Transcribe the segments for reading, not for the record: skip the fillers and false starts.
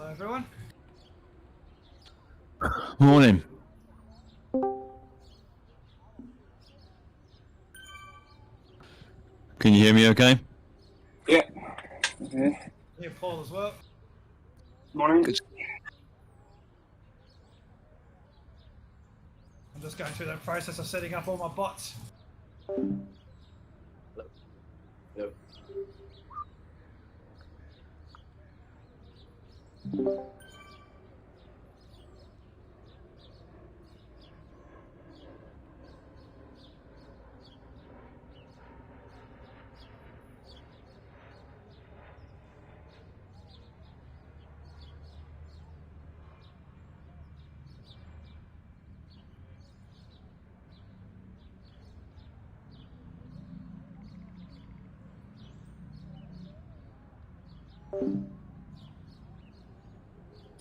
Hello everyone. Morning. Can you hear me okay? Yeah. Okay. Here Paul as well. Morning. Good. I'm just going through that process of setting up all my bots. Yep.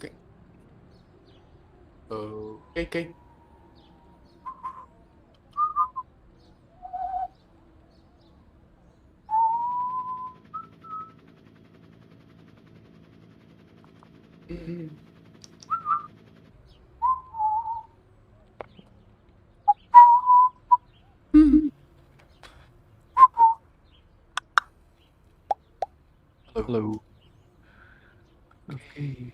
Okay. Okay. Hello. Okay.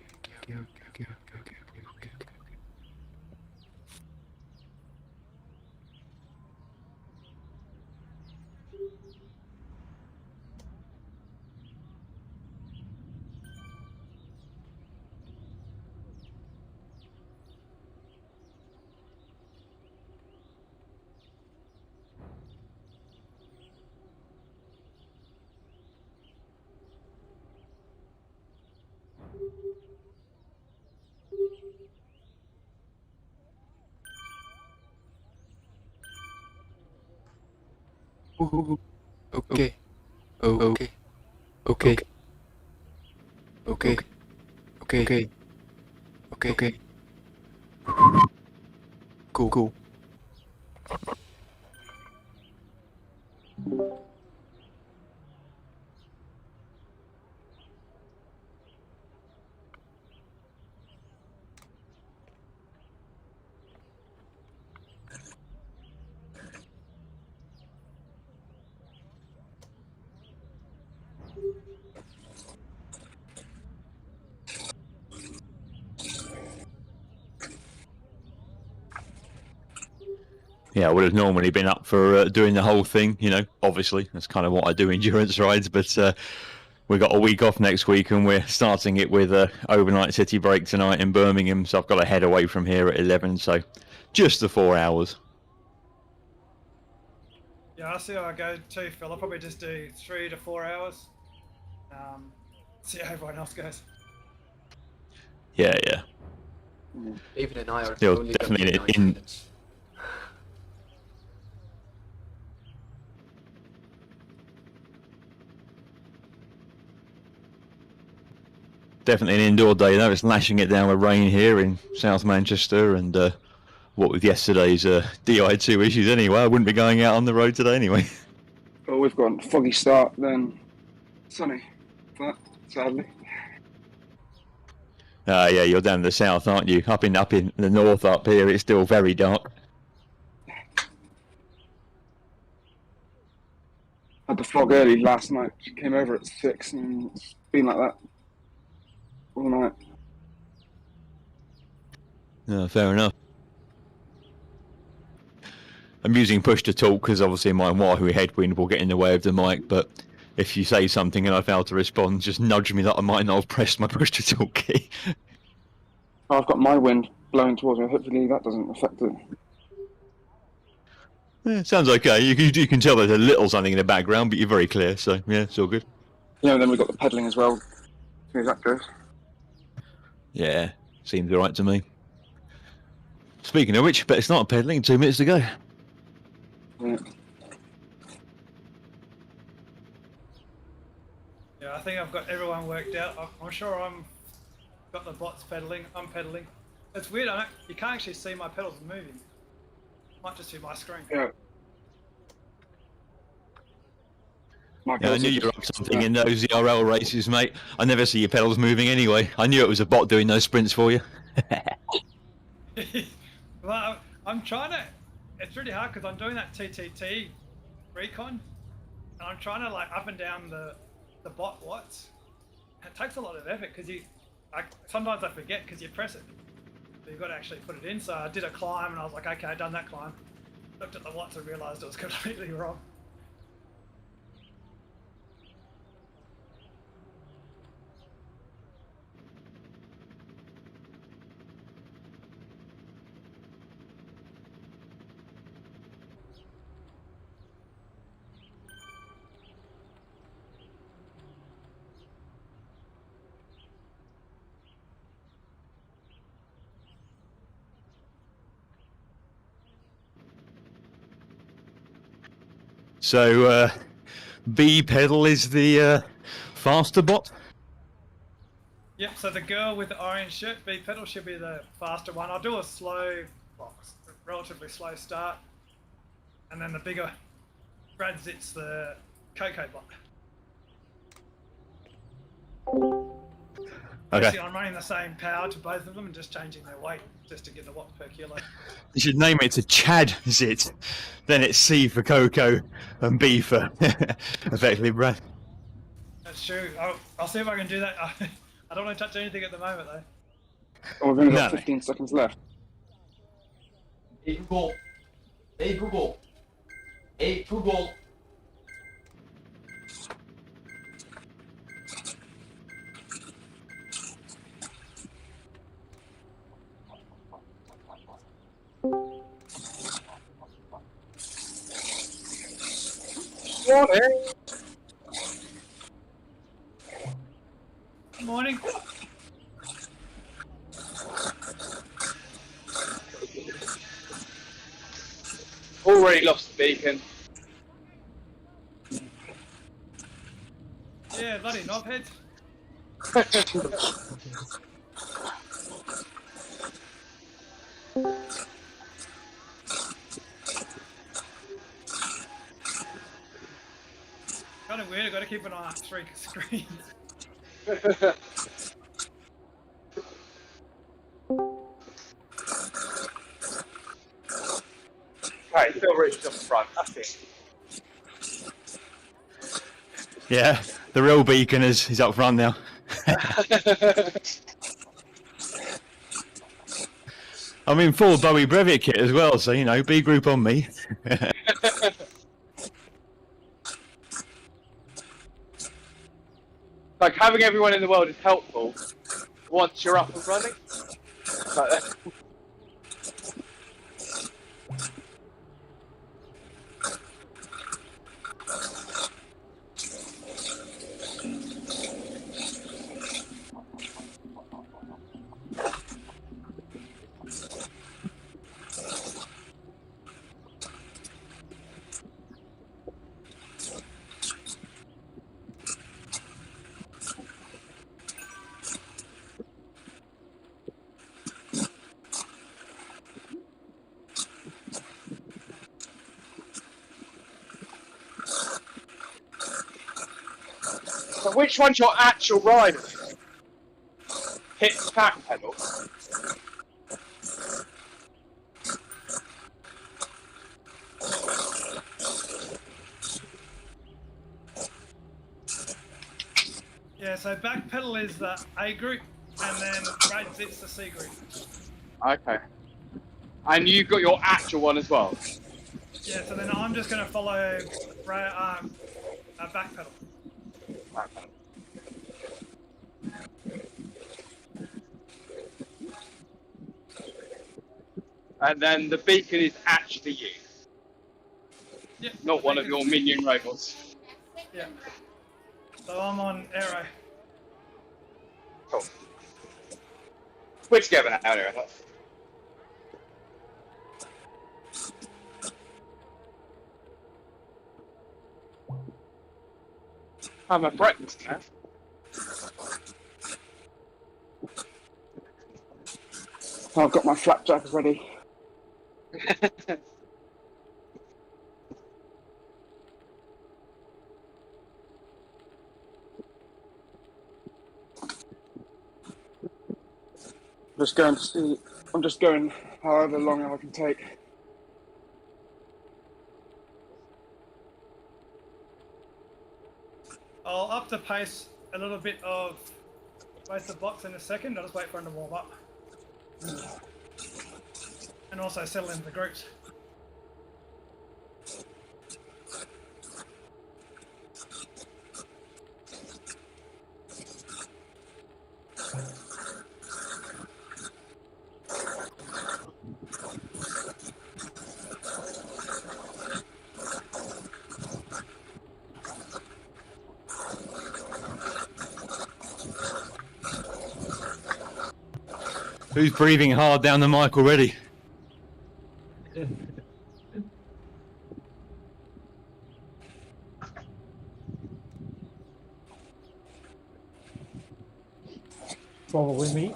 Okay. Okay. Okay. Okay. Okay. Okay. Okay. Cool. Yeah, I would have normally been up for doing the whole thing, you know, obviously. That's kind of what I do endurance rides, but we got a week off next week and we're starting it with a overnight city break tonight in Birmingham, so I've got to head away from here at 11, so just the 4 hours. Yeah, I'll see how I go too, Phil. I'll probably just do 3 to 4 hours. See how everyone else goes. Yeah. David and I are Still only definitely going 9 in- minutes. Definitely an indoor day though. It's lashing it down with rain here in South Manchester, and what with yesterday's DI2 issues anyway, I wouldn't be going out on the road today anyway. Well, we've got a foggy start, then sunny. But sadly. Yeah, you're down in the south, aren't you? Up in the north up here, it's still very dark. Had the fog early last night. Came over at 6 and it's been like that all night. Yeah, fair enough. I'm using push to talk because obviously my Wahoo headwind will get in the way of the mic, but if you say something and I fail to respond, just nudge me that I might not have pressed my push to talk key. Oh, I've got my wind blowing towards me. Hopefully that doesn't affect it. Yeah, sounds okay. You can tell there's a little something in the background, but you're very clear, so yeah, it's all good. Yeah, and then we've got the pedalling as well. See how that goes. Yeah, seems alright to me. Speaking of which, better start pedaling, 2 minutes to go. Yeah. Yeah, I think I've got everyone worked out. I'm sure I'm got the bots pedaling. I'm pedaling. It's weird. You can't actually see my pedals moving. Might just be my screen. Yeah. My Yeah, I pedals knew are you were just- up something in those ZRL races, mate. I never see your pedals moving anyway. I knew it was a bot doing those sprints for you. Well, I'm trying to. It's really hard because I'm doing that TTT recon, and I'm trying to like up and down the bot watts. It takes a lot of effort because sometimes I forget because you press it. So you've got to actually put it in. So I did a climb and I was like, okay, I've done that climb. Looked at the watts and realised it was completely wrong. So, B pedal is the faster bot. Yep, so the girl with the orange shirt, B pedal, should be the faster one. I'll do a slow, well, relatively slow start. And then the bigger Brad Zit's the Coco bot. Okay. Basically, I'm running the same power to both of them and just changing their weight just to get the watts per kilo. You should name it to Chad Zit. Then it's C for Coco and B for effectively Brad. That's true. I'll see if I can do that. I don't want to touch anything at the moment though. Oh, we've only got No. 15 seconds left. Hey Google. Hey Google. Hey Google. Morning. Good morning. Already lost the beacon. Yeah, bloody knobhead. Kind of weird. I've got to keep an eye on 3 screens. Okay, Phil Rich up front. That's it. Yeah, the real beacon is up front now. I'm in full Bowie Brevitt kit as well, so you know, B group on me. Like having everyone in the world is helpful once you're up and running. Like, so which one's your actual rider? Hit the back pedal. Yeah, so Backpedal is the A group, and then Brad Zit's the C group. Okay. And you've got your actual one as well. Yeah, so then I'm just going to follow Backpedal. Back pedal. And then the beacon is actually you, Yeah, not one of your minion robots. Yeah. So I'm on Aero. Cool. We're together now, anyway. I'm a breakfast now. I've got my flapjack ready. Just going to see. I'm just going however long I can take. I'll up the pace a little bit of both the bots in a second. I'll just wait for them to warm up. And also settle into the groups. Who's breathing hard down the mic already? Probably me.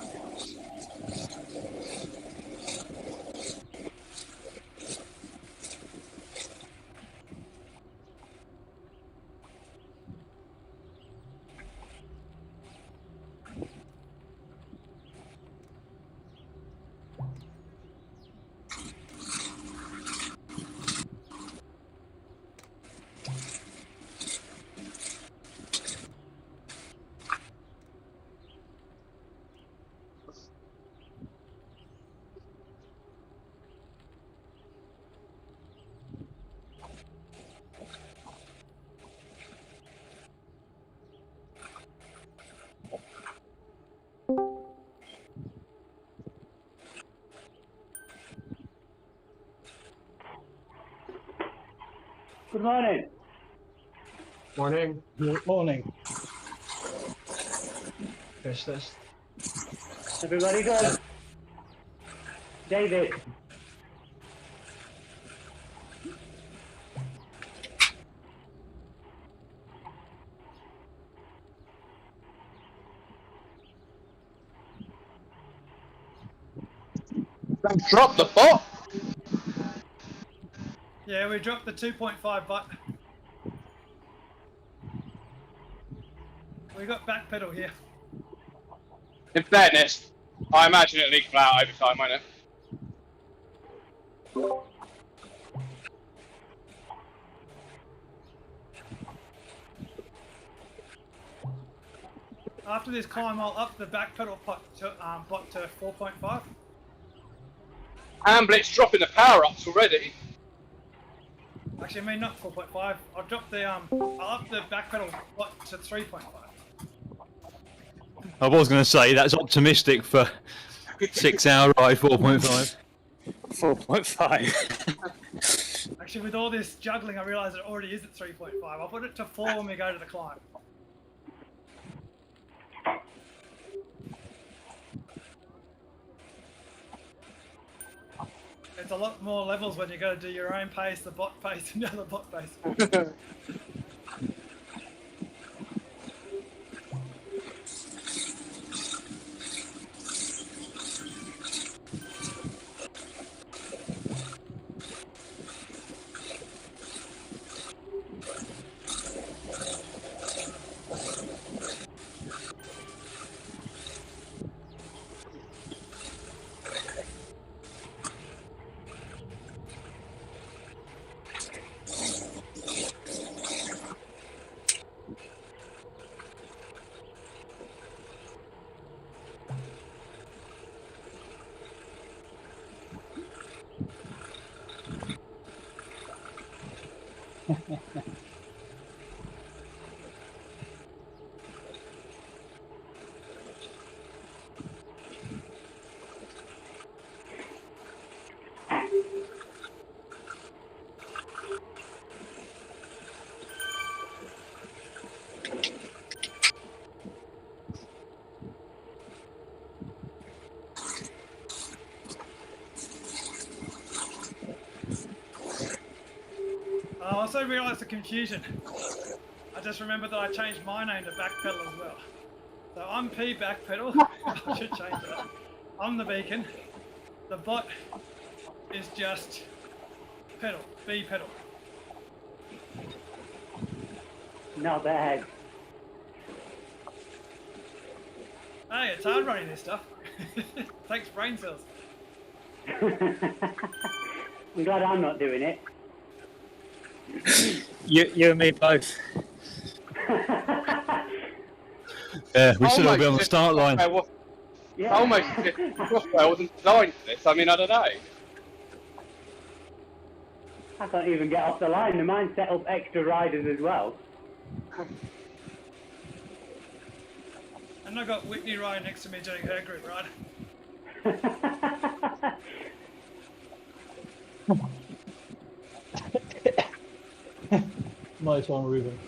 Good morning. Morning. Good morning. Who's this? Everybody good? David. Drop the bot. Yeah, we dropped the 2.5 bot. We got Backpedal here. In fairness, I imagine it'll equal out over time, won't it? After this climb, I'll up the Backpedal bot to 4.5. And Blitz dropping the power ups already. Actually, I mean not 4.5. I'll drop the I'll up the Backpedal bot to 3.5. I was going to say that's optimistic for 6 hour ride 4.5. 4.5. Actually, with all this juggling, I realise it already is at 3.5. I'll put it to 4 when we go to the climb. It's a lot more levels when you got to do your own pace, the bot pace, and the other bot pace. I also realised the confusion. I just remembered that I changed my name to Backpedal as well. So I'm P Backpedal. I should change that. I'm the beacon. The bot is just pedal, B pedal. Not bad. Hey, it's hard running this stuff. Thanks, brain cells. I'm glad I'm not doing it. You and me both. Yeah, we should all be Almost on the as if start line. software was- Yeah. Almost as if the software wasn't designed for this. I mean, I don't know. I can't even get off the line. The mine set up extra riders as well. And I got Whitney right next to me doing her group ride. Nice one, Ruben.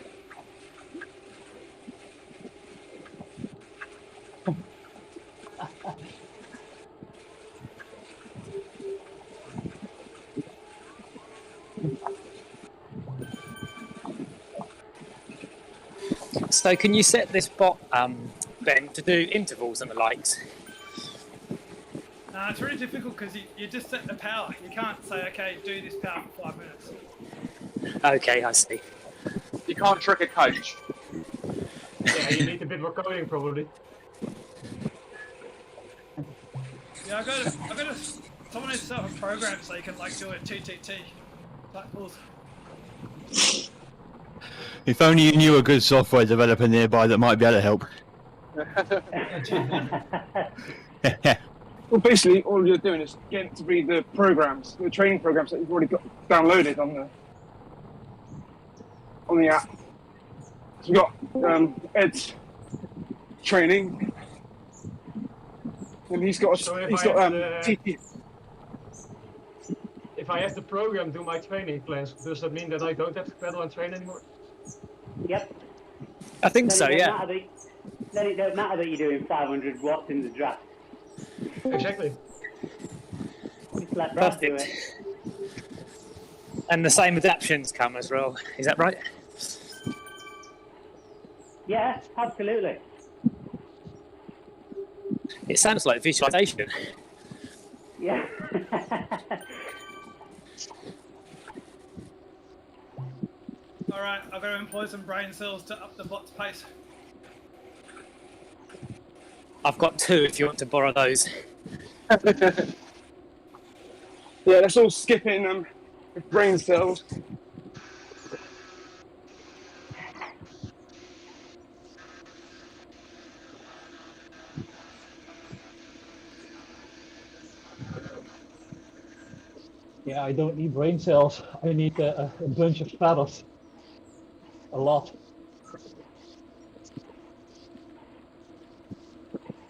So can you set this bot, Ben, to do intervals and the likes? It's really difficult because you just set the power. You can't say, okay, do this power for 5 minutes. Okay, I see. You can't trick a coach. Yeah, you need a bit more coding probably. Yeah, I got to. Someone needs to set up a program so you can like do it TTT. Like pulls. If only you knew a good software developer nearby that might be able to help. Well, basically, all you're doing is getting to read the programs, the training programs that you've already got downloaded on the app. So we've got Ed's training, and he's got So TT. If I have the program do my training plans, does that mean that I don't have to pedal and train anymore? Yep. I think Then so, it don't yeah. matter that- Then it don't matter that you're doing 500 watts in the draft. Exactly. Just let Brad do Perfect. it. And the same adaptions come as well. Is that right? Yeah, absolutely. It sounds like visualization. Yeah. Alright, I've got to employ some brain cells to up the bot's pace. I've got 2 if you want to borrow those. Yeah, let's all skip in with brain cells. Yeah, I don't need brain cells. I need a bunch of paddles. A lot. I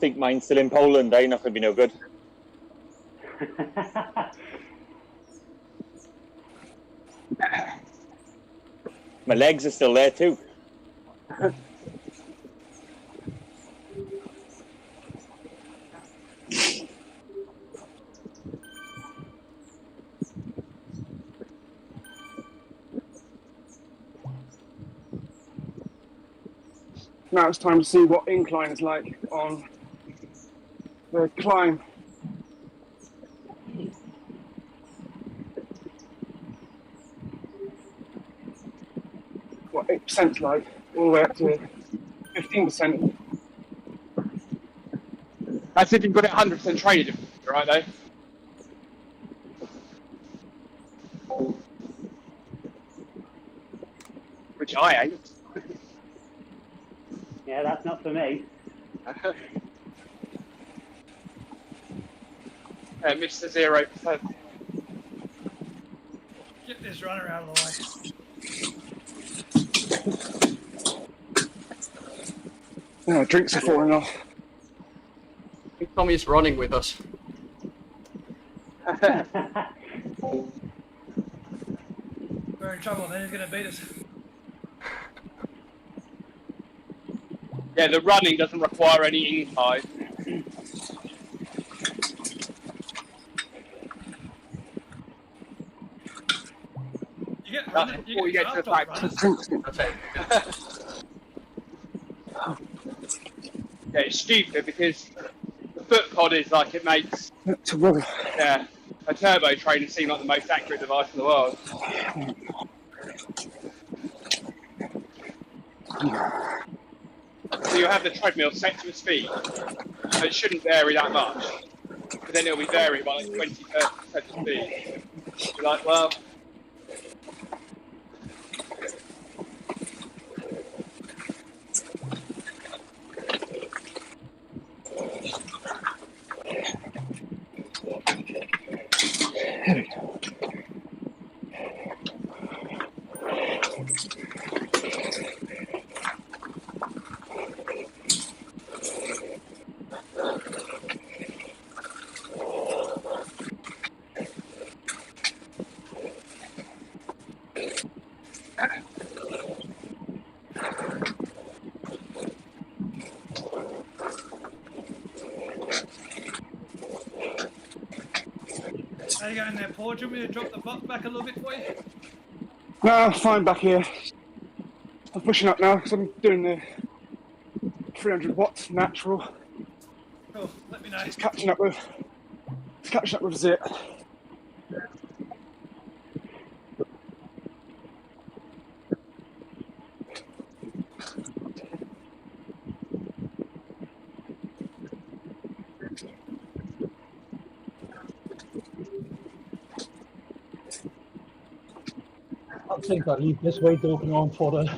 think mine's still in Poland, eh? Not going to be no good. My legs are still there too. Now it's time to see what incline is like on the climb. What 8% like, all the way up to 15%. That's if you've got it 100% traded, right though? Which I ain't. Yeah, that's not for me. Mr. 0%. Get this runner out of the way. Oh, drinks are falling off. I think Tommy's running with us. We're in trouble, then he's going to beat us. Yeah, the running doesn't require any incline. You get, That's running, before you get to the draft back. off runners. Yeah, it's stupid because the foot pod is like it makes To rubber. a turbo trainer seem like the most accurate device in the world. So you have the treadmill set to its feet. so it shouldn't vary that much. But then it'll be varying by like 20-30% of speed. You're like, well, How you going there, Paul? Do you want me to drop the bot back a little bit for you? No, fine back here. I'm pushing up now because I'm doing the 300 watts natural. Cool, let me know. It's catching up with Zit. I think I leave this weight open on for the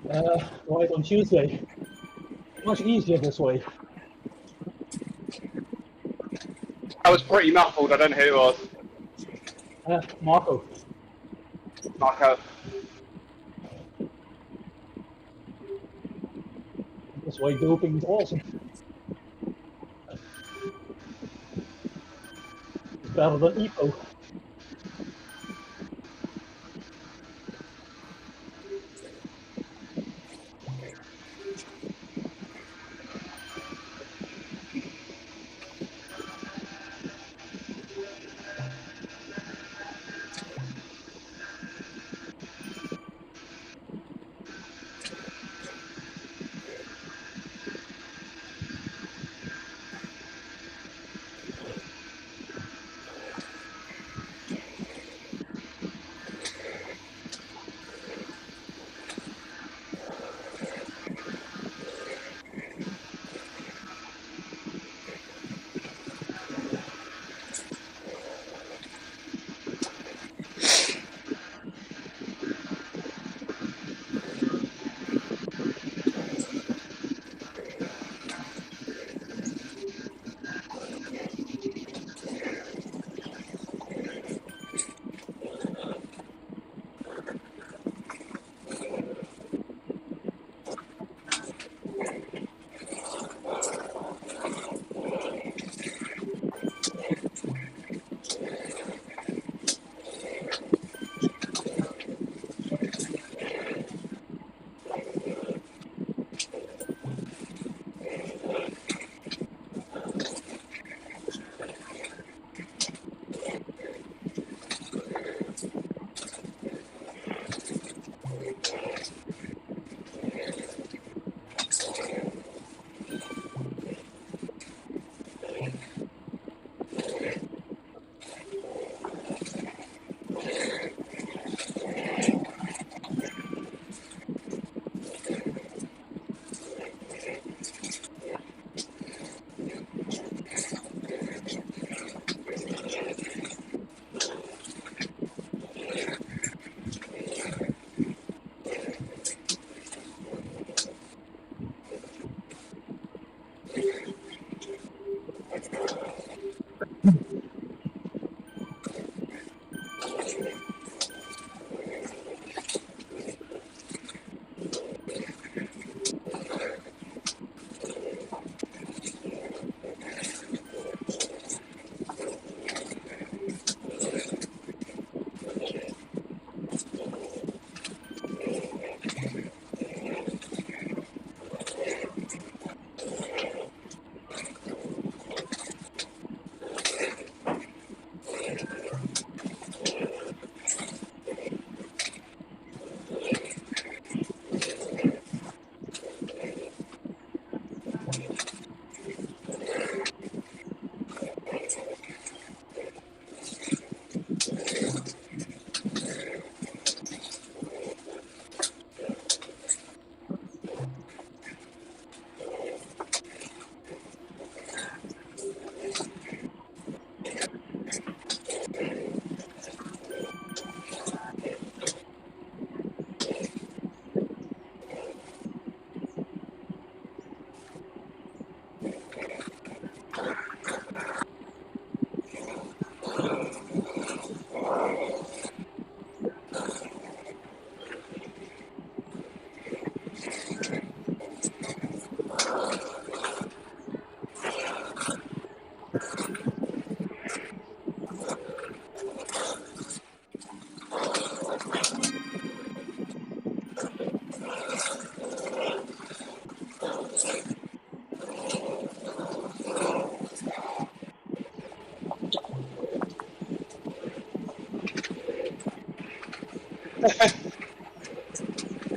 ride on Tuesday. Much easier this way. I was pretty muffled. I don't know who it was. Marco. Marco. This way doping is awesome. It's better than EPO.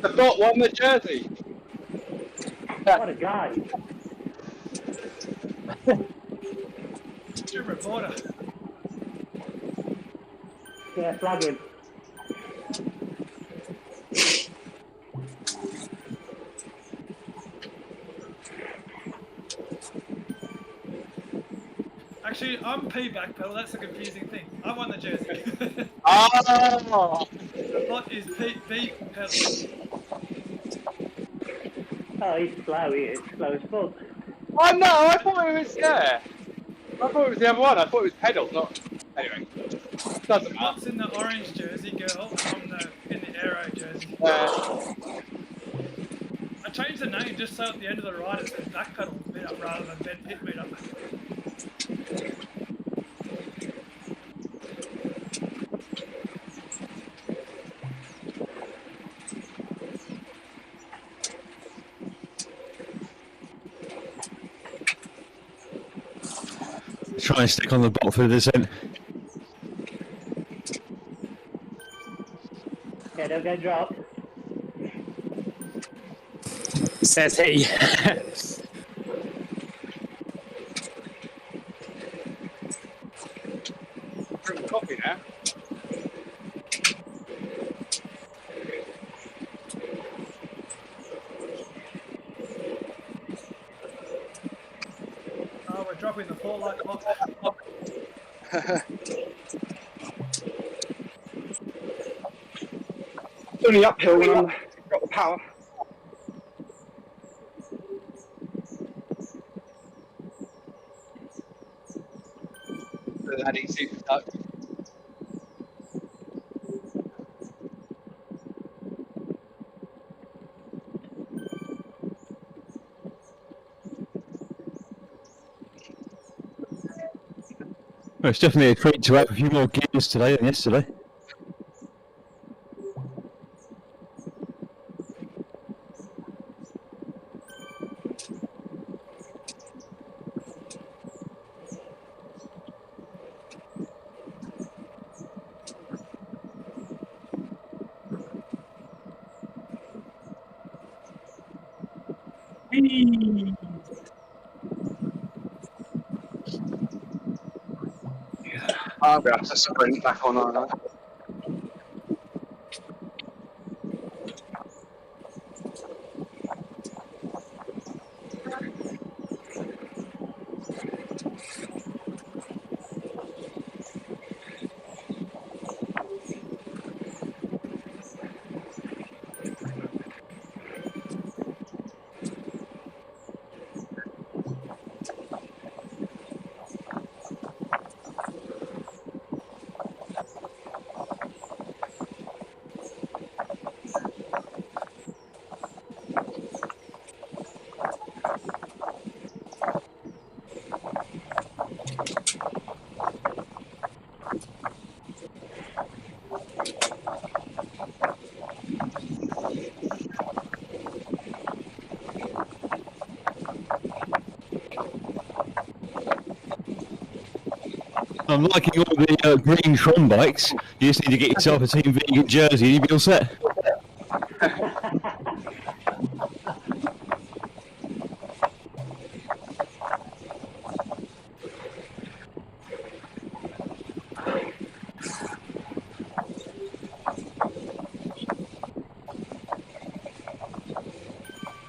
The bot won the jersey. What a guy. You're a reporter. Yeah, flag him. Actually, I'm P Backpedal. That's the confusing thing. I won the jersey. Oh! The bot is P Pedal. Oh, he's slow, he is. Slow as fuck. Oh no, I thought it was, yeah. I thought it was the other one. I thought it was pedal, not. Anyway. Doesn't The matter. bot's in the orange jersey, girl. I'm in the arrow jersey. I changed the name just so at the end of the ride it says Backpedal Meetup rather than Ben Pit Meetup. Try and stick on the bot for the descent. Yeah, don't get dropped. Says he. Drink coffee now. Oh, we're dropping the fall like bot. It's only uphill when I've got the power. The laddie super stuck. Well, it's definitely a treat to have a few more gears today than yesterday. I'm going to have to sprint back on, aren't I? I'm liking all the green Tron bikes. You just need to get yourself a Team Vegan jersey and you'll be all set.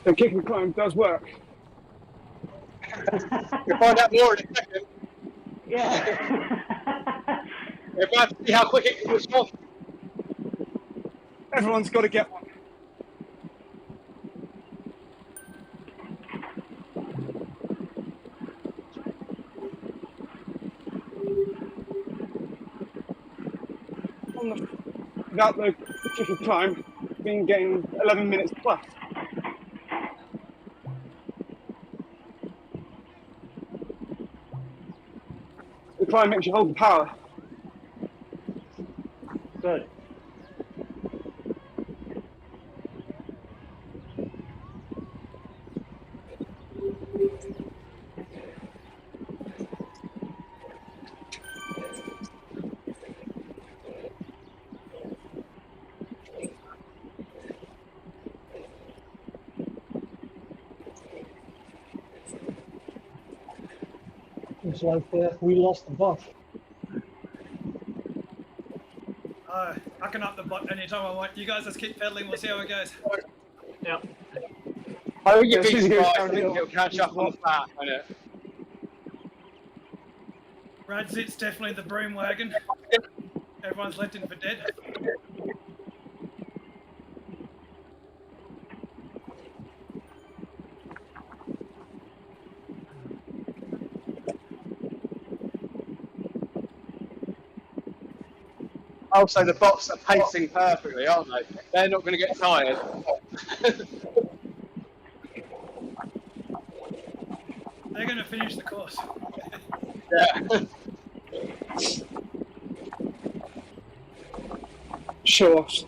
The kick and climb does work. You'll find out more in a second. Yeah. We're about to see how quick it can respond. Everyone's got to get one. Without the kick and climb, been getting 11 minutes plus. The climb makes you hold the power. Good. Looks like we lost the bot. I can up the bot anytime I want. You guys just keep pedaling, we'll see how it goes. Yeah. I think you'd Yeah, be as soon as it goes surprised. I think downhill, it'll catch up on the flat, won't it? Radzit's definitely the broom wagon. Everyone's left in for dead. Oh, so the bots are pacing perfectly, aren't they? They're not going to get tired. They're going to finish the course. Yeah. Show off.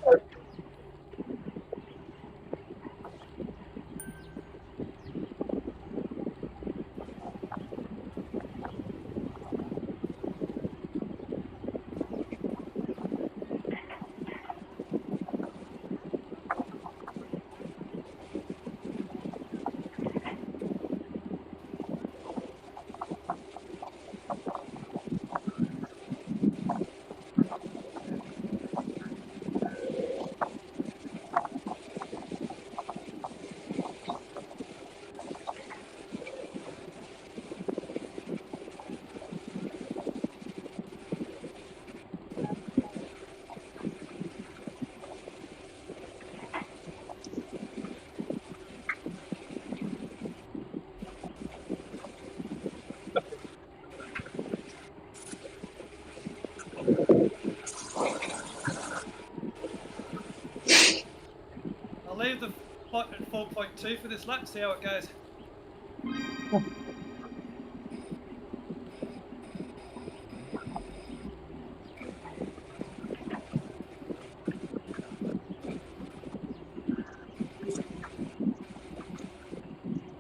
I'll leave the bot at 4.2 for this lap, see how it goes.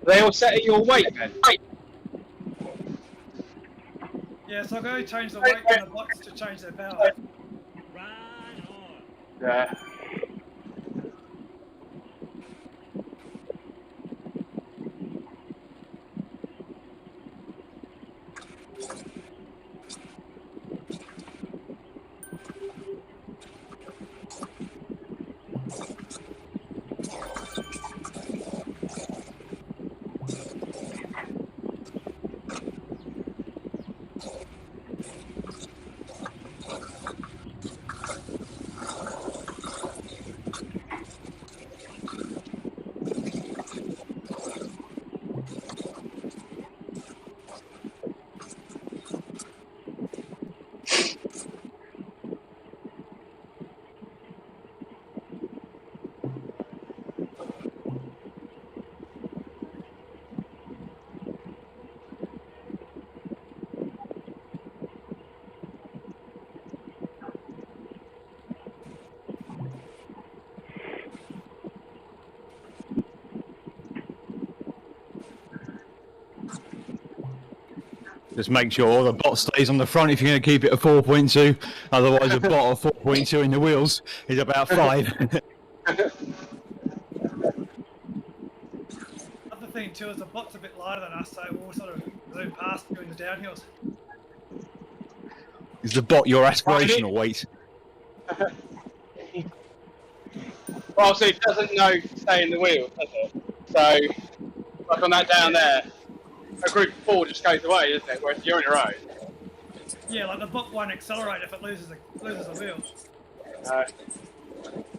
They all set at your weight then? Yeah, so I'll go change the weight on the bots to change their power. Yeah. Just make sure the bot stays on the front if you're going to keep it at 4.2. Otherwise, a bot of 4.2 in the wheels is about 5. Other thing too is the bot's a bit lighter than us, so we'll sort of zoom past during the downhills. Is the bot your aspirational weight? Well, so it doesn't know to stay in the wheel, does it? So, like on that down there, a group of 4 just goes away, isn't it? Whereas you're on your own. Yeah, like the bot won't accelerate if it loses a wheel.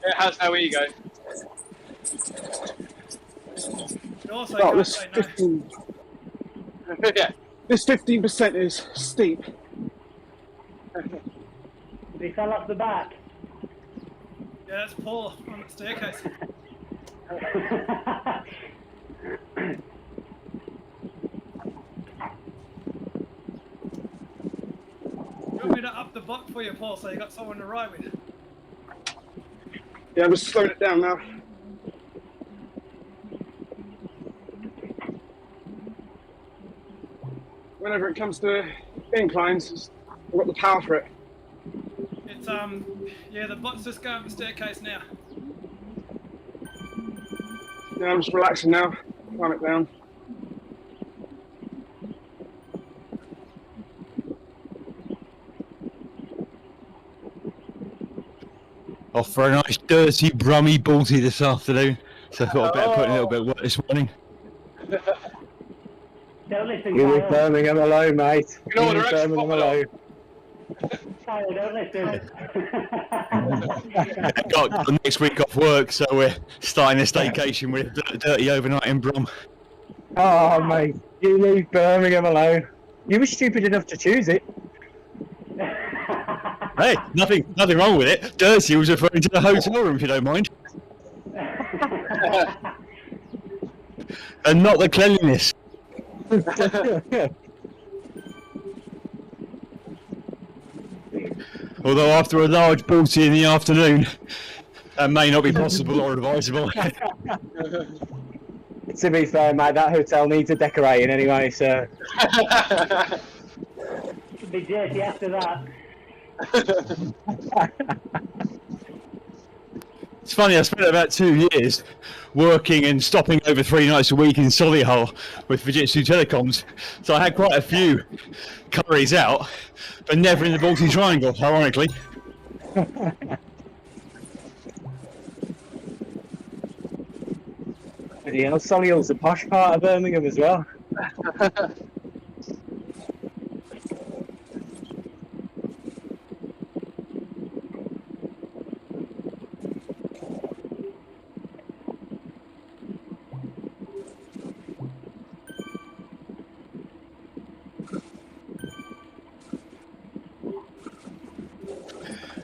It has no ego. It also Oh, can't this say no. 15. Yeah. This 15% is steep. He fell off the back. Yeah, that's Paul on the staircase. You want me to up the bot for you, Paul, so you got someone to ride with? Yeah, I'm just slowing it down now. Whenever it comes to inclines, I've got the power for it. It's yeah, the bot's just going up the staircase now. Yeah, I'm just relaxing now. Calm it down. Off for a nice dirty, brummy balty this afternoon. So I thought I'd better put in a little bit of work this morning. Don't listen, You leave Kyle. Birmingham alone, mate. You know You what, leave they're actually Birmingham popular. alone. Kyle, don't listen. I've got next week off work, so we're starting a staycation with a dirty overnight in Brum. Oh, mate. You leave Birmingham alone. You were stupid enough to choose it. Hey, nothing wrong with it. Dirty was referring to the hotel room, if you don't mind. And not the cleanliness. Although after a large balty in the afternoon, that may not be possible or advisable. To be fair, mate, that hotel needs a decorating anyway, so... It'll be dirty after that. It's funny, I spent about 2 years working and stopping over 3 nights a week in Solihull with Fujitsu Telecoms, so I had quite a few curries out, but never in the Baltic Triangle, ironically. Yeah, Solihull's the posh part of Birmingham as well.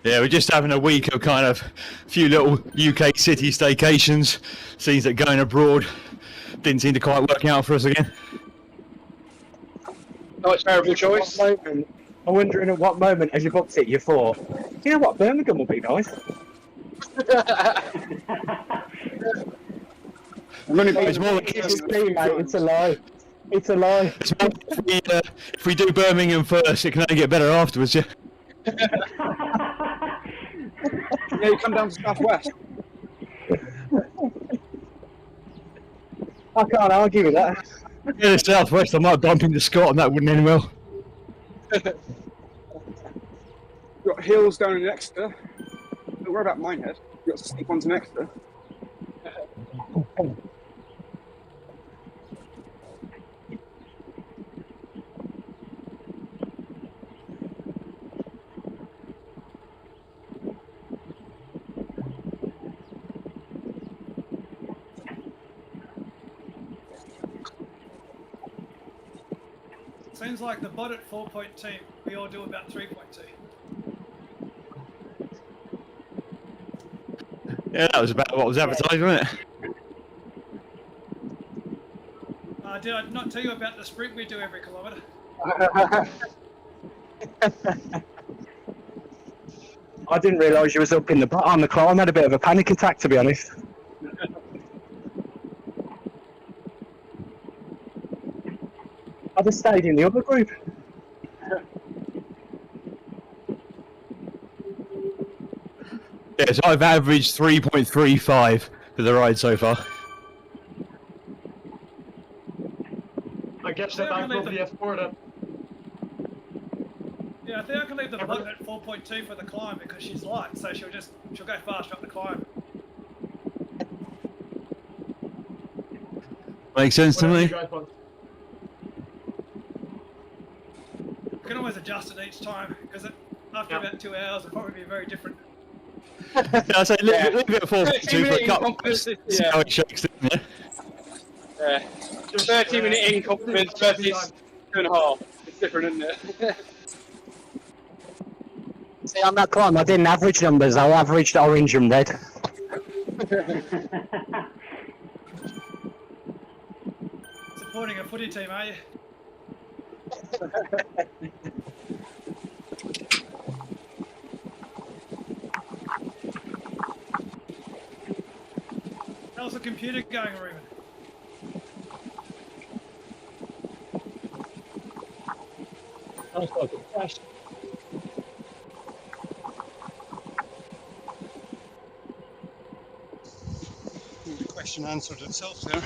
Yeah, we're just having a week of kind of a few little UK city staycations. Seems that going abroad didn't seem to quite work out for us again. Not a terrible choice. I'm wondering at what moment, as you booked it, you thought, you know what, Birmingham will be nice. It's more like It's mate, it's a lie. It's a lie. it's more like if we do Birmingham first, it can only get better afterwards, yeah. Yeah, you come down to Southwest. I can't argue with that. Yeah, the southwest, I might bump into Scott and that wouldn't end well. You've got hills down in Exeter. Don't worry about Minehead. You've got some steep ones in Exeter. Seems like the bot at 4.2, we all do about 3.2. Yeah, that was about what was advertised, wasn't it? Did I not tell you about the sprint we do every kilometre? I didn't realise you was up in the on the climb. I had a bit of a panic attack, to be honest. I'd have stayed in the other group. Yes, I've averaged 3.35 for the ride so far. I guess that I probably have more than. Yeah, I think I can leave the bot at 4.2 for the climb because she's light, so she'll go faster up the climb. Makes sense to me. You can always adjust it each time because after about 2 hours it'll probably be very different. Yeah, I say leave it at 4.2 for a couple. Inconfidence, See how it shakes down, yeah. Yeah. 30-minute inconfidence versus 2.5. It's different, isn't it? See, on that climb, I didn't average numbers. I averaged orange and red. Supporting a footy team, are you? How's the computer going, Ruben? Sounds like a crash. The question answered itself there.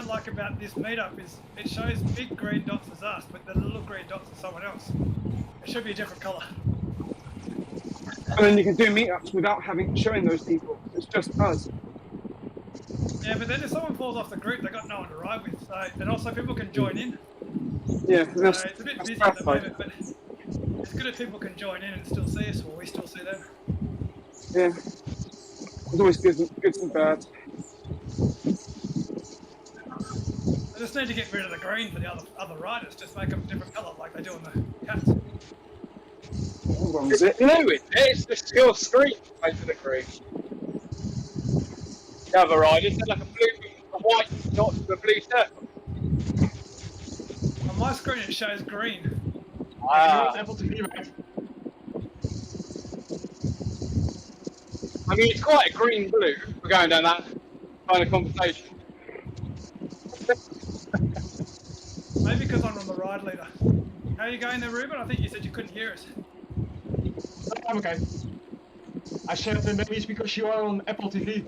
don't like about this meetup is it shows big green dots as us, but the little green dots are someone else. It should be a different colour. And then you can do meetups without showing those people. It's just us. Yeah, but then if someone falls off the group, they've got no one to ride with. So, and also people can join in. Yeah, So it's a bit busy at the moment, but it's good if people can join in and still see us, or we still see them. Yeah, there's always good and bad. I just need to get rid of the green for the other riders, just make them different colour like they do on the cats. What was it? No, it's just your screen most of the green. The other riders, they're like a white dot with a blue circle. On my screen it shows green. Ah. Apple TV, right? I mean, it's quite a green blue. We're going down that kind of conversation. Maybe because I'm on the ride leader. How are you going there, Ruben? I think you said you couldn't hear us. I'm okay. I said maybe it's because you are on Apple TV.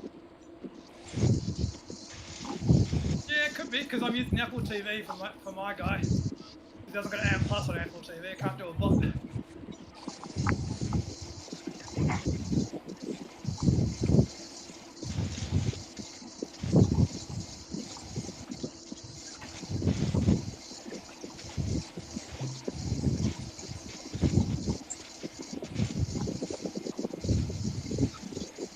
Yeah, it could be because I'm using Apple TV for my guy. He doesn't got AM Plus on Apple TV. I can't do a bot.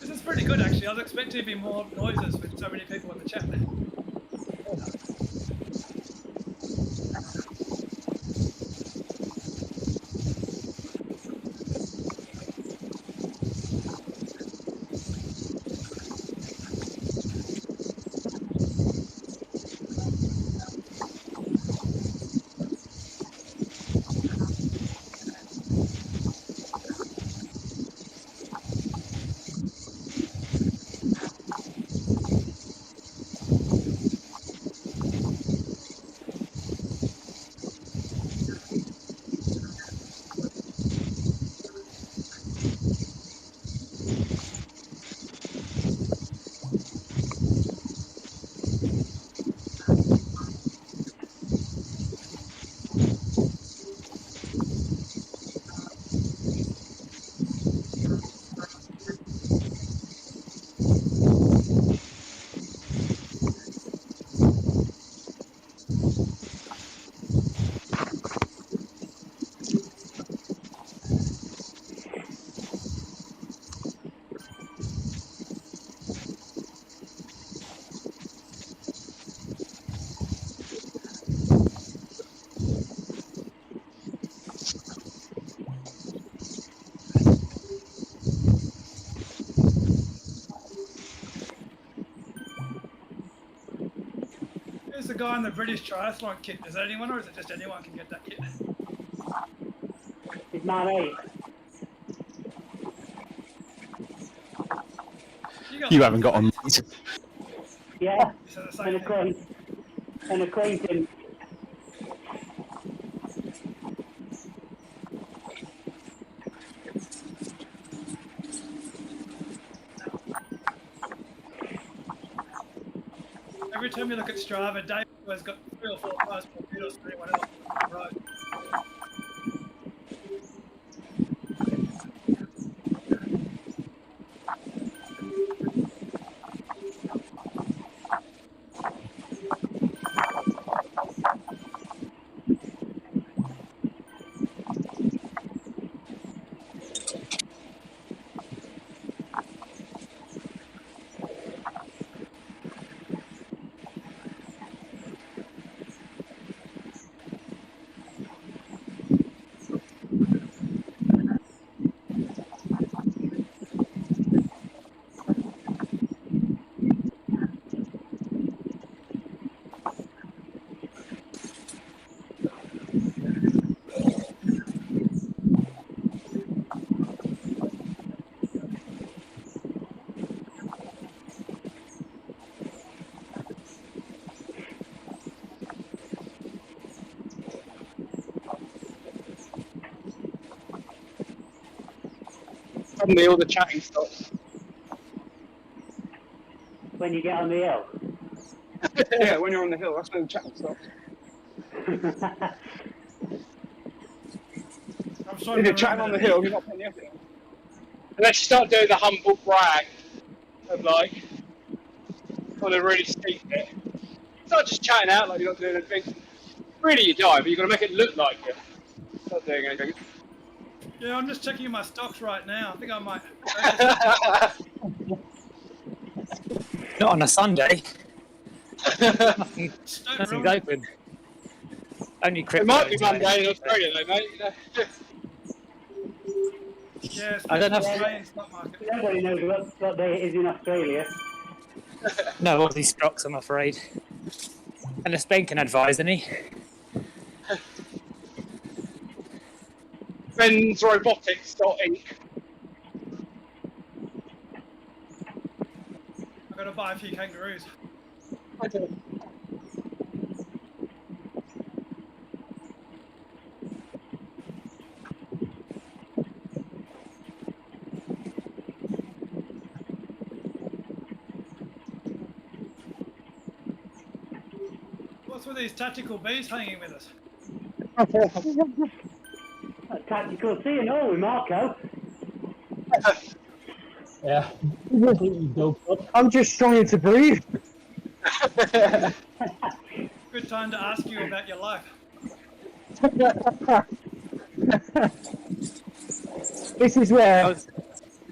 This is pretty good actually. I was expecting to be more noises with so many people in the chat. Who's the guy in the British Triathlon kit? Is that anyone, or is it just anyone can get that kit? It's my mate. You haven't got on. Yeah, So the same thing. an acquaintance. Every time you look at Strava, Dave has got 3 or 4 cars more kudos than anyone else on the road. Suddenly all the chatting stops. When you get on the hill. Yeah, when you're on the hill, that's when the chatting stops. I'm sorry. If you're chatting on the hill, you're not putting the effort in. Unless you start doing the humble brag of like on a really steep bit. It's not just chatting out like you're not doing anything. Really, you die, but you've got to make it look like you're not doing anything. Yeah, I'm just checking my stocks right now. I think I might. Not on a Sunday. Nothing's Don't open. Only crypto. It might be Monday in Australia, though, mate. You know? Yeah, I don't know. Australian stock market. Nobody knows what day it is in Australia. No Aussie stocks, I'm afraid. Unless Ben can advise any. Ben's Robotics.inc. I've got to buy a few kangaroos. What's with these tactical bees hanging with us? A tactical C&O with Marco. Yeah. I'm just trying to breathe. Good time to ask you about your life. This is where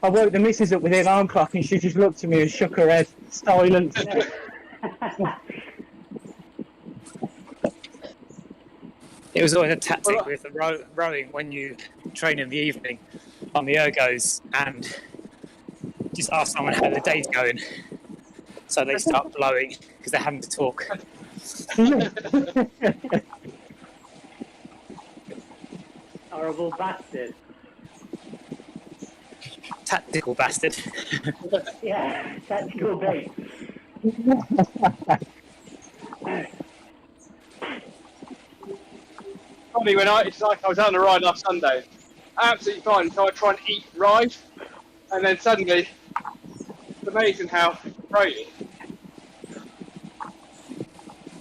I woke the missus up with the alarm clock and she just looked at me and shook her head. Silence. It was always a tactic with the rowing when you train in the evening on the ergos and just ask someone how the day's going. So they start blowing because they're having to talk. Horrible bastard. Tactical bastard. Yeah, tactical bait. Funny when it's like I was out on a ride last Sunday, absolutely fine. So I try and eat ride, and then suddenly, it's amazing how great.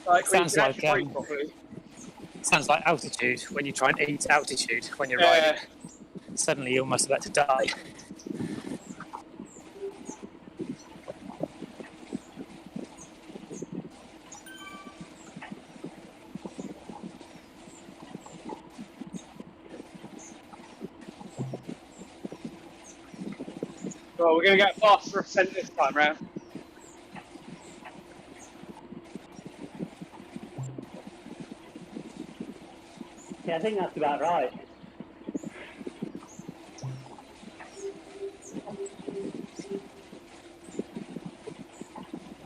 Like Sounds when you like can actually breathe properly. Sounds like altitude when you try and eat altitude when you're riding. Suddenly you're almost about to die. Well, we're going to get faster ascent this time round. Yeah, I think that's about right.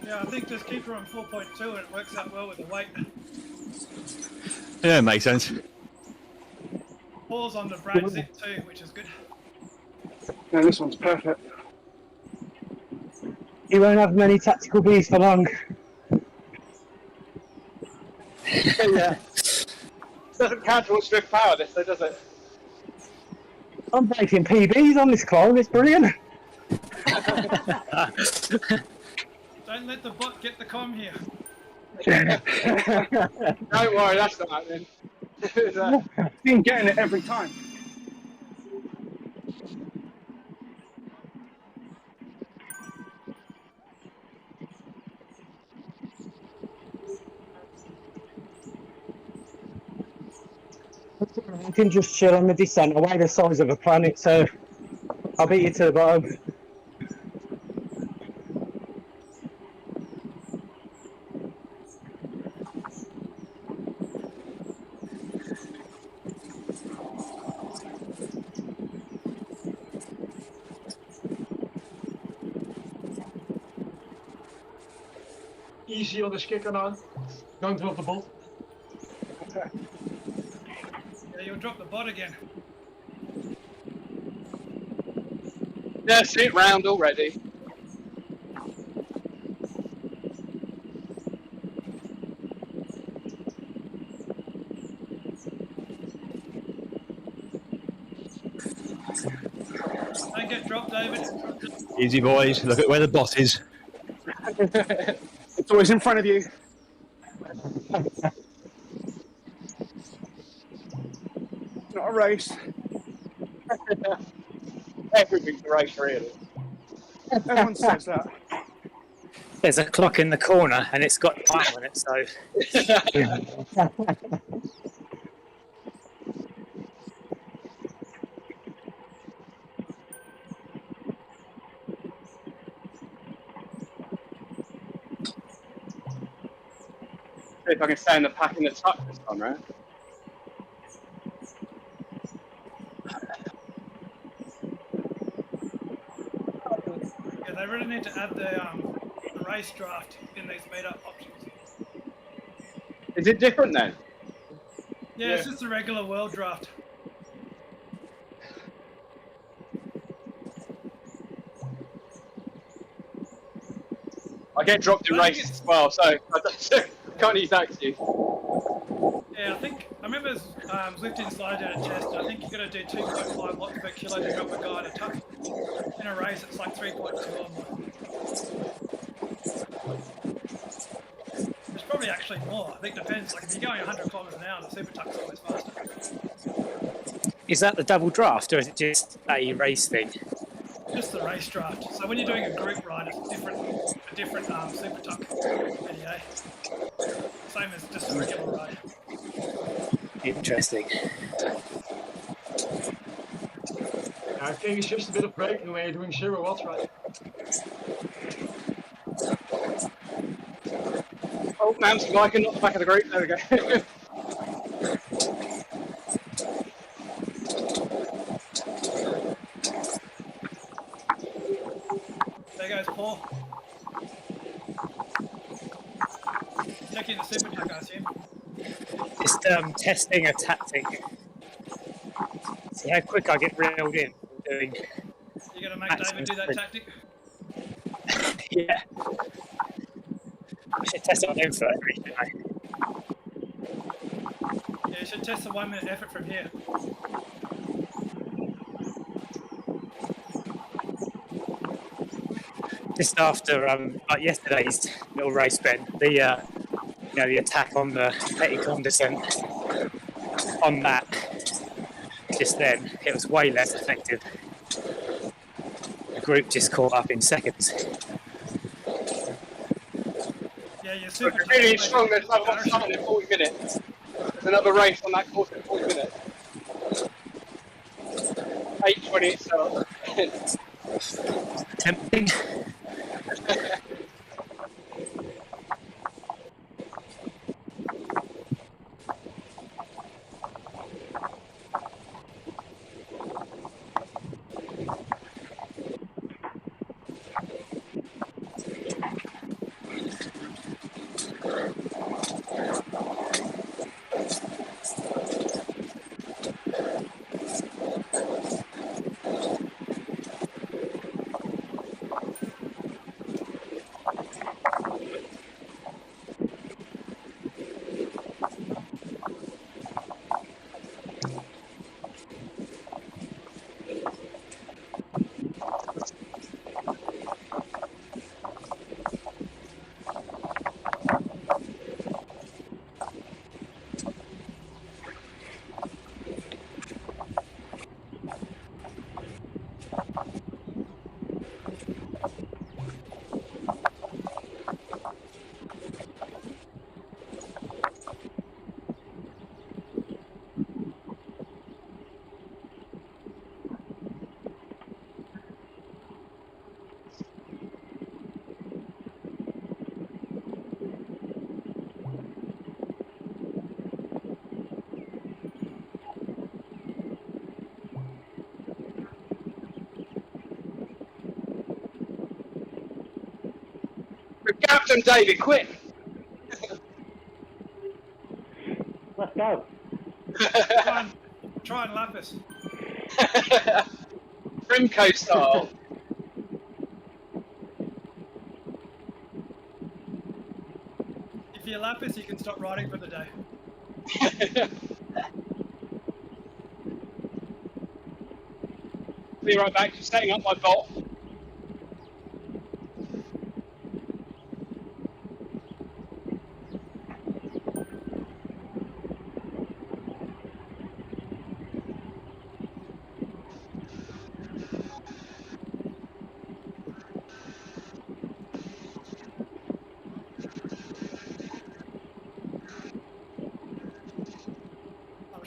Yeah, I think just keep her on 4.2 and it works out well with the weight. Yeah, makes sense. Pause on the brake zip too, which is good. No, this one's perfect. You won't have many tactical bees for long. Yeah. Doesn't count towards drift power, this, though, does it? I'm breaking PBs on this climb, it's brilliant. Don't let the bot get the comm here. Don't worry, that's not happening. I've been getting it every time. You can just chill on the descent. I weigh the size of a planet, so I'll beat you to the bottom. Easy on this kicker now. Don't drop the ball. Yeah, you'll drop the bot again. That's it, round already. Don't get dropped, David. Easy boys, look at where the bot is. It's always in front of you. not a race. Everything's a race, really. Everyone says that. There's a clock in the corner and it's got time on it, so. See if I can stay in the pack in the tuck this time, right? Yeah, they really need to add the race draft in these meetup options. Is it different then? Yeah, it's just a regular world draft. I get dropped in races as well, so I can't use that excuse. Yeah, I remember ZWIFT Inside did a test. I think you got to do 2.5 watts per kilo to drop a guy in a tuck. In a race, it's like 3.2 or more. It's probably actually more. I think it depends. Like if you're going 100 kilometers an hour, the super tuck's always faster. Is that the double draft, or is it just a race thing? Just the race draft. So when you're doing a group ride, it's a different super tuck NEA. Same as just a regular ride. Interesting. I think it's just a bit of braking when you're doing 0 watts, right? Oh, mountain biking, not the back of the group. There we go. There goes Paul. Checking the super tuck, I assume. Just testing a tactic. See how quick I get reeled in doing. You're going to make David do that tactic? Yeah. I should test it on him first, shouldn't I? Yeah, you should test the 1 minute effort from here. Just after like yesterday's little race, Ben, the the attack on the petty condescent on that, just then it was way less effective. The group just caught up in seconds. Yeah, you're super really strong. There's another one starting in 40 minutes. There's another race on that course in 40 minutes. 8:20 itself. Tempting. Captain David, quick! Let's go. Try and lapis. Rimco style. If you're lapis, you can stop riding for the day. Be right back, just setting up my bot.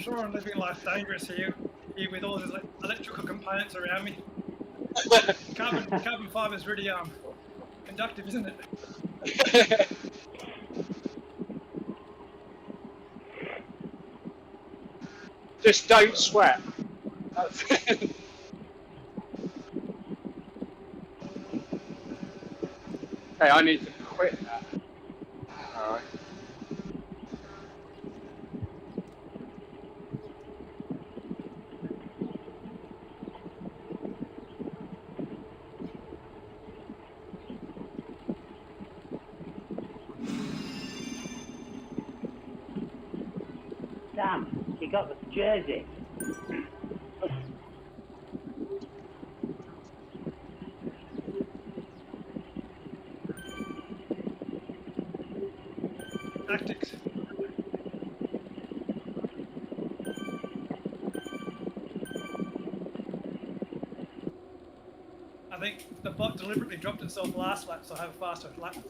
sure I'm living life dangerous here with all these electrical components around me. Carbon fiber is really conductive, isn't it? Just don't sweat. Hey, I need to quit that. All right. Sam, you got the jersey. Tactics. I think the bot deliberately dropped itself last lap, so I have a faster lap time.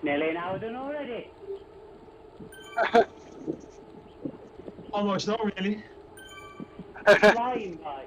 Nearly an hour done already. Almost not really. Flying by.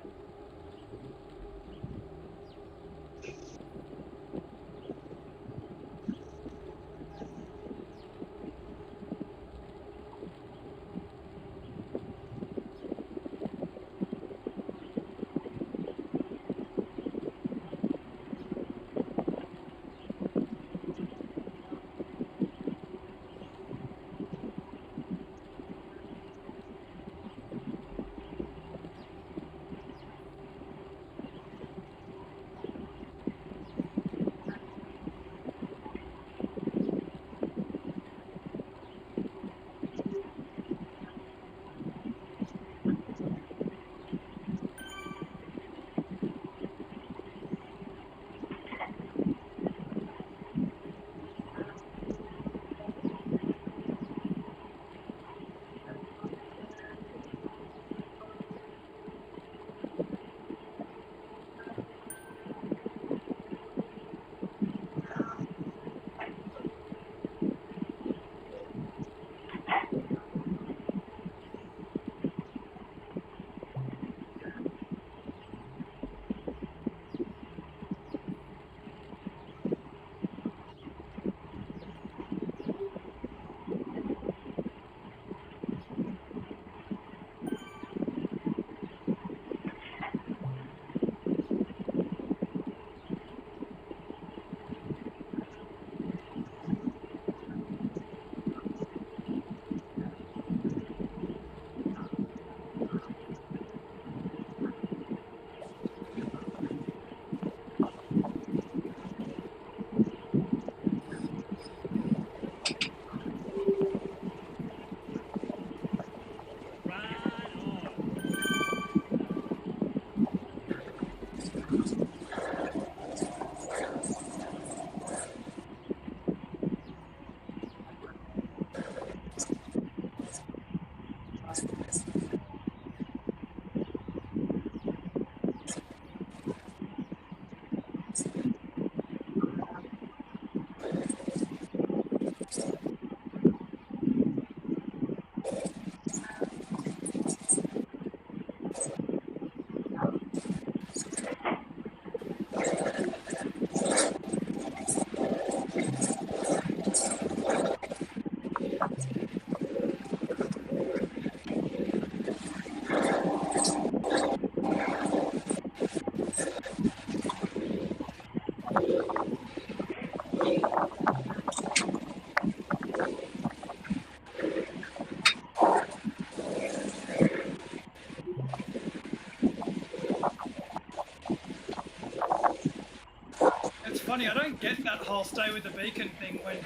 It's funny, I don't get that whole stay with the beacon thing when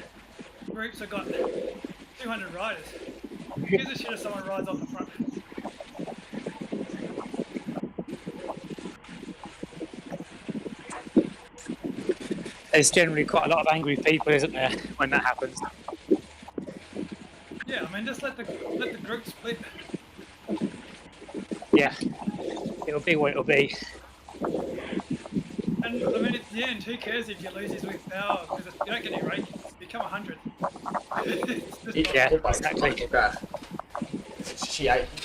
groups have got 200 riders. Who gives a shit if someone rides off the front? There's generally quite a lot of angry people, isn't there, when that happens? Yeah, I mean, just let the group split. Yeah, it'll be what it'll be. And I mean, at the end, who cares if you lose his with power because you don't get any rankings. You become 100. Yeah, exactly.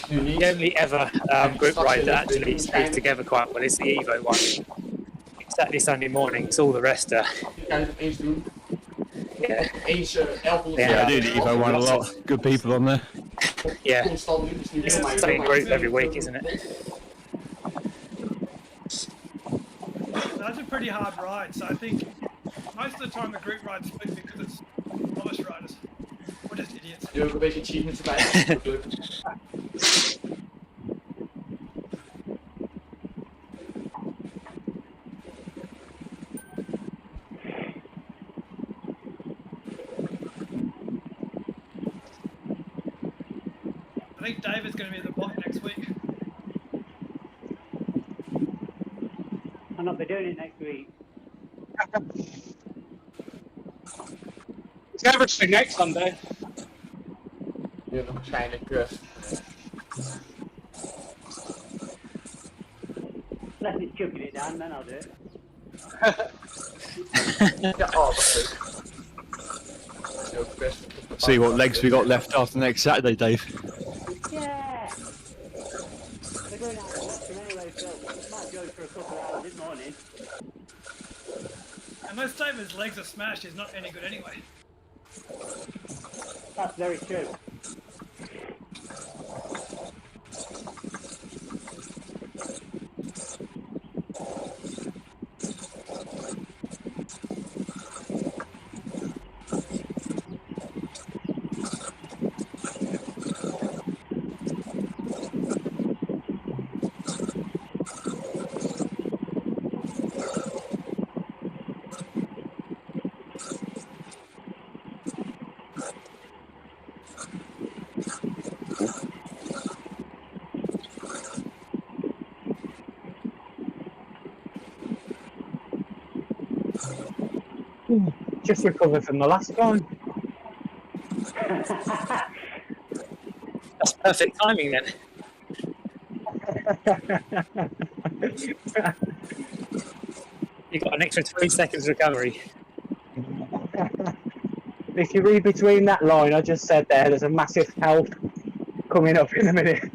The only ever group ride that actually stays together quite well is the Evo one. Saturday, Sunday mornings, all the rest are. Yeah. Yeah, I do the Evo one a lot. Good people on there. Yeah. It's the same group every week, isn't it? That's a pretty hard ride, so I think most of the time the group rides split because it's novice riders. We're just idiots. Doe ook een beetje achievements erbij. I think David's going to be the bot next week. I'll not be doing it next week. It's averaging next Sunday. Nu nog waarschijnlijk. Unless it's chucking it down, then I'll do it. Ja, oh, dat is leuk. See what legs we got left after next Saturday, Dave. Yeah! They're going out to watch them anyway, so might go for a couple of hours this morning. Unless David's legs are smashed, he's not any good anyway. That's very true. Just recovered from the last one. That's perfect timing then. You've got an extra 3 seconds recovery. If you read between that line I just said there's a massive health coming up in a minute.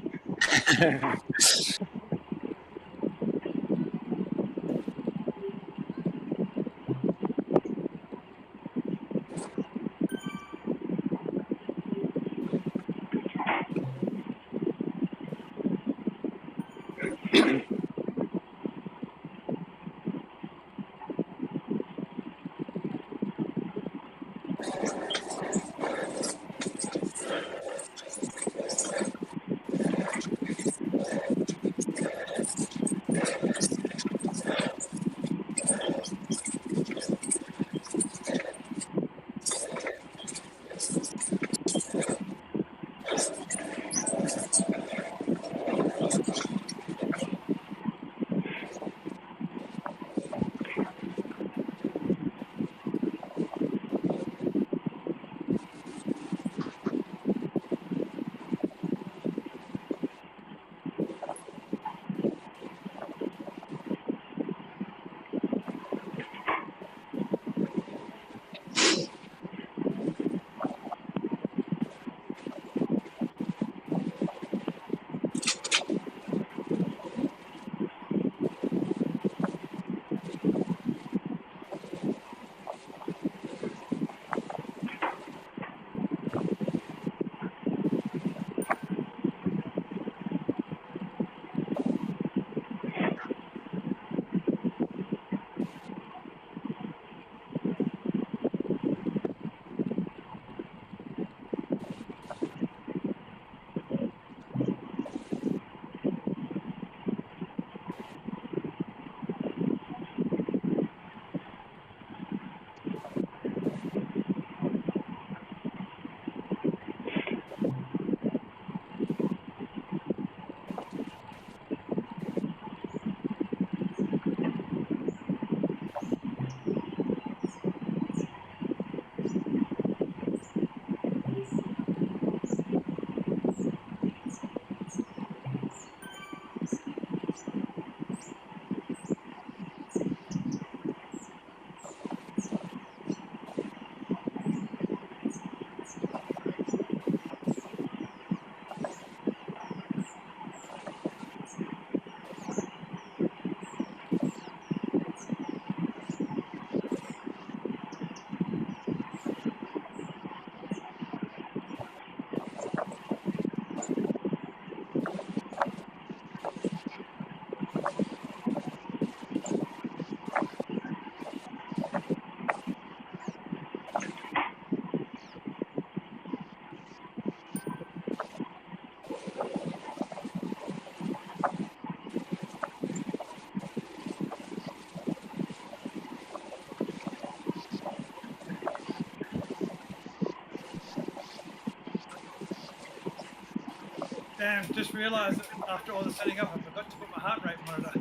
Damn, just realised that after all the setting up, I forgot to put my heart rate monitor.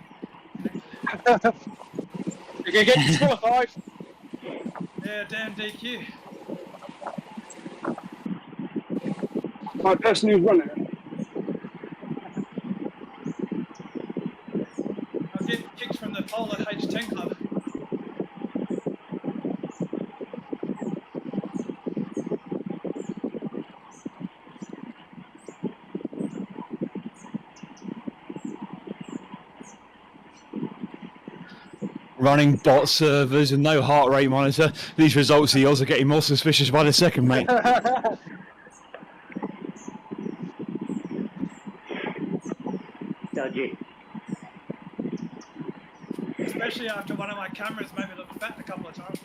You're going to get disqualified. Yeah, damn DQ. My person who's running it. I'll get kicked from the Polar H10 Club. Running bot servers and no heart rate monitor. These results of yours are getting more suspicious by the second, mate. Dodgy. Especially after one of my cameras made me look fat a couple of times.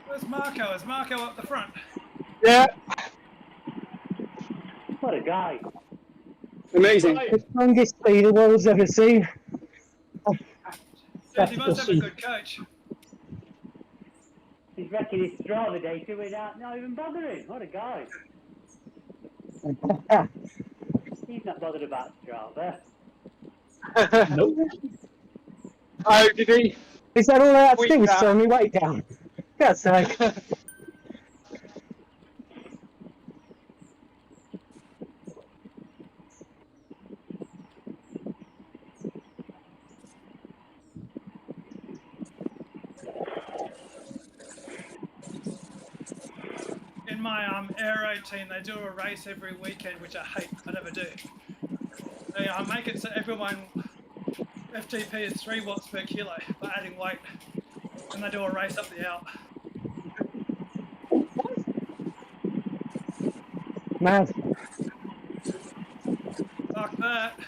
Where's Marco? Is Marco up the front? Yeah. What a guy. Amazing. The strongest speed the world's ever seen. Jeez, he must have a good coach. He's wrecking his Strava data without not even bothering. What a guy. He's not bothered about Strava. Nope. Oh, did he? Is that all I had to We do was can. turn my weight down? God's sake. In my aero team, they do a race every weekend, which I hate. I never do. I make it so everyone FTP is 3 watts per kilo by adding weight, and they do a race up the out. Mad. Like that.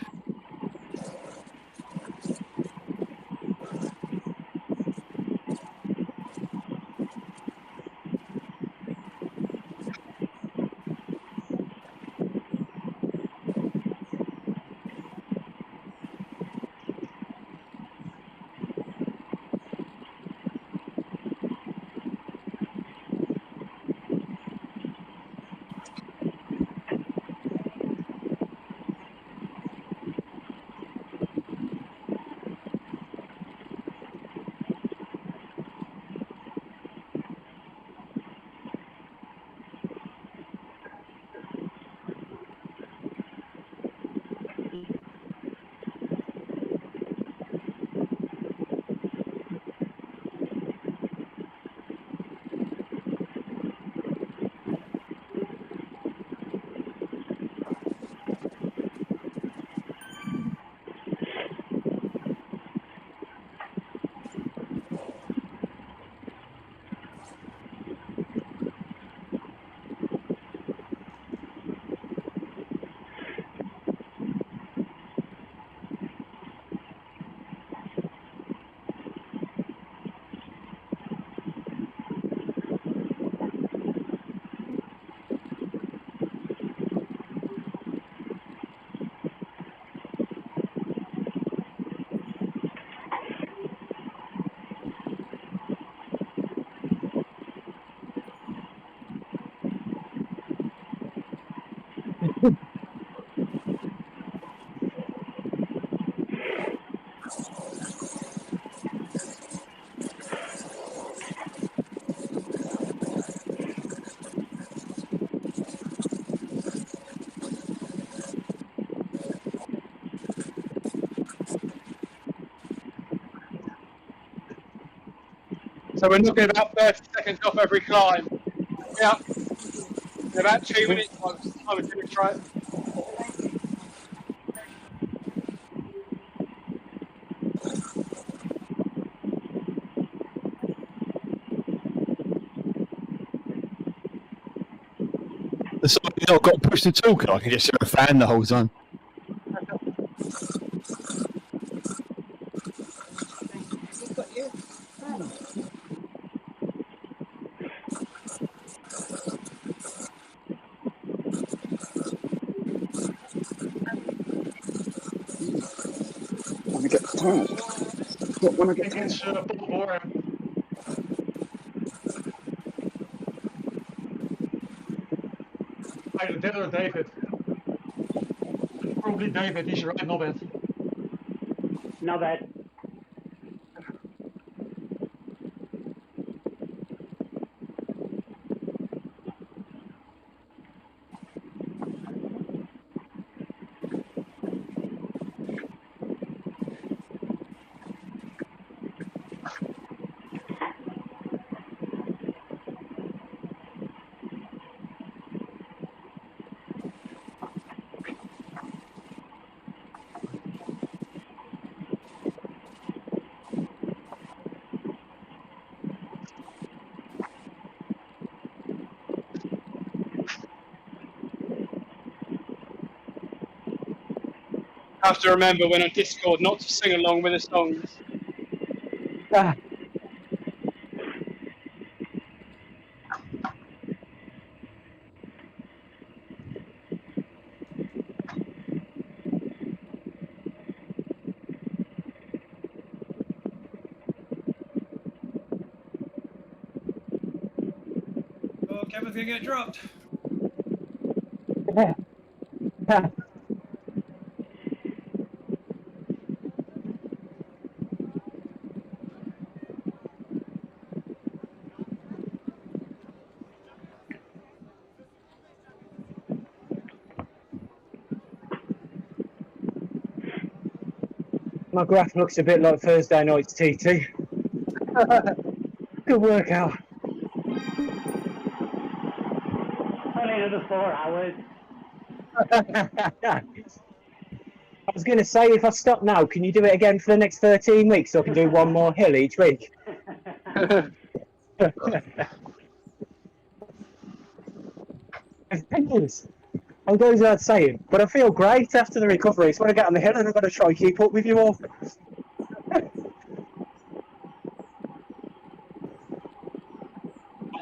So we're looking about 30 seconds off every climb. Yeah. In about 2 minutes, I'm going to try it. So you've not got to push the talk. I can just sit a fan the whole time. When I get tired. Not when I get tired. It's Paul Boren. Either Dad or David. Probably David, he's right, not bad. Not bad. I have to remember when on Discord not to sing along with the songs. Ah. Oh, Kevin's gonna get dropped. My graph looks a bit like Thursday night's TT. Good workout. Only another 4 hours. I was going to say, if I stop now, can you do it again for the next 13 weeks so I can do one more hill each week? I'll go without saying, but I feel great after the recovery. So when I get on the hill, and I've got to try and keep up with you all. I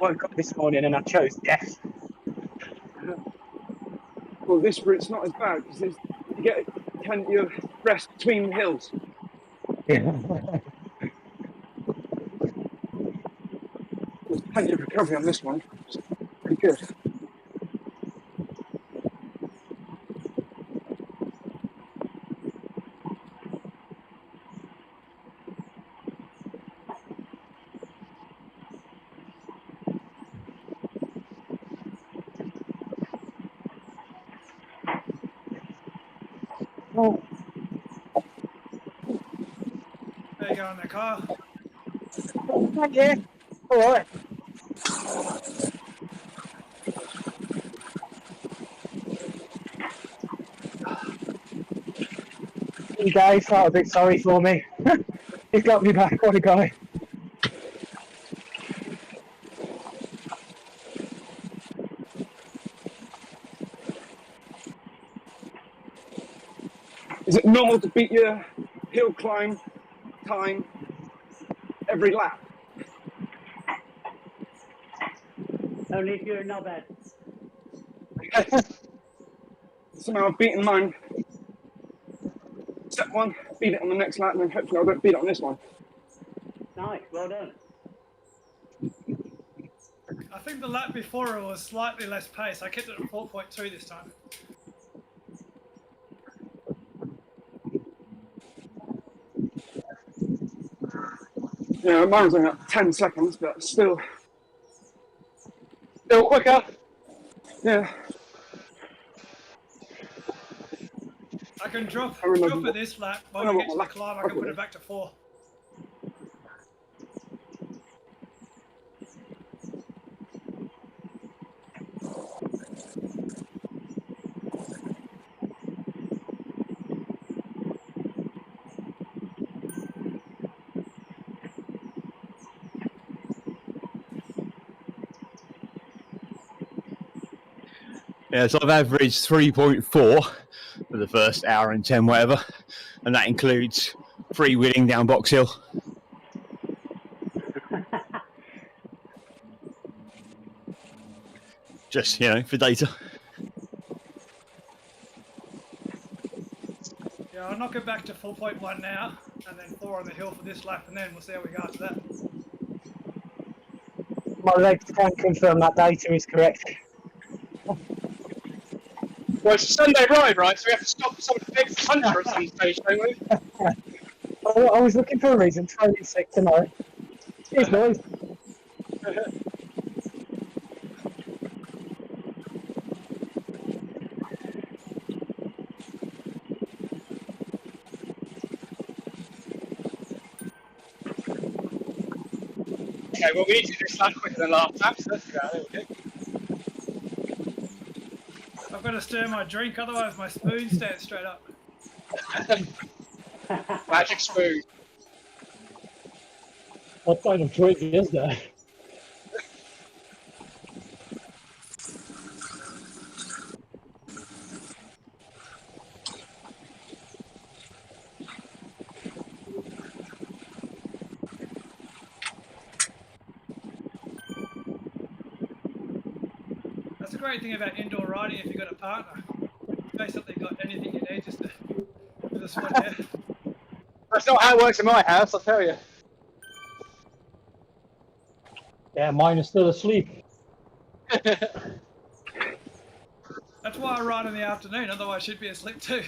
woke up this morning and I chose death. Well, this route's not as bad because you get plenty of rest between the hills. Yeah. There's plenty of recovery on this one. It's pretty good. Oh. There you go in the car. Yeah. All right. You guys felt a bit sorry for me. He's got me back. What a guy. Is it normal to beat your hill climb time every lap? Only if you're a knobhead. Somehow I've beaten mine. Step one, beat it on the next lap, and then hopefully I don't beat it on this one. Nice, well done. I think the lap before it was slightly less pace. I kept it at 4.2 this time. Yeah, mine was only like 10 seconds, but still. Still quicker. Yeah. I can drop I remember it this lap. When I we know get to what the my climb, I lap can put was. it back to 4. Yeah, so I've averaged 3.4 for the first hour and 10, whatever, and that includes freewheeling down Box Hill. Just, you know, for data. Yeah, I'll knock it back to 4.1 now, and then 4 on the hill for this lap, and then we'll see how we go after that. My legs can confirm that data is correct. Well, it's a Sunday ride, right? So we have to stop for someone to fix the puncher at some stage, don't we? I was looking for a reason to phone in sick tonight. Cheers, boys. Okay, well, we need to do this lap quicker than last lap, so let's go. There we go. I've got to stir my drink, otherwise my spoon stands straight up. Magic spoon. What kind of drink is that? That's the great thing about indoor riding if you've got a partner. Basically got anything you need just to do the squat there. That's not how it works in my house, I'll tell you. Yeah, mine is still asleep. That's why I ride in the afternoon, otherwise she'd be asleep too.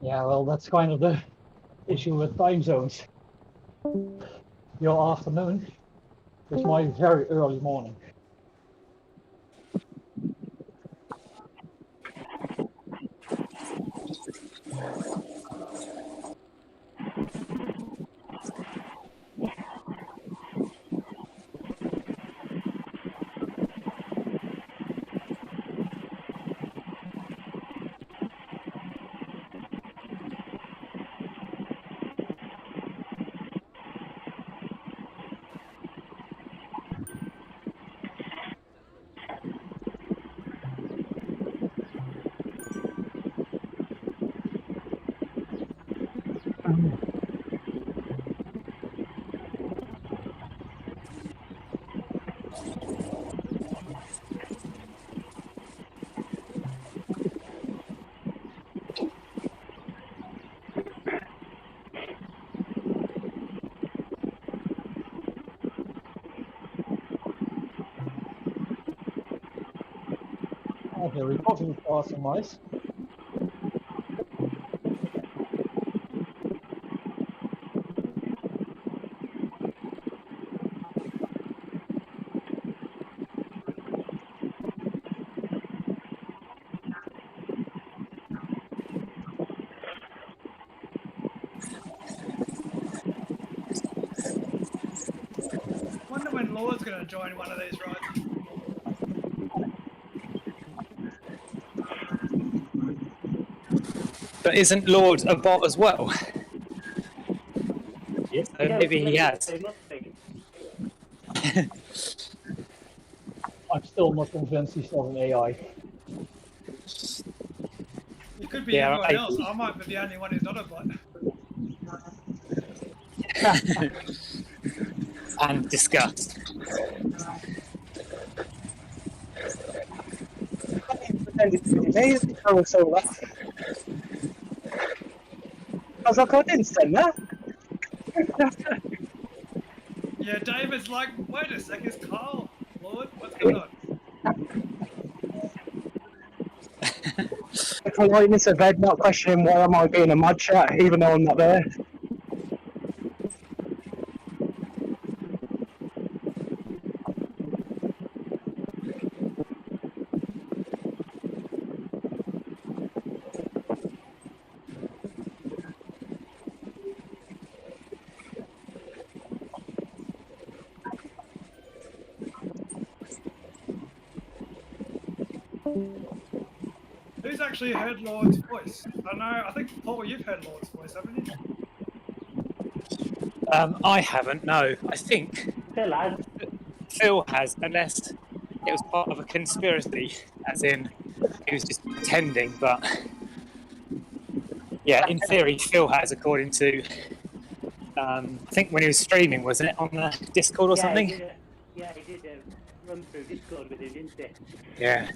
Yeah, well, that's kind of the issue with time zones. Your afternoon is my very early morning. Oh, the recording is awesome, nice. Wonder when Lord's going to join one of these rides. But isn't Lord a bot as well? Yes. So maybe he has. They must be. I'm still not convinced he's not an AI. It could be Yeah, everyone right. else. I might be the only one who's not a bot. And disgust. Amazing how it's so left. I was like, I didn't send that. Yeah, David's like, wait a sec, it's Carl. Lord, what's going on? The politeness of Ed not questioning why I might be in a mod chat, even though I'm not there. Who's actually heard Lord's voice? I know. I think Paul, you've heard Lord's voice, haven't you? I haven't. No, I think Phil has. Phil has, unless it was part of a conspiracy, as in he was just pretending. But yeah, in theory, Phil has, according to I think when he was streaming, wasn't it on the Discord or something? He did a run through Discord with him, didn't he? Yeah.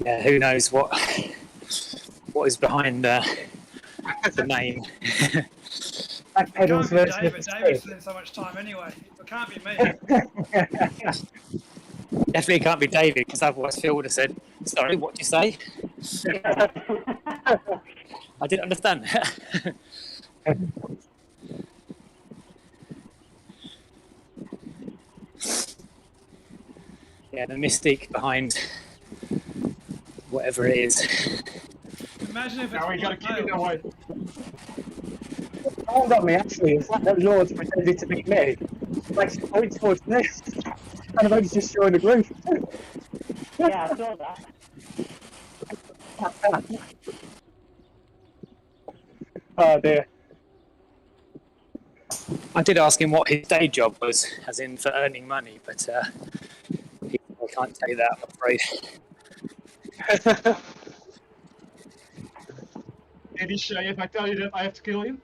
Yeah, who knows what is behind the name. Backpedal's It can't version be of David. the David's spending so much time anyway. It can't be me. Definitely can't be David, because otherwise Phil would have said, "Sorry, what did you say?" I didn't understand. Yeah, the mystique behind whatever it is. Imagine if it's Now we gotta keep it that way. All got me actually, the fact that Lord's pretended to be me, like points towards me, and I'm just joined the group. Yeah, I saw that. Oh dear. I did ask him what his day job was, as in for earning money, but I can't tell you that, I'm afraid. Did he say if I tell you that I have to kill him?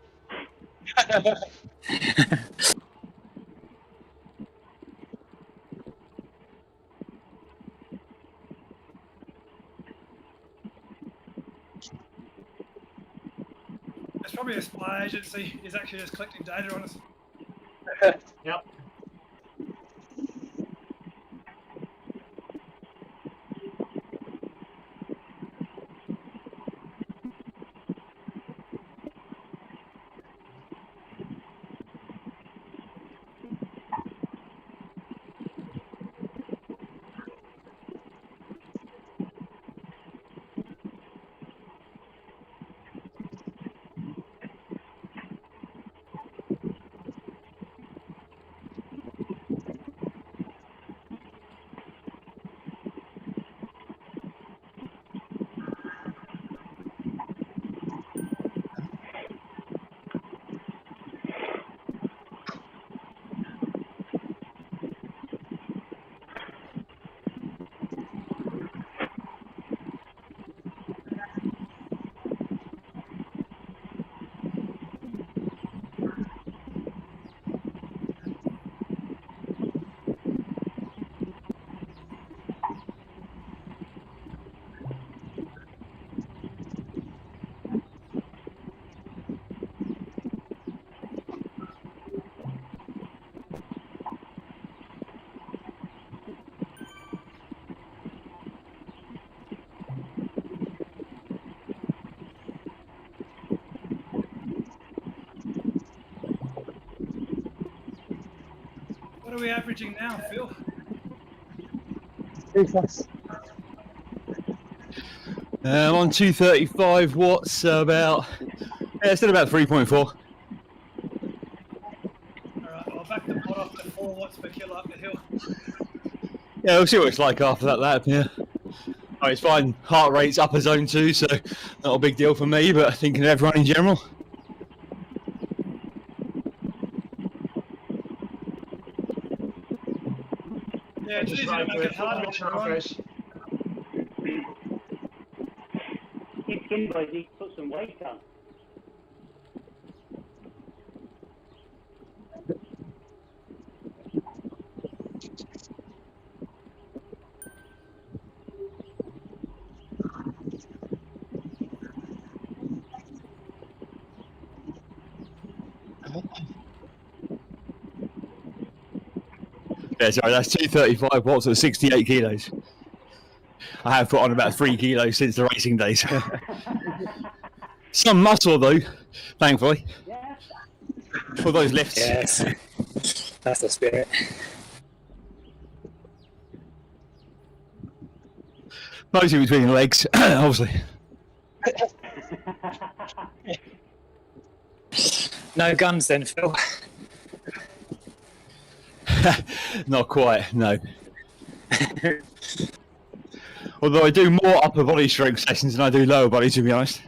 It's probably a spy agency. He's actually just collecting data on us. Yep. What are we averaging now, Phil? I'm on 235 watts, about still about 3.4. All right, I'll back the pot off to 4 watts per kilo up the hill. Yeah, we'll see what it's like after that lap. Yeah, oh, it's fine. Heart rate's upper zone 2, so not a big deal for me. But thinking of everyone in general. Yeah, it's easy to make it hard to run. Keep skin boys, he put some weight on. Yeah, sorry, that's 235 watts at 68 kilos. I have put on about 3 kilos since the racing days. Some muscle though, thankfully, for those lifts. Yes, that's the spirit. Mostly between the legs, obviously. No guns then, Phil. Not quite, no. Although I do more upper body strength sessions than I do lower body, to be honest.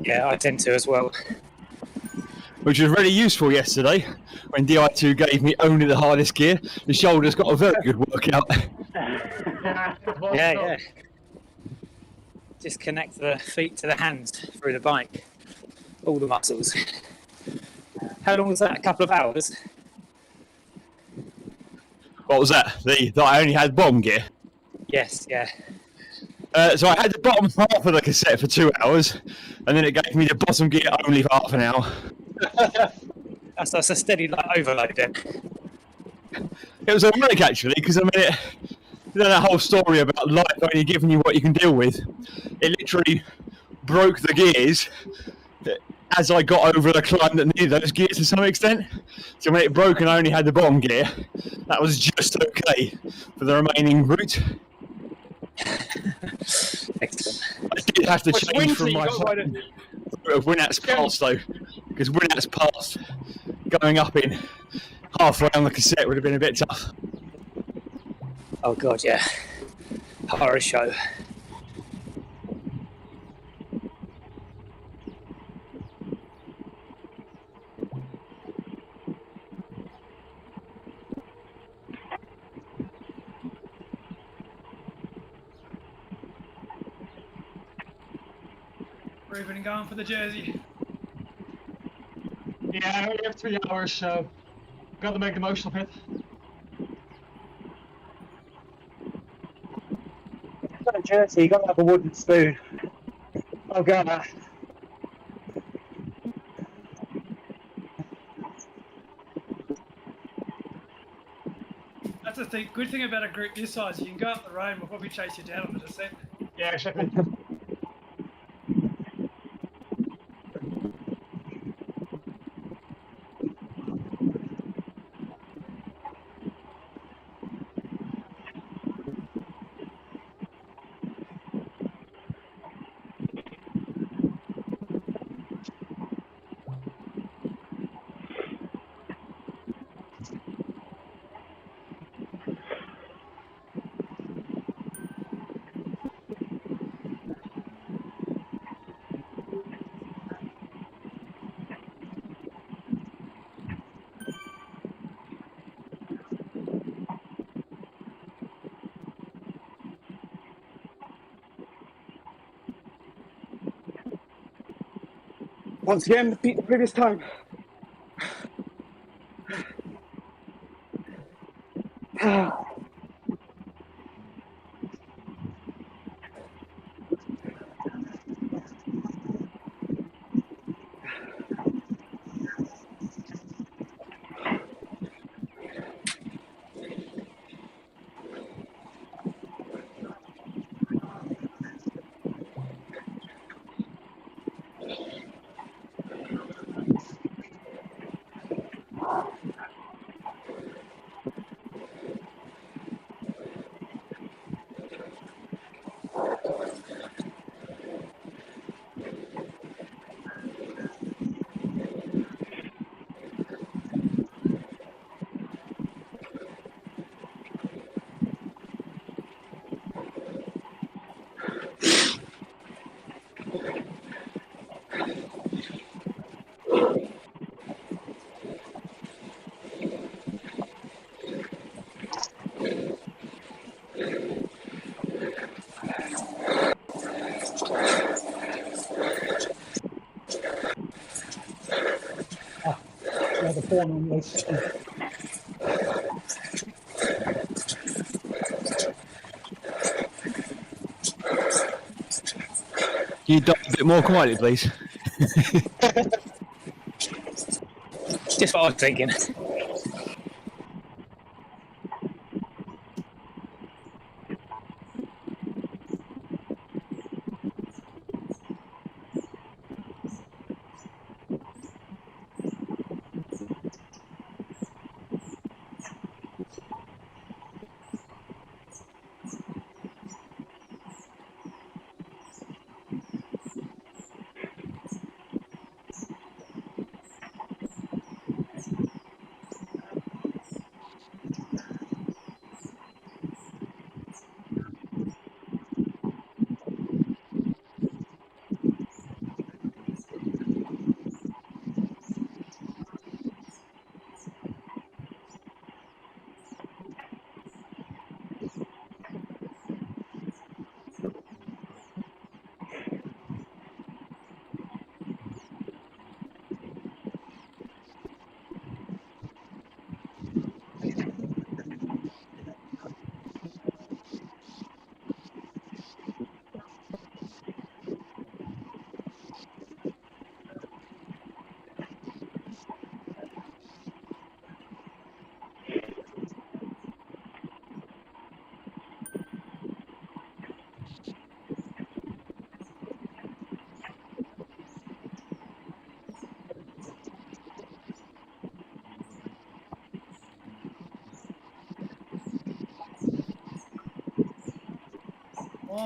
Yeah, I tend to as well. Which was really useful yesterday when Di2 gave me only the hardest gear. The shoulders got a very good workout. Yeah. Just connect the feet to the hands through the bike. All the muscles. How long was that? A couple of hours? What was that? That I only had bottom gear? Yes, yeah. So I had the bottom half of the cassette for 2 hours, and then it gave me the bottom gear only for half an hour. That's a steady overload then. It was ironic actually, because I mean, that whole story about life only giving you what you can deal with, it literally broke the gears as I got over the climb that needed those gears to some extent. So when it broke and I only had the bottom gear, that was just okay for the remaining route. Excellent. I did have to change from my of Winnat's Pass though, because Winnat's Pass going up in halfway on the cassette would have been a bit tough. Oh god, yeah. Horror show. Ruben and going for the jersey. Yeah, we have 3 hours, so got to make the most of it. Got a jersey, you got to have a wooden spoon. Oh god. That's the thing. Good thing about a group this size, you can go up the road and we'll probably chase you down on the descent. Yeah, exactly. Once again, beat the previous time. The phone on this. Can you talk a bit more quietly, please? Just what I was thinking.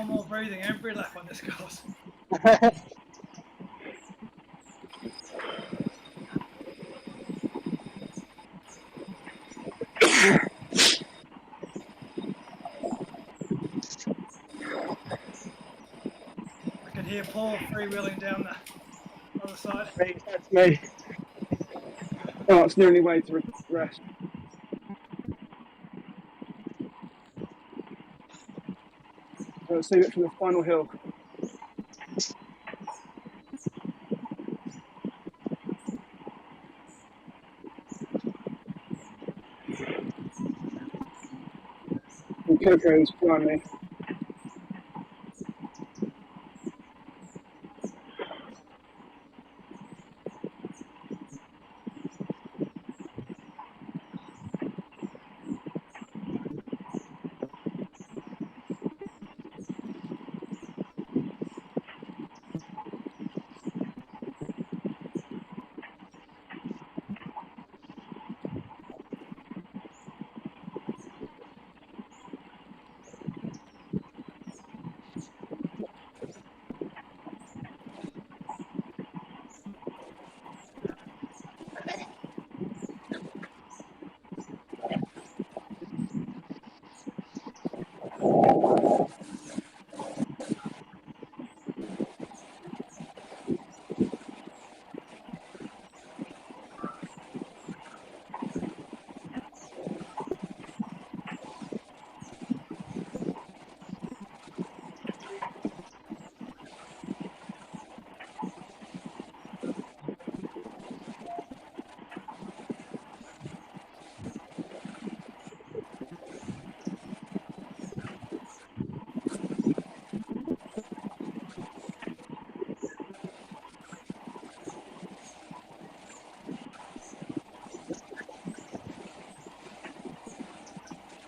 more breathing every lap on this course. I can hear Paul freewheeling down the other side. That's me. Oh, it's the only way to rest. Let's save it for the final hill. And Coco's behind me.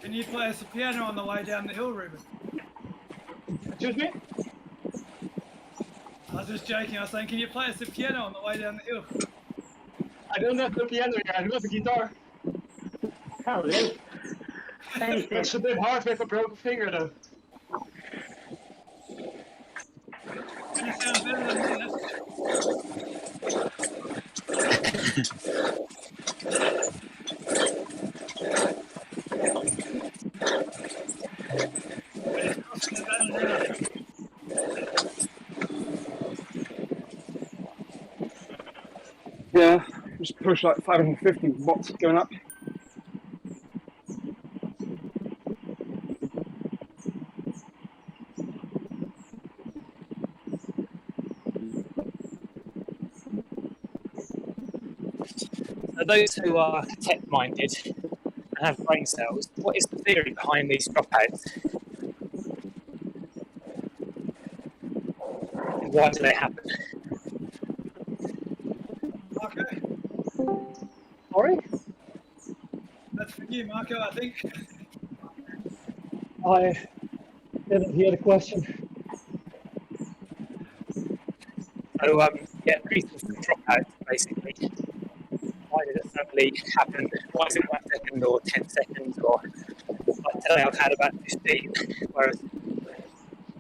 Can you play us a piano on the way down the hill, Ruben? Excuse me? I was just joking. I was saying, can you play us a piano on the way down the hill? I don't have the piano here, I do have a guitar. Oh, really? That's a bit hard with a broken finger though. You sound better than me, that's Yeah, just push like 550 watts going up. So those who are tech-minded and have brain cells, what is the theory behind these dropouts? And why do they happen? okay. Sorry? That's for you, Marco, I think. I didn't hear the question. So, yeah, the reason for the dropouts, basically. Why did it suddenly happen? Why is it 1 second or 10 seconds? Or like today I've had about 15, whereas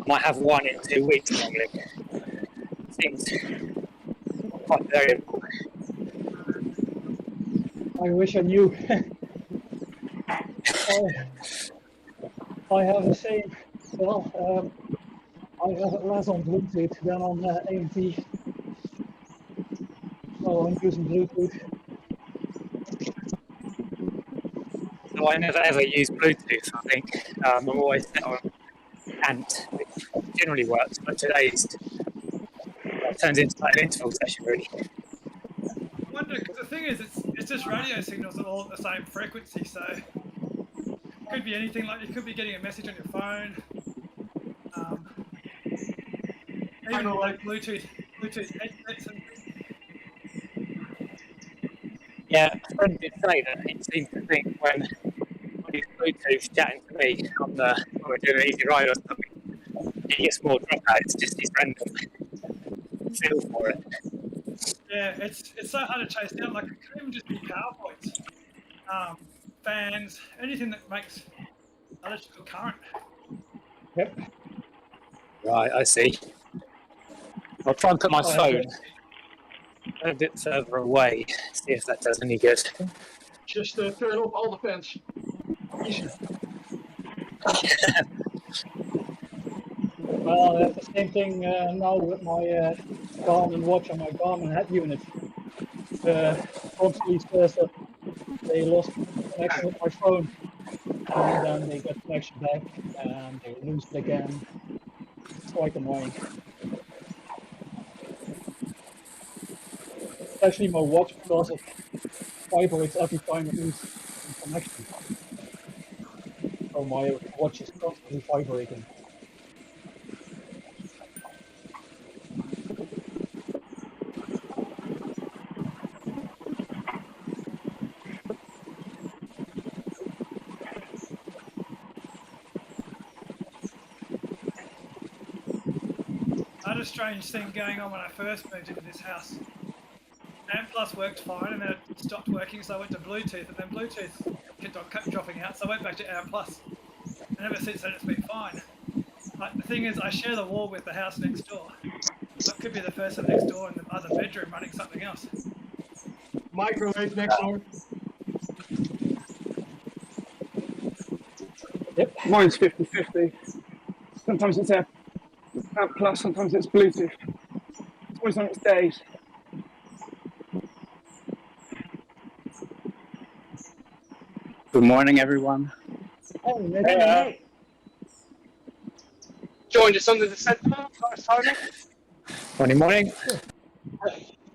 I might have 1 in 2 weeks normally. Seems quite variable. I wish I knew. I have the same. Well, I have it less on Bluetooth than on AMT. So I'm using Bluetooth. So I never ever use Bluetooth, I think. I'm always set on ANT, which generally works, but today's turns into like an interval session, really. I wonder, because the thing is, it's just radio signals that are all at the same frequency, so it could be anything. Like you could be getting a message on your phone, even like Bluetooth headsets and things. Yeah, a friend did say that it seems to think when he's Bluetooth chatting to me on the, when we're doing an easy ride or something, he gets more dropouts, just his random feel for it. Yeah, it's so hard to chase down. Like it could even just be power points, fans, anything that makes electrical current. Yep. Right, I see. I'll try and put my phone a bit further away, see if that does any good. Just turn off all the fans. Easy. Well, I have the same thing now with my Garmin watch and my Garmin head unit. Constantly says that they lost connection with my phone, and then they get connection back, and they lose it again. It's quite annoying. Especially my watch, because it vibrates every time it loses connection. So my watch is constantly vibrating. I had a strange thing going on when I first moved into this house. ANT Plus worked fine, and then it stopped working, so I went to Bluetooth, and then Bluetooth kept dropping out, so I went back to ANT Plus. And ever since then, it's been fine. But the thing is, I share the wall with the house next door. So it could be the person next door in the other bedroom running something else. Microwave next door. Yep. Mine's 50-50. Sometimes it's ANT Plus, sometimes it's Bluetooth. It's always on its days. Good morning, everyone. Hey. Joined us on the descent last time. Morning.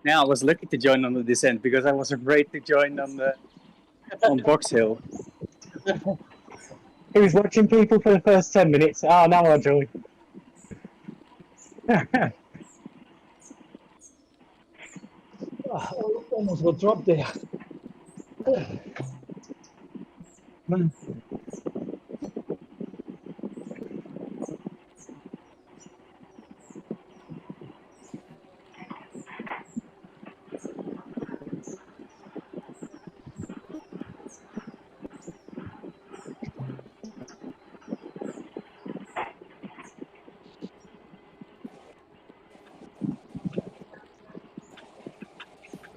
Now I was lucky to join on the descent because I was afraid to join on Box Hill. He was watching people for the first 10 minutes. Oh, now I'll join. Almost got dropped there.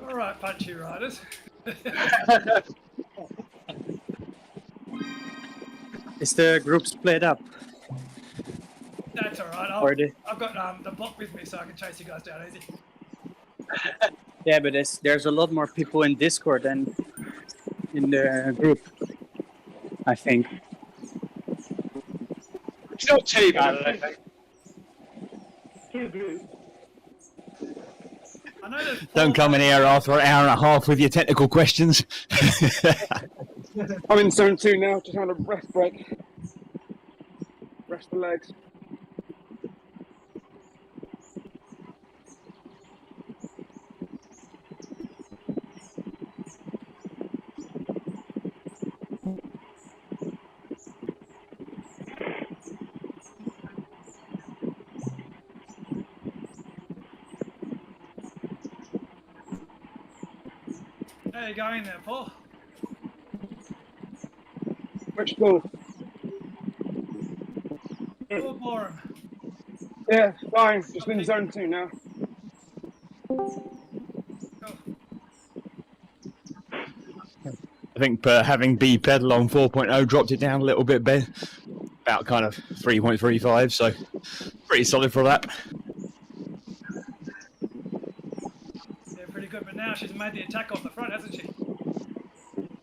All right, punchy riders. Is the group split up? That's all right. I've got the block with me, so I can chase you guys down easy. Yeah, but there's a lot more people in Discord than in the group, I think. It's not too bad, I think. Two groups. I know there's Don't come in here after an hour and a half with your technical questions. I'm in zone 2 now, just having a rest break. Rest the legs. How you going there, Paul? Which ball? Paul Borum. Yeah, fine. Just in zone 2 now. I think having Backpedal on 4.0 dropped it down a little bit, Ben. About kind of 3.35, so pretty solid for that. Yeah, pretty good, but now she's made the attack off the front, hasn't she?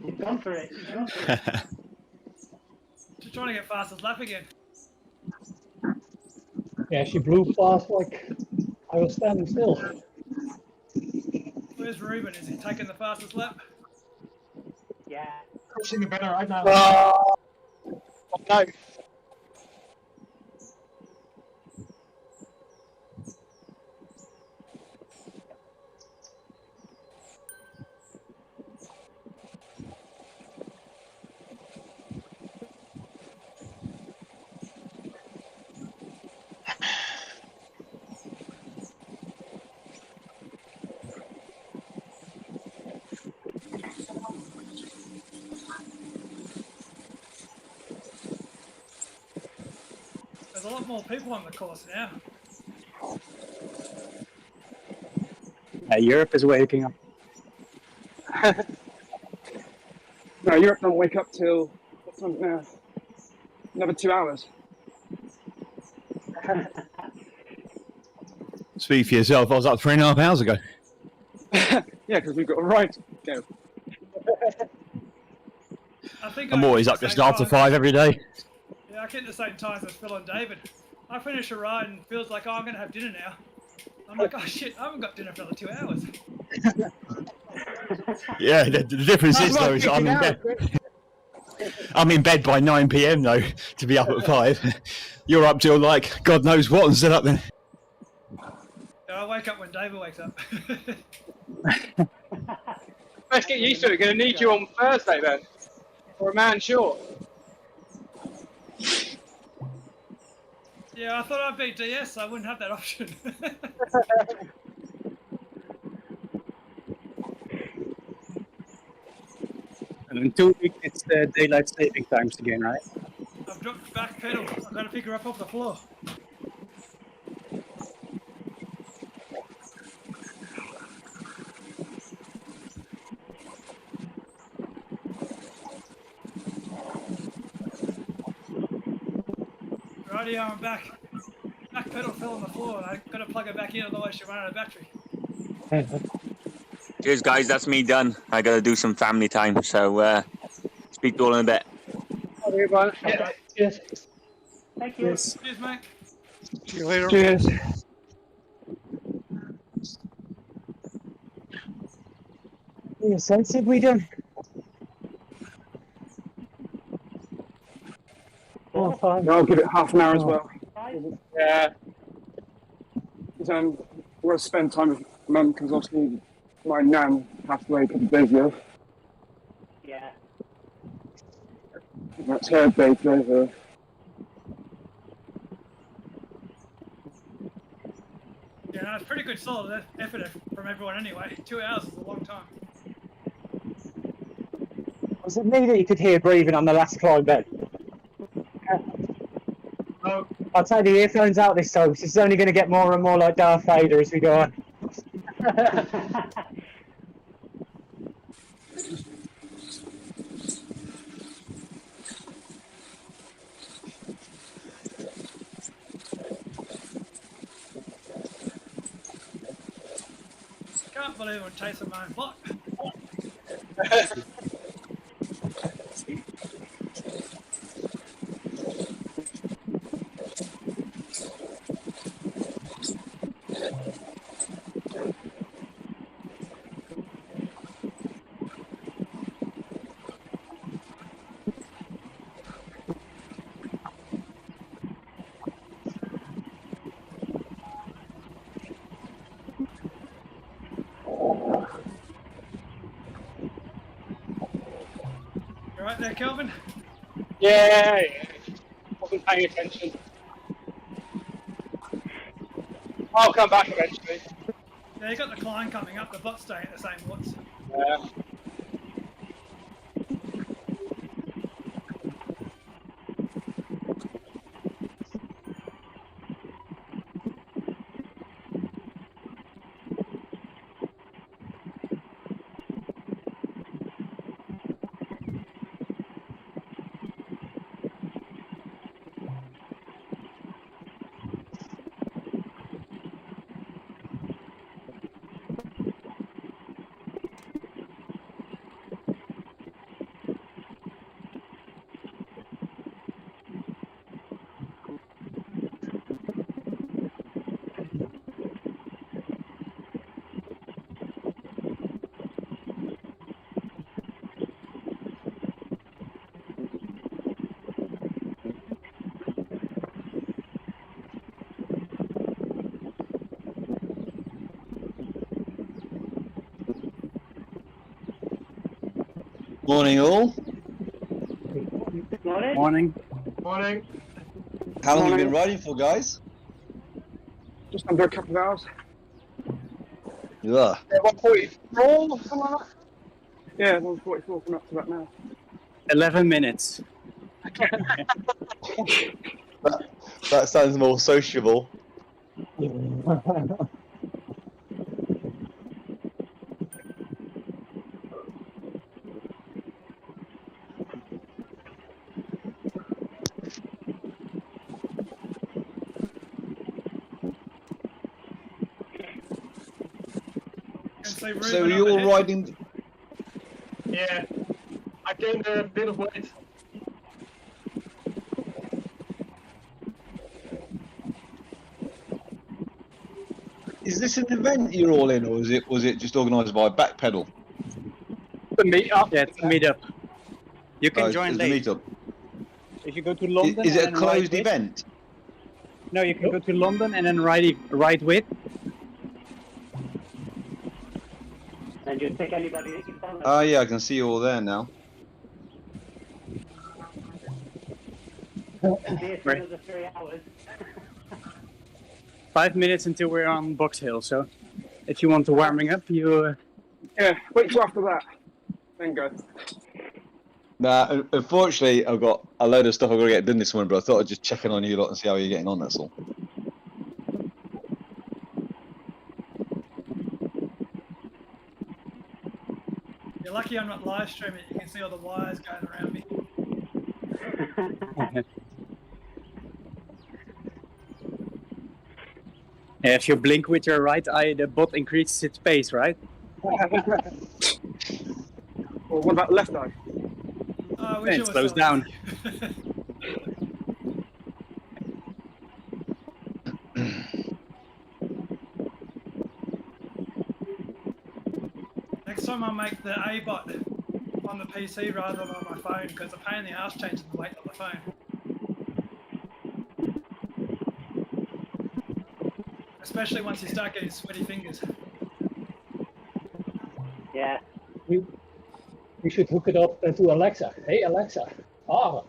You've gone for it. You've gone for it. She's trying to get fastest lap again. Yeah, she blew past like I was standing still. Where's Ruben? Is he taking the fastest lap? Yeah. Crossing the banner right now. Oh, no. There's a lot more people on the course now. Europe is waking up. No, Europe don't wake up till what time is it now? Another 2 hours. Speak for yourself. I was up 3.5 hours ago. Yeah, because we've got a ride to go. I think I'm I always keep up the just same after time. 5 every day. Yeah, I keep the same times as Phil and David. I finish a ride and Phil's like, oh, I'm going to have dinner now. I'm like, oh shit, I haven't got dinner for another 2 hours. Yeah, the difference is though is I'm in bed. I'm in bed by 9 p.m. though to be up at 5. You're up till like God knows what and still up then. Yeah, I wake up when David wakes up. Let's get used to it. Going to need you on Thursday then, for a man short. Yeah, I thought I'd be DS, so I wouldn't have that option. And in 2 weeks, it's daylight saving times again, right? I've dropped Backpedal. I've got to pick her up off the floor. Rightio, I'm back. Backpedal fell on the floor and I've got to plug it back in, otherwise she'll run out of battery. Cheers, guys. That's me done. I got to do some family time, so speak to all in a bit. Yeah. Cheers. Thank you. Yes. Cheers, mate. See you later. Cheers. Yeah, sensitive we done. Oh, fine. I'll give it half an hour as well. Yeah. Because we're going to spend time with Mum, because obviously my nan passed away a couple of days ago. Yeah. That's her day today. Yeah, no, it's pretty good solid effort from everyone anyway. 2 hours is a long time. Was it me that you could hear breathing on the last climb then? No. I'll take the earphones out this time, because it's only going to get more and more like Darth Vader as we go on. Can't believe I'm chasing my own block. You right there, Kelvin? Yeah. Wasn't paying attention. I'll come back eventually. Yeah, you got the climb coming up, the bot's staying at the same watts. Yeah. Morning all. Morning. Morning. Morning. How long have you been riding for, guys? Just under a couple of hours. Yeah. 144, something like that. Yeah, 144 coming up to that now. 11 minutes. That sounds more sociable. So you're all riding. Yeah, I gained a bit of weight. Is this an event you're all in, or was it just organised by Backpedal? The meetup. Yeah, it's a meetup. You can It's join the late. meetup. If you go to London. Is it a and then ride closed with- event? No, you can go to London and then ride with. And just pick anybody that you follow. Oh yeah, I can see you all there now. And be here for another 3 hours. 5 minutes until we're on Box Hill. So, if you want to warming up, you. Yeah, wait till after that. Then go. Nah, unfortunately, I've got a load of stuff I've got to get done this morning, but I thought I'd just check in on you lot and see how you're getting on, that's all. You're lucky I'm not live streaming. You can see all the wires going around me. Yeah, if you blink with your right eye, the bot increases its pace, right? Well, what about the left eye? Oh, I wish It was slows so down. Next time I'll make the A bot on the PC rather than on my phone because the pain in the ass changing the weight on the phone. Especially once you start getting sweaty fingers. Yeah. We should hook it up to Alexa. Hey Alexa, father.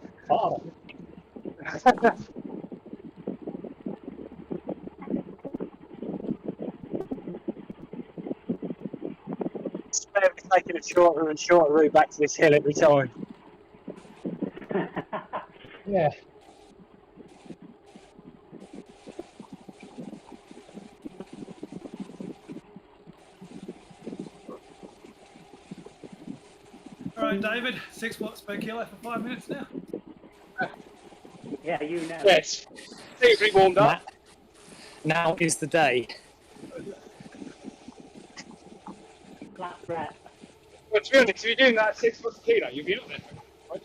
We're taking a shorter and shorter route back to this hill every time. Yeah. Alright, David, 6 watts per kilo for 5 minutes now. Yeah, you know. Yes. Things we warmed up. Now is the day. Flat rep. Well, to be honest, if you're doing that 6 watts a kilo, you'll be up there. Right?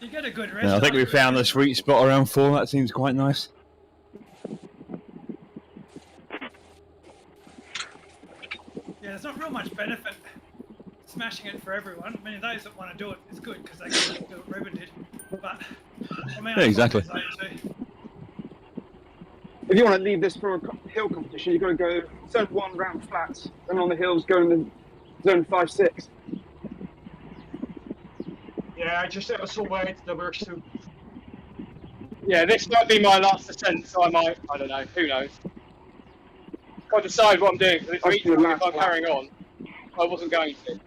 You get a good rest. Yeah, I think we found the sweet spot around 4. That seems quite nice. Yeah, there's not real much benefit smashing it for everyone. I mean, those that want to do it, it's good because they can do what Ruben did. But I mean, Yeah, exactly. If you want to leave this for a hill competition, you've got to go zone 1 round flats, and on the hills go in the zone 5, 6. Yeah, I just ever saw weight that works too. Yeah, this might be my last ascent, so I don't know, who knows. Can't decide what I'm doing, because if I'm carrying on, I wasn't going to.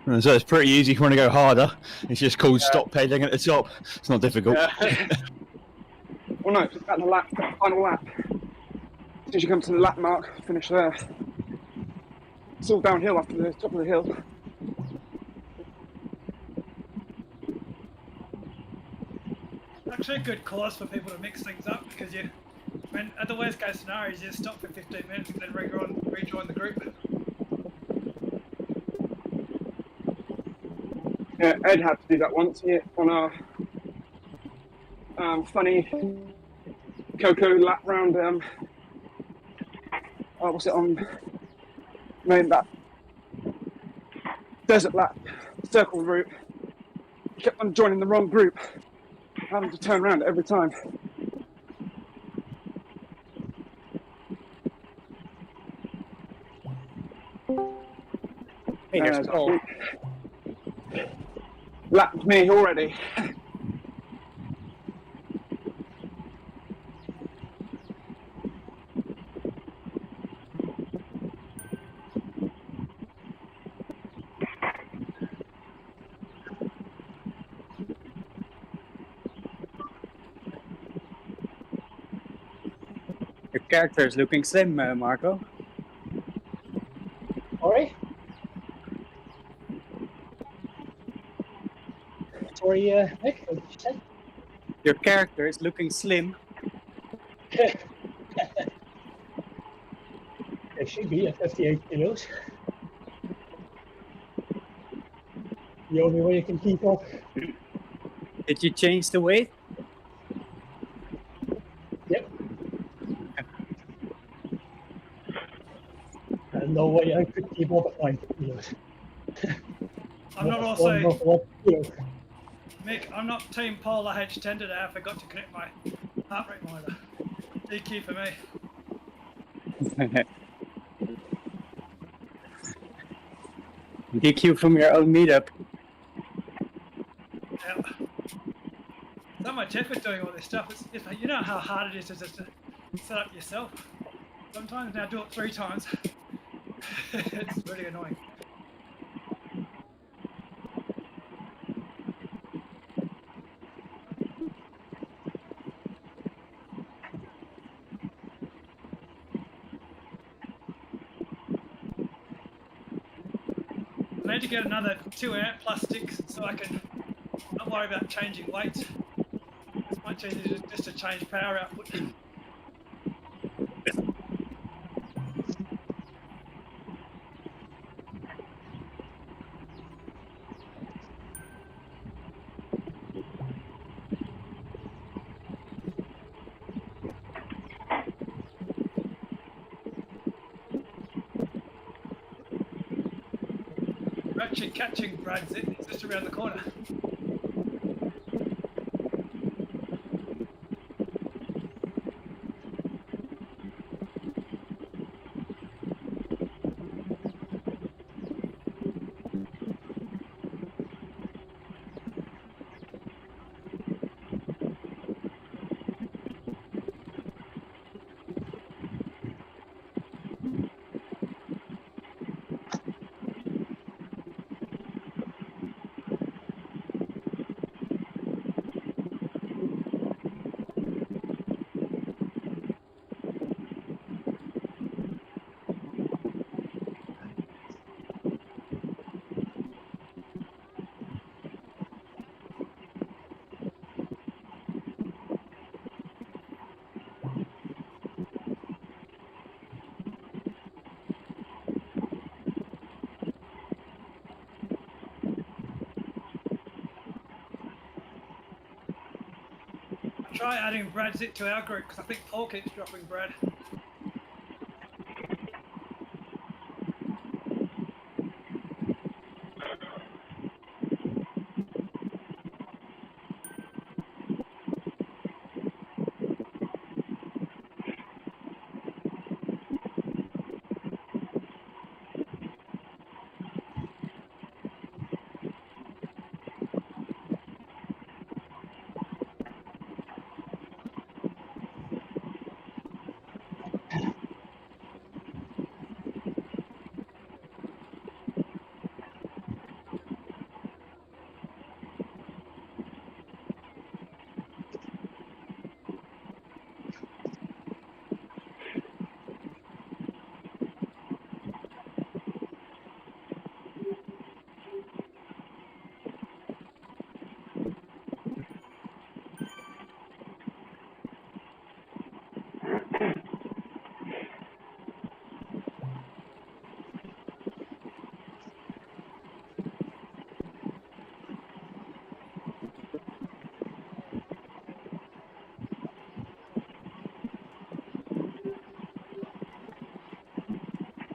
And so it's pretty easy if you want to go harder. It's just called stop pedaling at the top. It's not difficult. Well, no, it's at the lap, final lap. As soon as you come to the lap mark, finish there. It's all downhill after the top of the hill. Actually, a good course for people to mix things up because when at the worst case scenario, you just stop for 15 minutes and then rejoin the group. Yeah, Ed had to do that once on our funny Coco lap round. What's it on? That desert lap, circle route. Kept on joining the wrong group, having to turn around every time. Lapped me already. Your character is looking slim, Marco. Sorry? Sorry, Nick, what did you say? Your character is looking slim. It should be at 58 kilos. The only way you can keep up. Did you change the weight? Yep. And no way I could keep up at 90 kilos. I'm not Not also, what kilo. Mick, I'm not team Polar H10 today. I forgot to connect my heart rate monitor. DQ for me. DQ from your own meetup. Yeah. So much effort doing all this stuff. It's like, you know how hard it is to just set up yourself. Sometimes now do it 3 times. It's really annoying. I need to get another 2 amp plus sticks so I can not worry about changing weights. It's much easier just to change power output. We're actually catching Brad's it. It's just around the corner. Try adding Brad's it to our group because I think Paul keeps dropping Brad.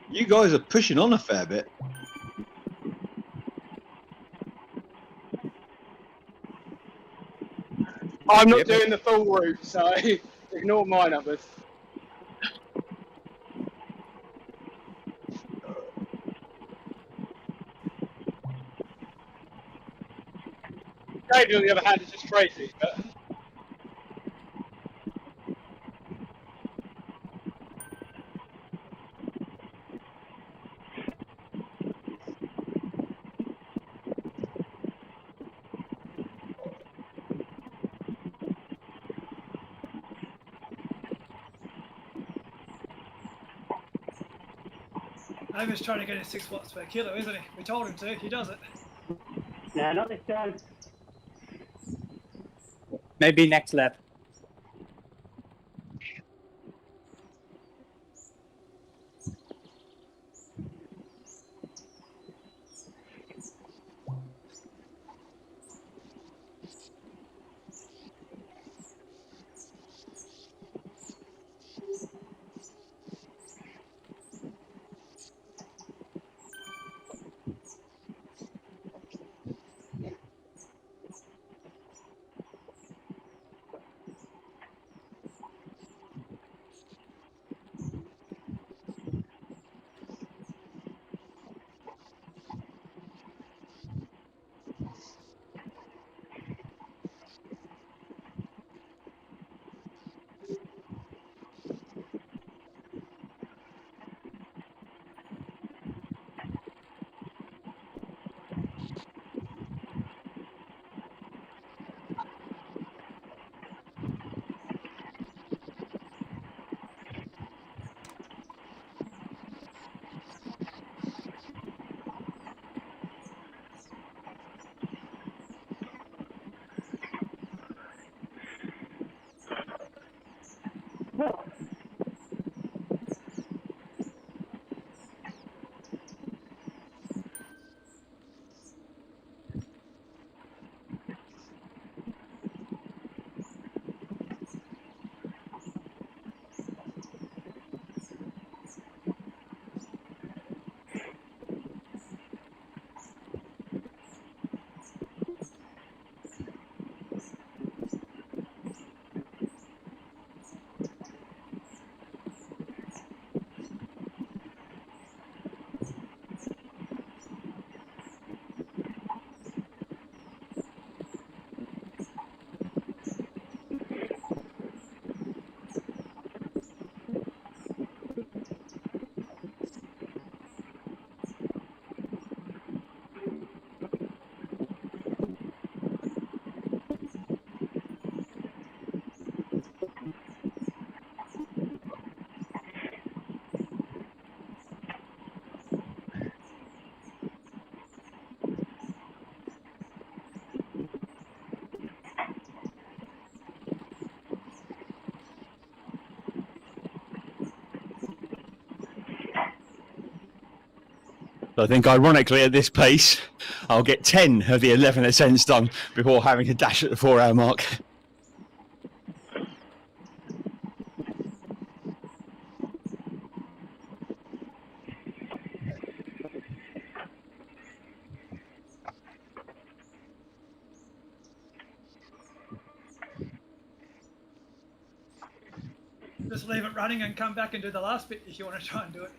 You guys are pushing on a fair bit. I'm not doing the full route, so ignore my numbers. David, on the other hand, is just crazy. But... Homer's trying to get his 6 watts per kilo, isn't he? We told him to. He does it. No, not this time. Maybe next lap. I think, ironically, at this pace, I'll get 10 of the 11 ascents done before having to dash at the 4-hour mark. Just leave it running and come back and do the last bit if you want to try and do it.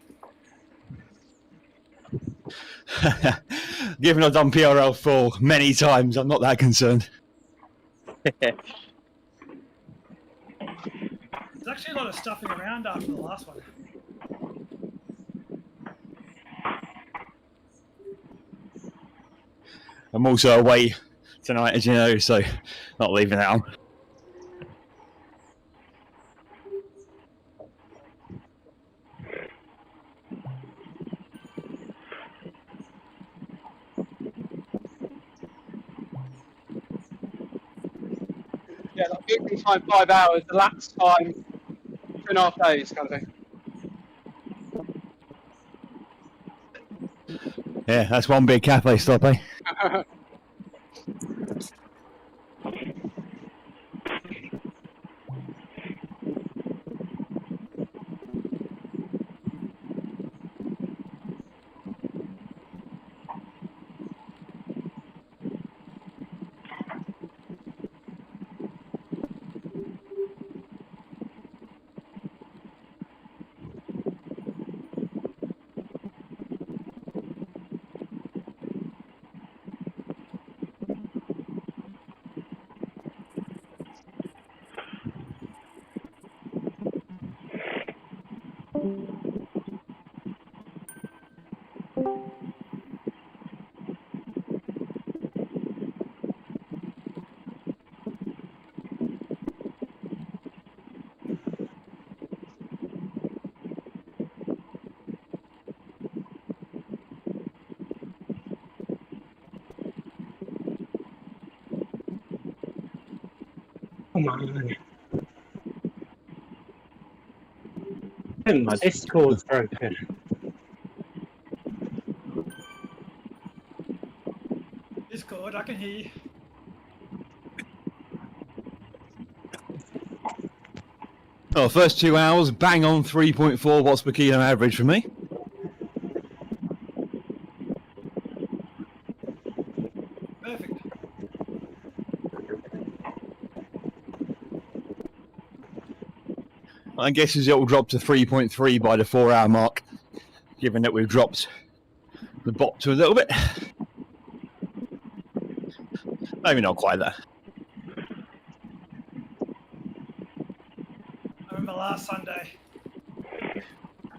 Given I've done PRL 4 many times, I'm not that concerned. There's actually a lot of stuffing around after the last one. I'm also away tonight, as you know, so not leaving that on. Yeah, like moving time 5 hours, the lapse time 2.5 days, kind of thing. Yeah, that's one big cafe stop, eh? Come on. My Discord's broken. Discord, I can hear you. Oh, first 2 hours, bang on 3.4 watts per kilo average for me. Perfect. I guess it will drop to 3.3 by the 4 hour mark, given that we've dropped the bot to a little bit. Maybe not quite that. I remember last Sunday,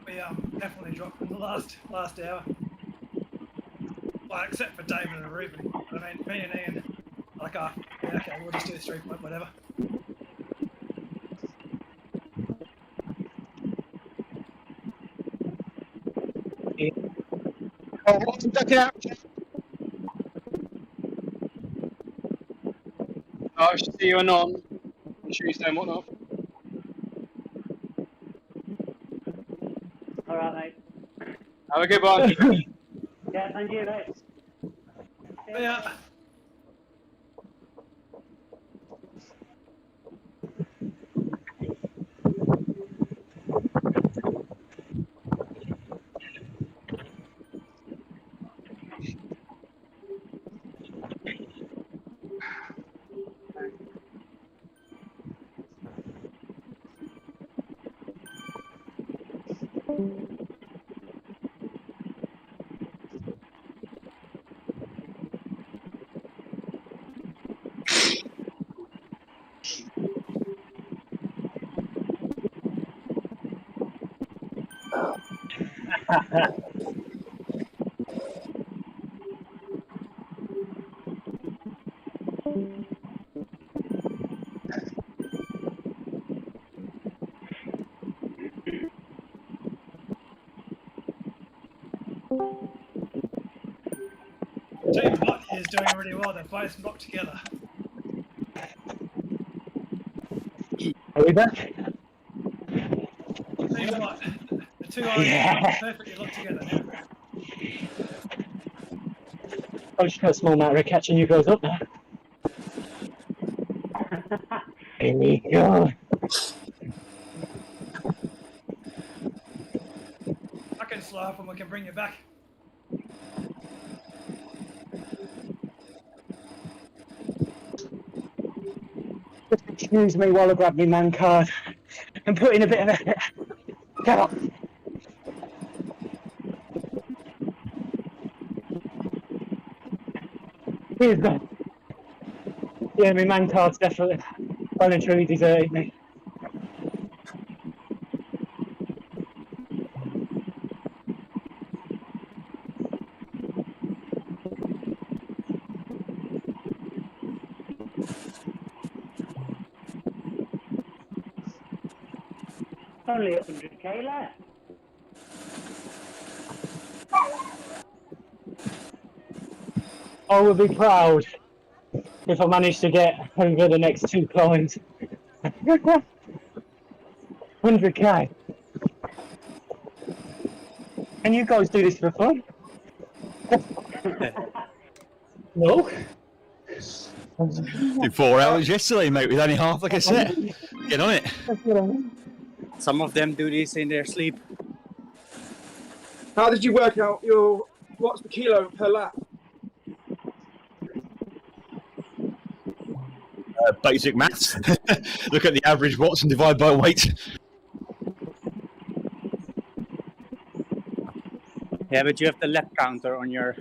we definitely dropped in the last hour. Well, except for David and Ruben. I mean, me and Ian, like, yeah, okay, we'll just do this 3 point whatever. Oh, welcome back out. I should see you on Tuesday and whatnot. All right, mate. Have a good one. Yeah, thank you, mate. Yeah. Team Bot is doing really well. They're both knocked together. Are we back? Team Bot, the two eyes Yeah. perfectly locked together now. I've just got a small matter of catching you guys up now. Here we go. I can slow up and we can bring you back. Excuse me while I grab my man card and put in a bit of effort. Come on. Here's that. Yeah, my man card's definitely well and truly deserted me. Only 100k left. I would be proud if I managed to get over the next 2 climbs. 100k. Can you guys do this for fun? No? Did 4 hours yesterday, mate, with only half like I said. Get on it. Some of them do this in their sleep. How did you work out your watts per kilo per lap? Basic maths. Look at the average watts and divide by weight. Yeah, but you have the lap counter on your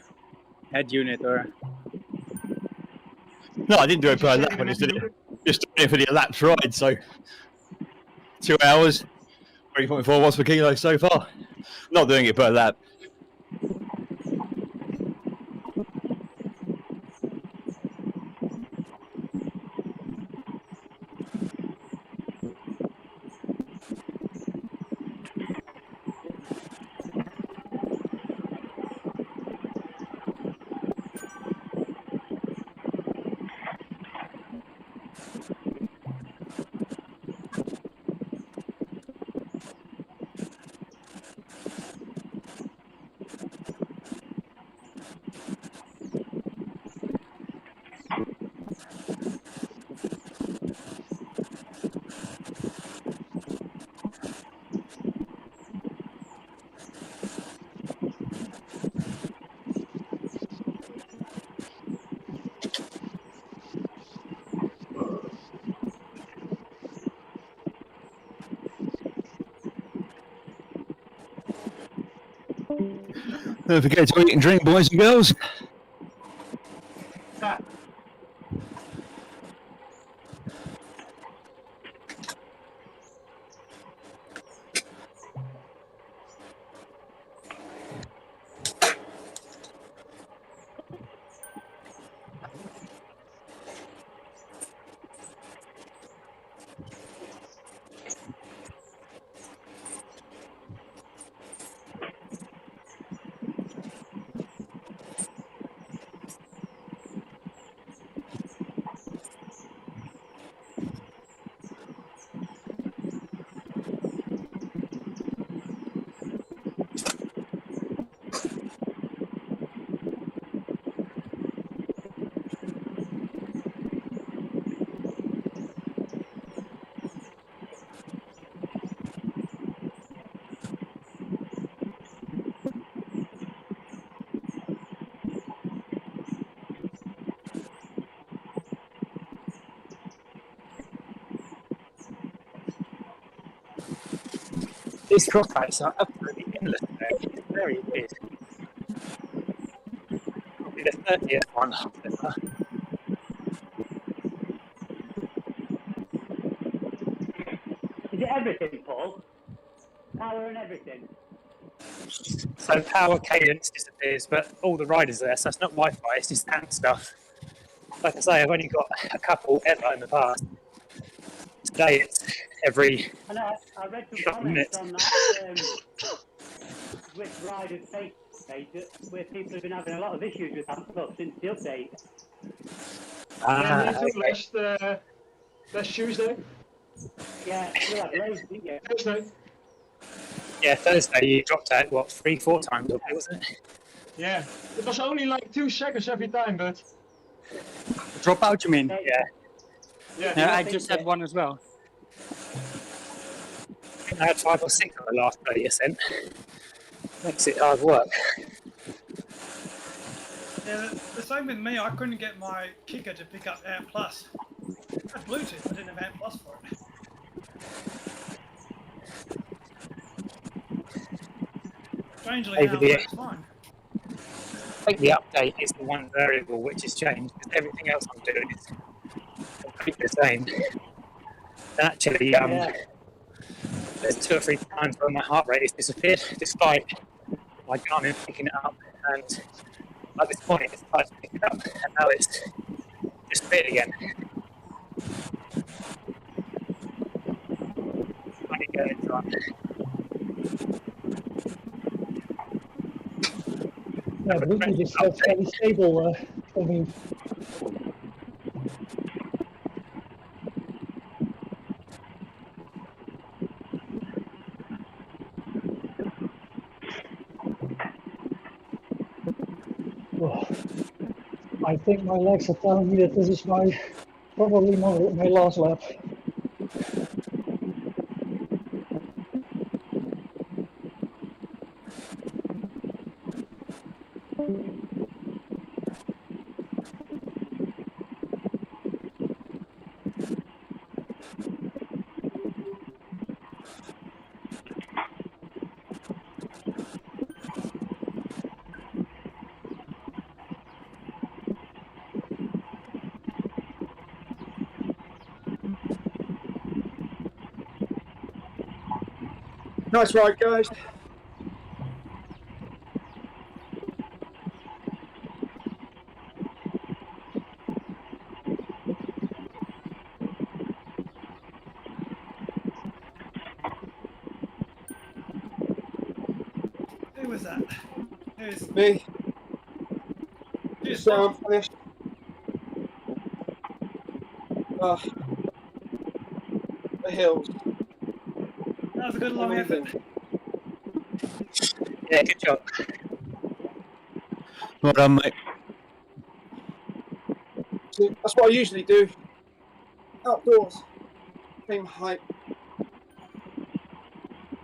head unit, or? No, I didn't do it per lap. I just did it for the elapsed ride. So 2 hours, 3.4 watts per kilo so far. Not doing it per lap. Don't forget to eat and drink, boys and girls. These crossbacks are absolutely endless today. It's very weird. Probably the 30th one. Is it everything, Paul? Power and everything? So power cadence disappears, but all the riders are there, so it's not Wi-Fi, it's just amp stuff. Like I say, I've only got a couple ever in the past. Today it's every I know, I read some couple comments minutes. on that ZWIFT riders page where people have been having a lot of issues with amp since the update. Yeah, me too. Okay. Last Tuesday. Yeah, you had loads, didn't you? Thursday. Yeah, Thursday you dropped out, what, 3-4 times, wasn't it? Yeah, it was only like 2 seconds every time, but... Drop out, you mean? Yeah. Yeah, I just had one as well. I had 5 or 6 on the last 30%. Makes it hard work. Yeah, the same with me. I couldn't get my kicker to pick up Amp Plus. I had Bluetooth, I didn't have Amp Plus for it. Strangely, now it works fine. I think the update is the one variable which has changed, because everything else I'm doing is completely the same. And actually, there's 2 or 3 times where my heart rate has disappeared, despite my Garmin picking it up. And at this point, it's tried to pick it up, and now it's disappeared again. Funny going on. No, but Bluetooth is still fairly stable for me. Oh, I think my legs are telling me that this is probably my last lap. Nice ride, guys. Who was that? Who's me? Cheers, So I'm finished. The hills. That was a good long effort. Yeah, good job. Well done, mate. So that's what I usually do. Outdoors. Same height.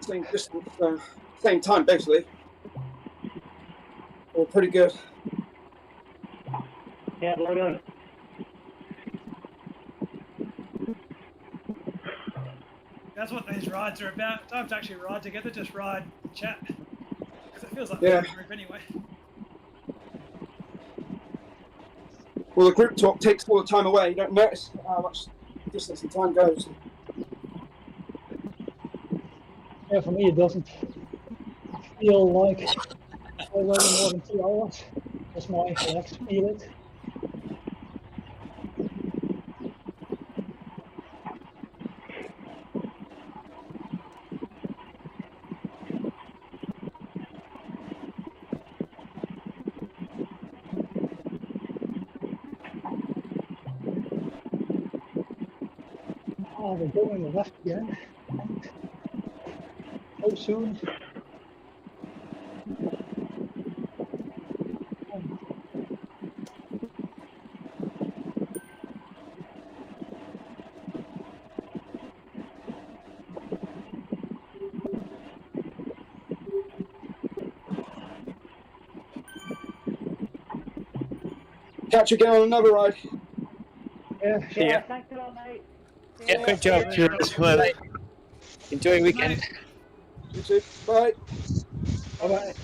Same distance. Same time, basically. All pretty good. Yeah, well done. That's what these rides are about. Don't have to actually ride together, just ride and chat. Because it feels like Yeah. a group anyway. Well, the group talk takes all the time away. You don't notice how much distance and time goes. Yeah, for me it doesn't feel like already more than 2 hours. As my legs feel it. Oh, we're going left again. So soon. Catch you again on another ride. Yeah. Yeah, thanks a lot, mate. Yeah, good job. Cheers. Bye. Enjoy your weekend. You too. Bye. Bye-bye.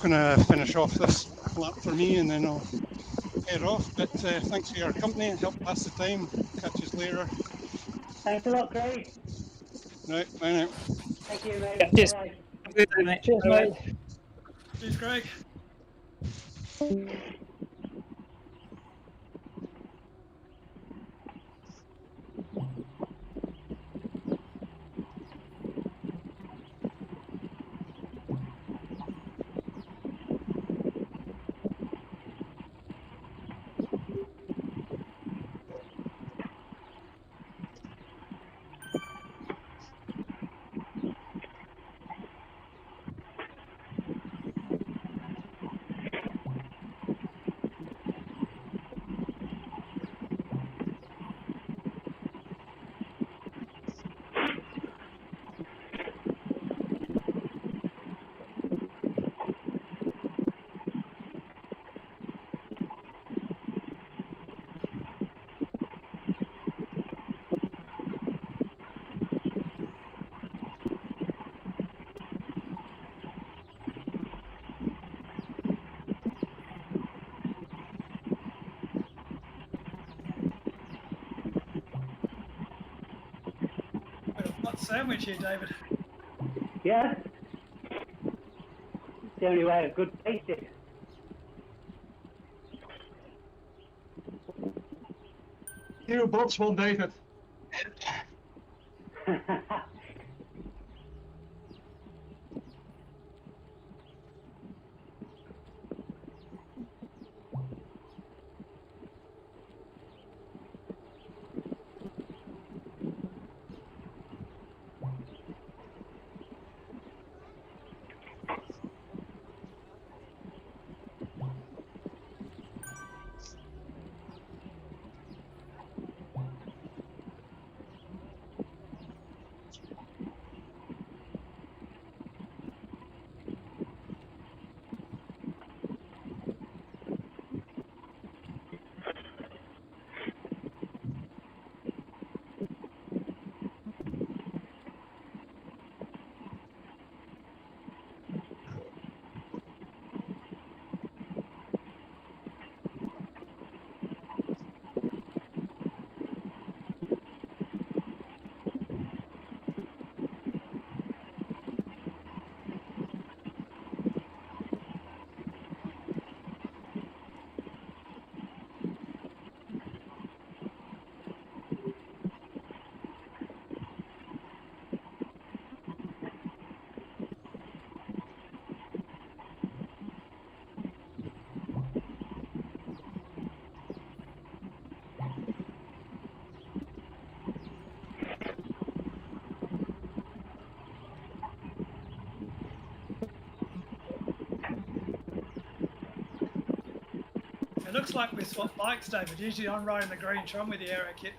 Going to finish off this lap for me and then I'll head off. But thanks for your company. Help pass the time. Catch us later. Thanks a lot, Craig. Right, bye now. Thank you, mate. Yeah, cheers. Bye-bye. Have a good day, mate. Cheers, Bye-bye. mate. Cheers, Greg. sandwich here, David. Yeah. It's the only way a good taste it. Here, Botsman, David. It looks like we swapped bikes, David. Usually I'm riding the green Tron with the aero kit.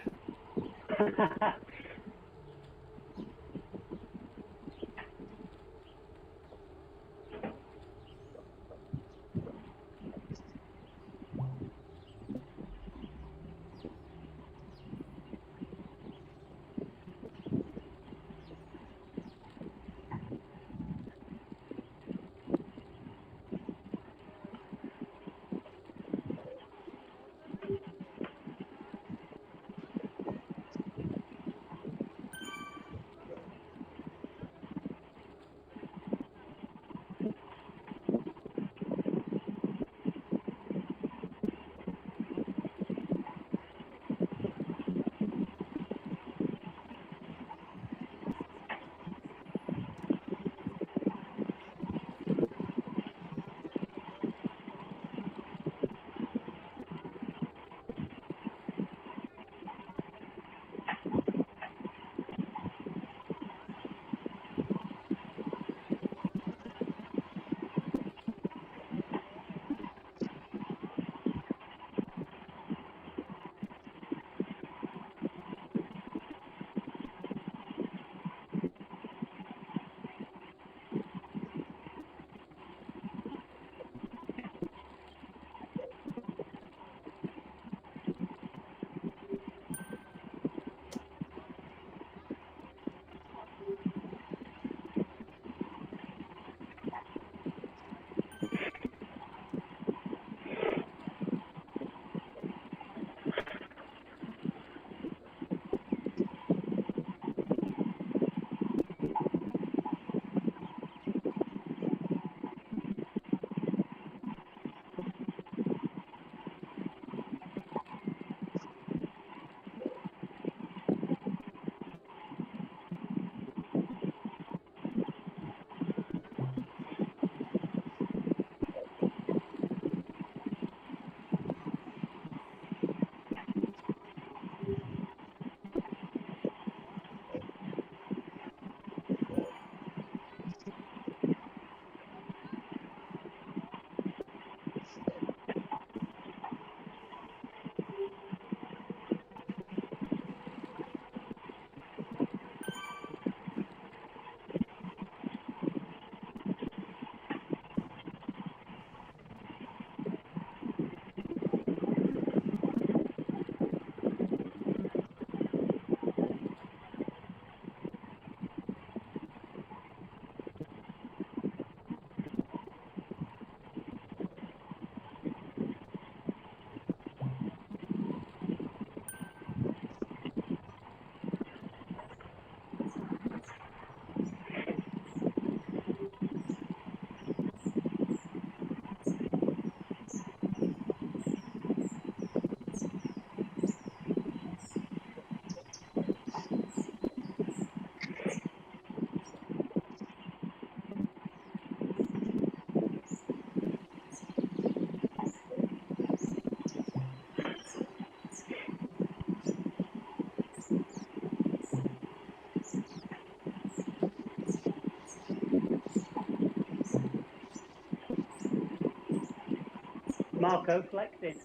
Marco flexing.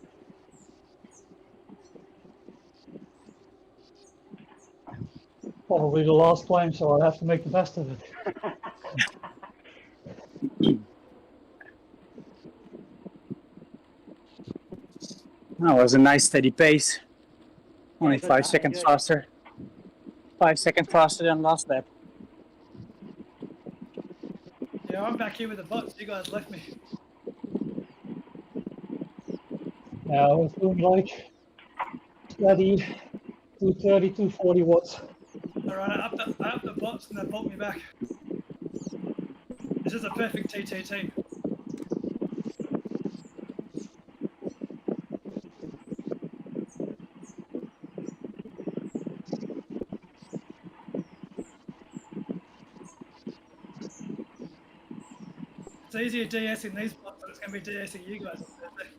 Probably the last climb, so I'll have to make the best of it. That was a nice steady pace. Only good, 5 I seconds enjoyed it. faster. 5 seconds faster than last lap. Yeah, I'm back here with the bots. You guys left me. Yeah, I was doing like steady 230, 240 watts. All right, I upped the bots and they bumped me back. This is a perfect TTT. It's easier DSing these bots than it's going to be DSing you guys on Thursday.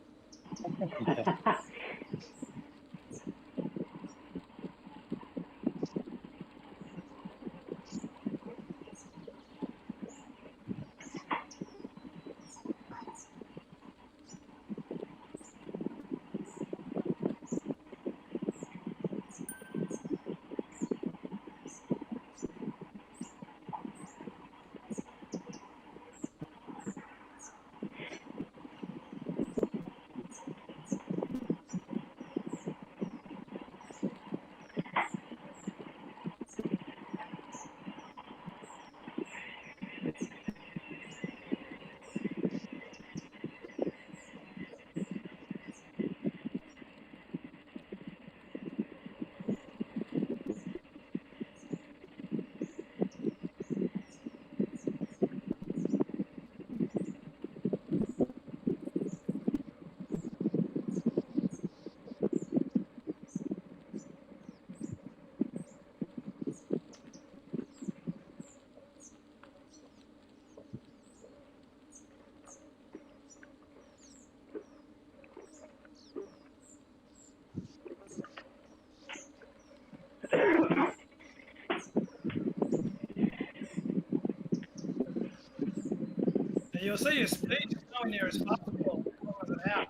And you'll see your speed is nowhere near as fast as 12 kilometers an hour.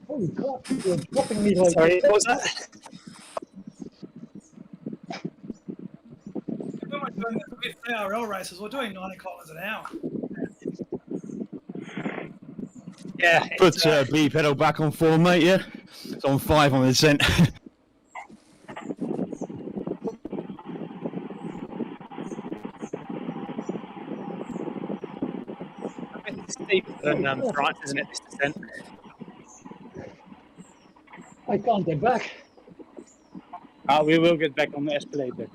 Holy crap, you're dropping me like Sorry, what was that? When we're doing the ZWIFT ARL races, we're doing 90 kilometers an hour. Yeah. Put B pedal back on 4, mate. Yeah, it's on 5 on the descent. It's steeper than France, isn't it, this descent? I can't get back. We will get back on the escalator.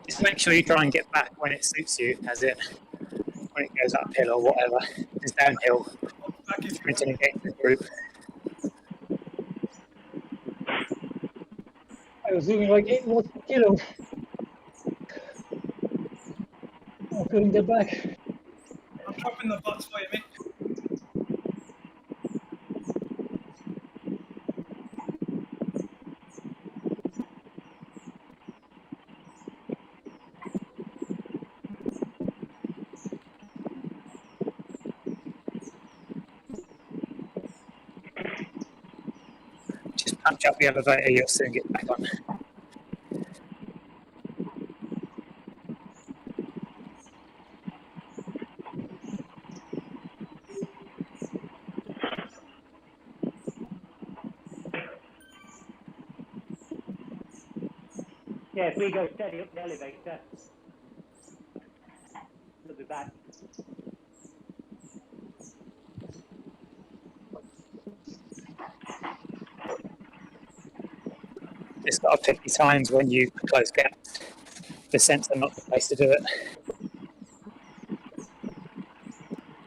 Just make sure you try and get back when it suits you, as in when it goes uphill or whatever. It's downhill. Sprinting against the group. I was doing like 8 watts per kilo. I couldn't get back. I'm dropping the bots for you, Mick. Just punch up the elevator, you'll soon get back on. Yeah, if we go steady up the elevator, we'll be back. Just got to pick your times when you close gaps. Descents are not the place to do it.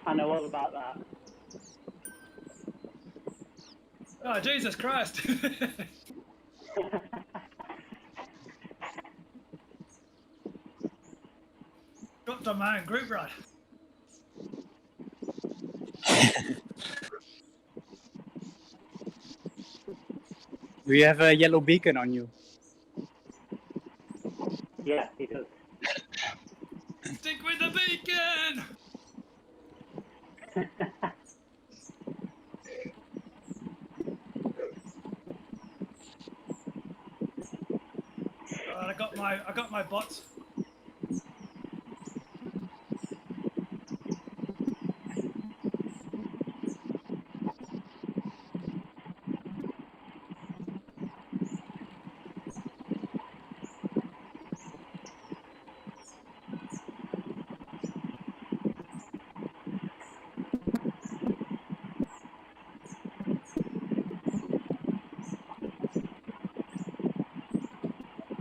I know all about that. Oh, Jesus Christ. Dropped on my own group ride. Do you have a yellow beacon on you? Yeah, he does. Stick with the beacon! I got my bots.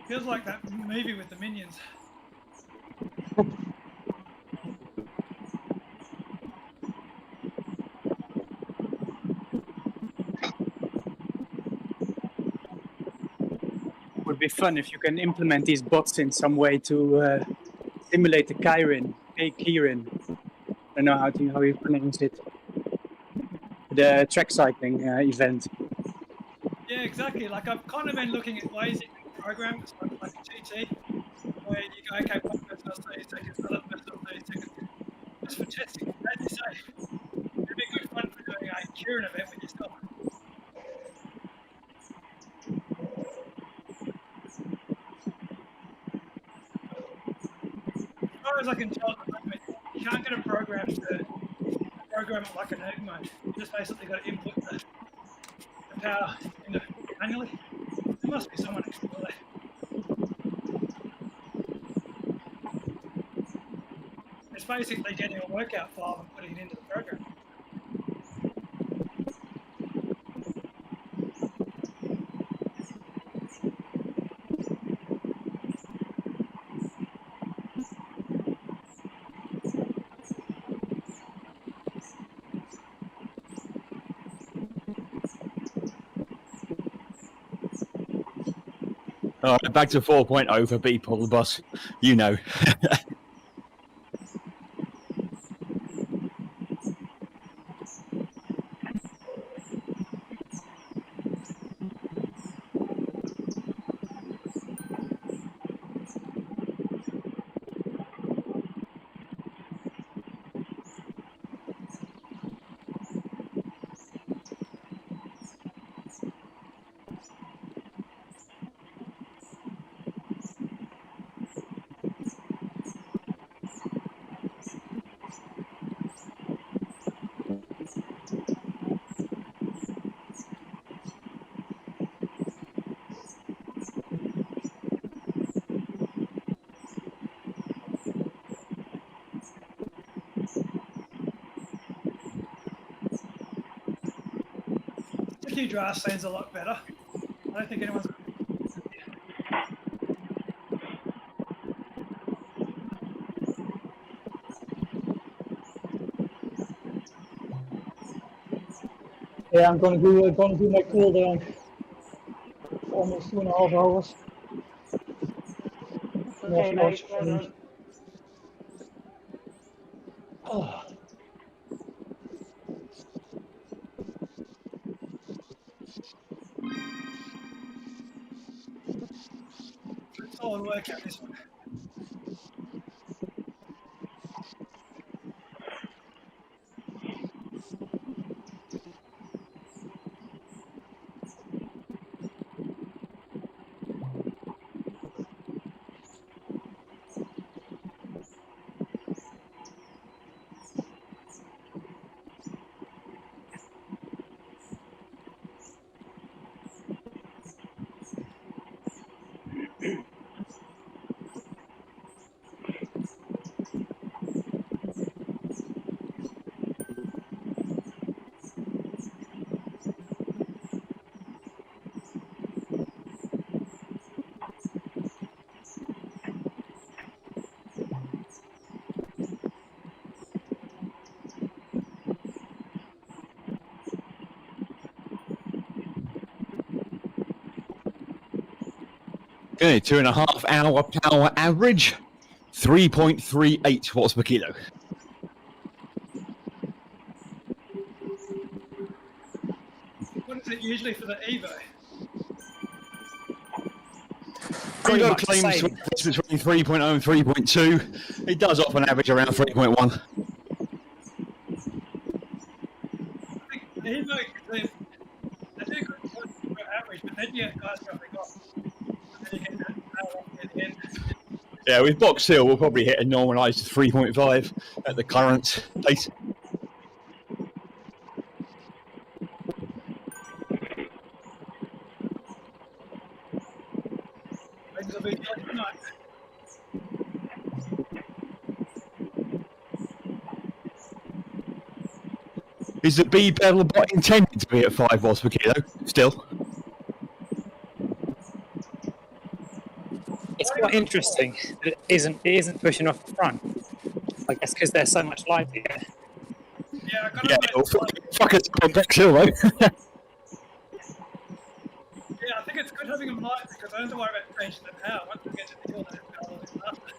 Feels like that movie with the minions. Would be fun if you can implement these bots in some way to simulate the Kirin. I don't know how you pronounce it. The track cycling event. Yeah, exactly. Like I've kind of been looking at ways you can program stuff like a GT, where you go, okay, one person does 30 seconds, another person does 30 seconds, just for testing. As you say, it'd be good fun for doing a Kirin event with yourself. As far as I can tell at the moment, you can't get a program to program it like an egg mode. You just basically got to input the power manually. There must be someone explore there. It's basically getting a workout file and putting it into the program. All right, back to 4.0 for people, boss. You know. Sticky draft sounds a lot better. I don't think anyone's. Yeah, I'm gonna do my cool down. Almost 2.5 hours. Okay, mate, well done. Oh. Solid workout this one. Okay, 2.5 hour power average, 3.38 watts per kilo. What is it usually for the Evo? Pretty Kodo much the claims same. between 3.0 and 3.2. It does often average around 3.1. He's like, they do good average, but then you get guys dropping off. And then you get that tail off at the end. Yeah, with Box Hill, we'll probably hit a normalised 3.5 at the current pace. Things will be like tonight. Is the B-pedal bot intended to be at 5 watts per kilo still? It's quite interesting that it isn't pushing off the front. I guess because they're so much lighter. Yeah, I got Yeah, fuck us on Box Hill, though. Yeah, I think it's good having them light because I don't have to worry about changing the power. Once we get to the hill, then it's power is faster.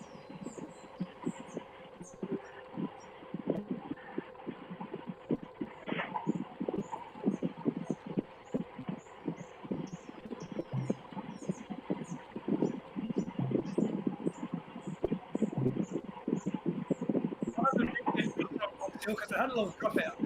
Because it had a little drop out.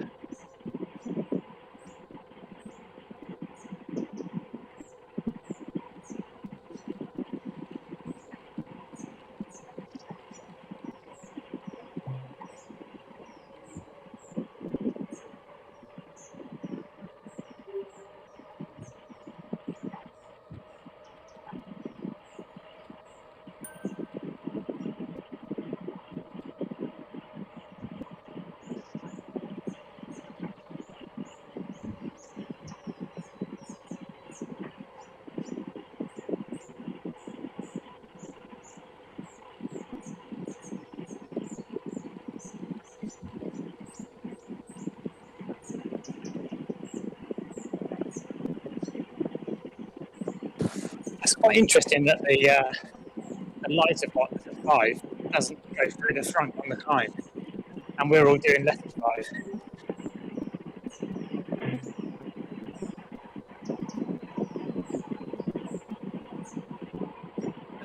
It's quite interesting that the lighter bot at 5 doesn't go through the front on the climb, and we're all doing less than 5.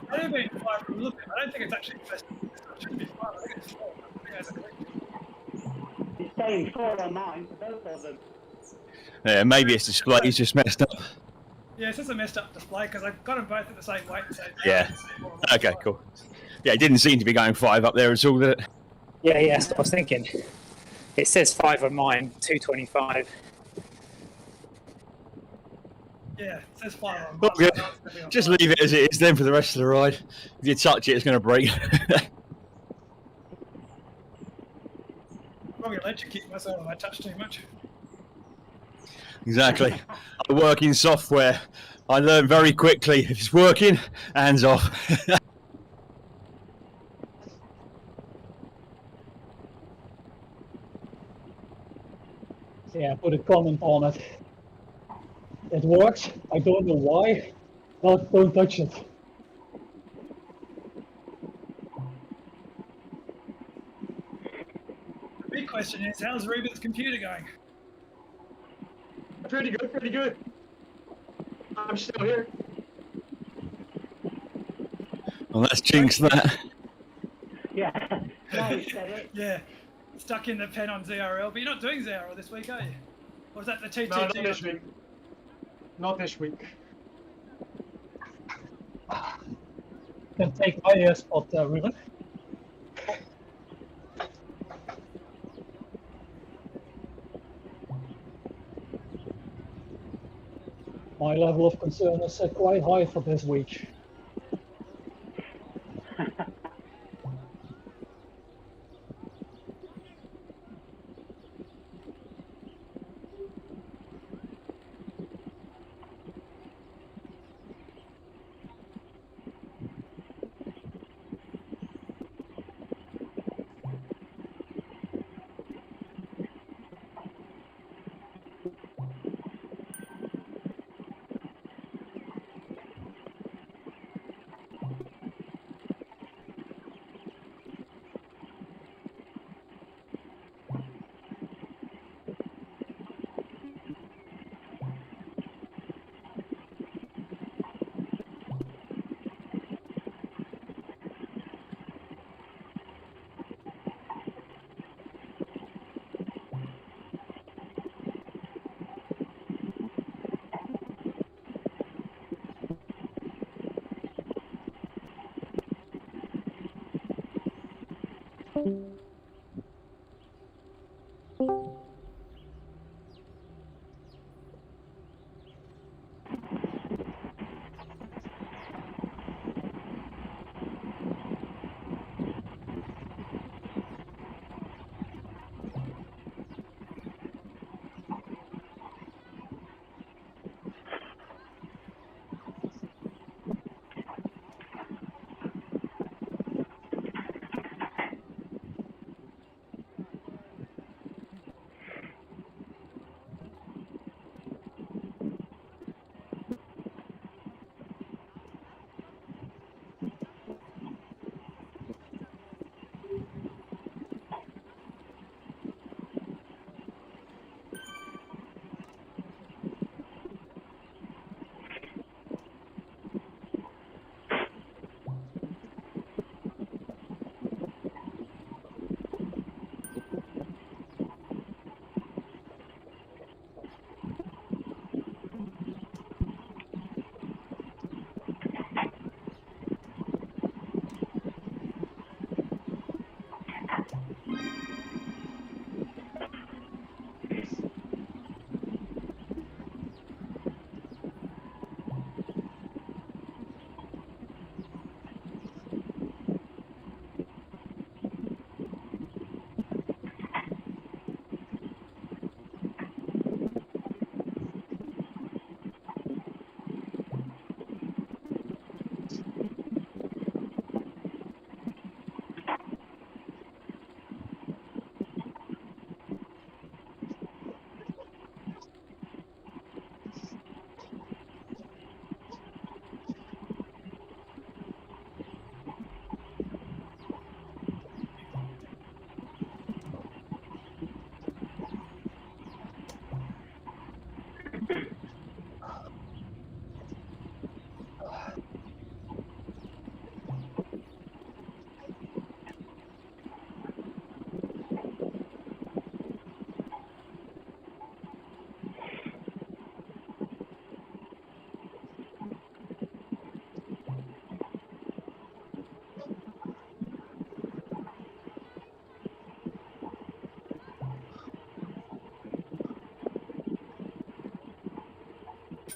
I don't think it's 5 from looking. I don't think it's actually best. It shouldn't be 5. I think it's 4. I think it's a click. It's saying 4 on mine for both of them. Yeah, maybe its display's just messed up. Yeah, it's just a messed up display because I've got them both at the same weight. So Yeah. Okay, cool. Yeah, it didn't seem to be going 5 up there at all, did it? Yeah, that's what I was thinking. It says 5 on mine, 225. Yeah, it says 5 on Oh, mine. good. Just leave it as it is then for the rest of the ride. If you touch it, it's going to break. Probably electrocute myself if I touch too much. Exactly. I work in software. I learn very quickly. If it's working, hands off. Yeah, put a comment on it. It works. I don't know why. But don't touch it. The big question is, how's Ruben's computer going? Pretty good, pretty good. I'm still here. Well, let's jinx that. Yeah. Right, said it. Yeah. Stuck in the pen on ZRL, but you're not doing ZRL this week, are you? Or was that the TTT? No, not this week. Not this week. Can take my spot, Ruben. My level of concern is quite high for this week.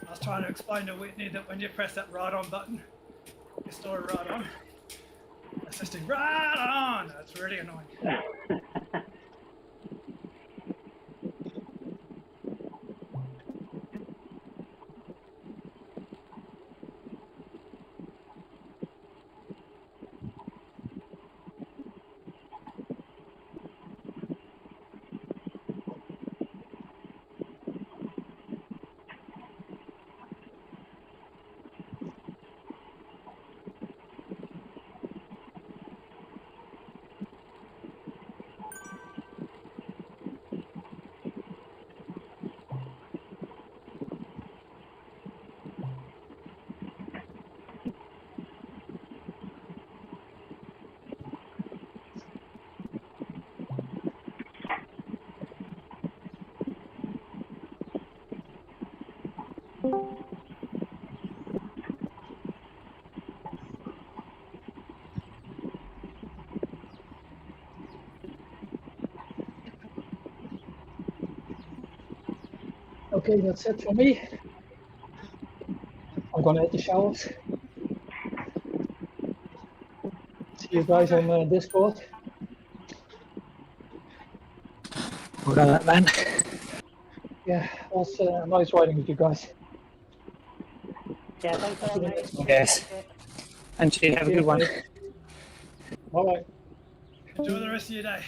I was trying to explain to Whitney that when you press that right on button, you store it right on. It's just a right on. That's really annoying. Okay, that's it for me. I'm gonna hit the showers. See you guys on Discord. Well done, man. Yeah, it was nice riding with you guys. Yeah, thanks a lot, mate. Yes. And you have a good one. Bye bye. Enjoy the rest of your day.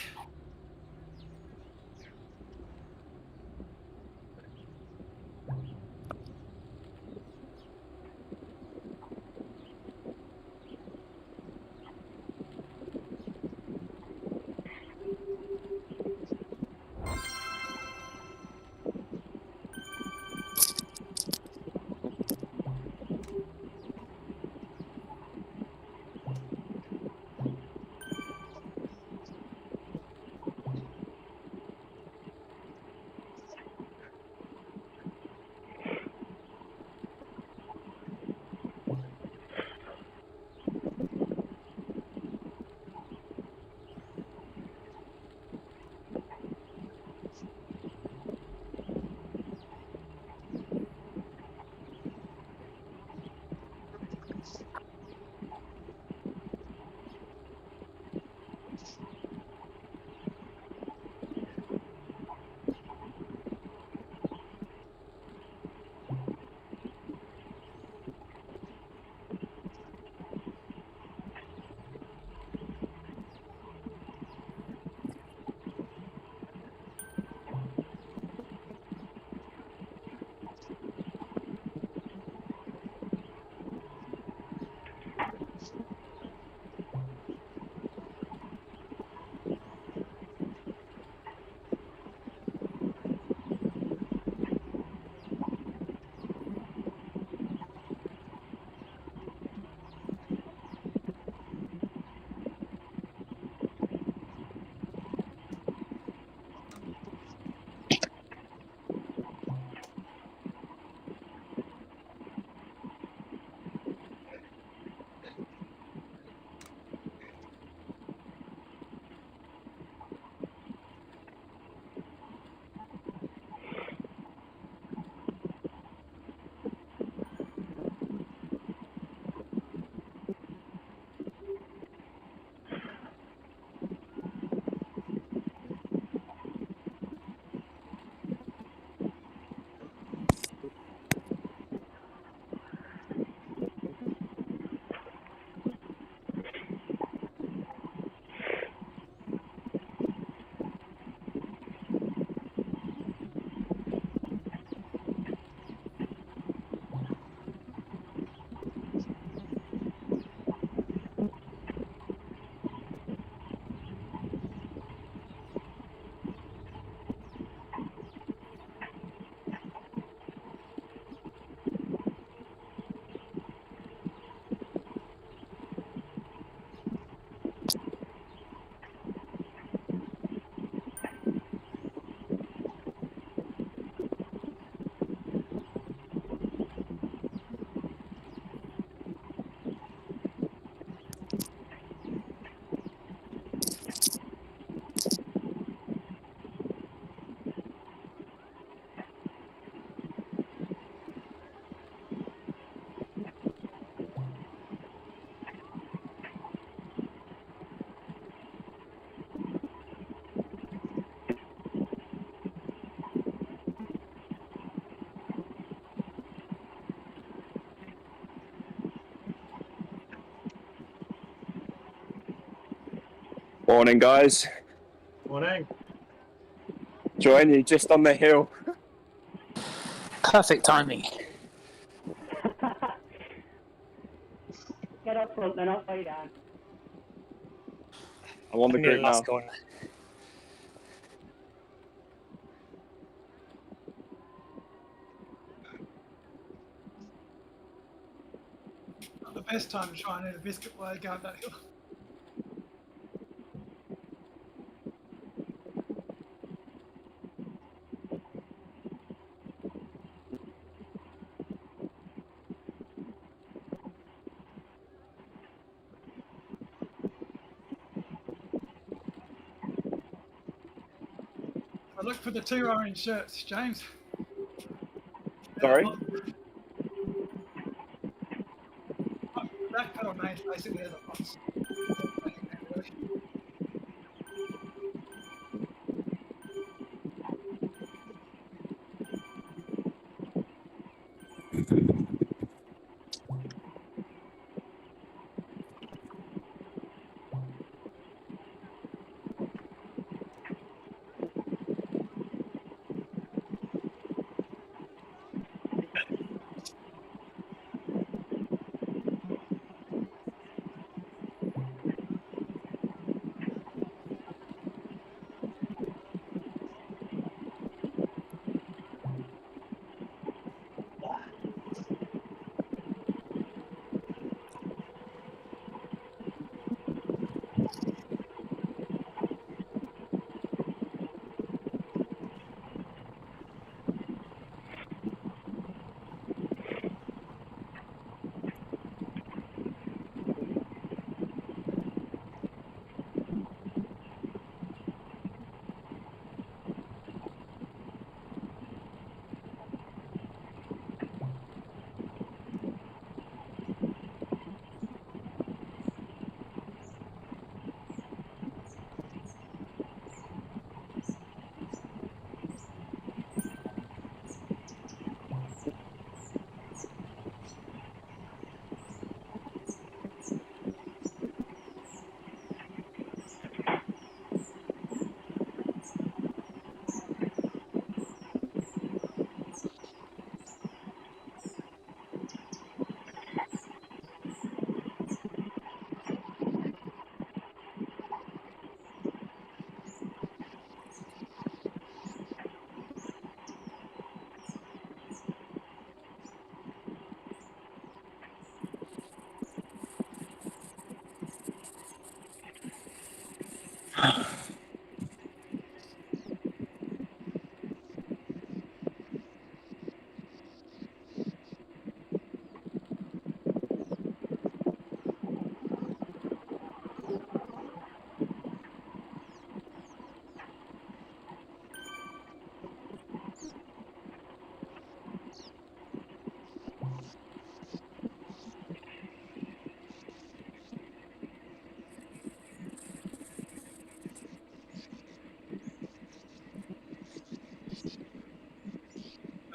Morning, guys. Morning. Join you just on the hill. Perfect timing. Get up front, then I'll play down. I'm on the Near group now. last corner. Not the best time to try and eat a biscuit while you go up that hill. I look for the 2 orange shirts, James. Sorry? Backpedal names basically are the bots.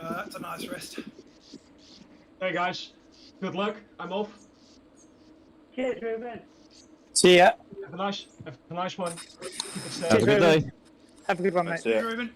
That's a nice rest. Hey guys, good luck. I'm off. Cheers, Ruben. See ya. Have a nice one. Keep it safe. Have a good day. Have a good one, mate. See you, Ruben.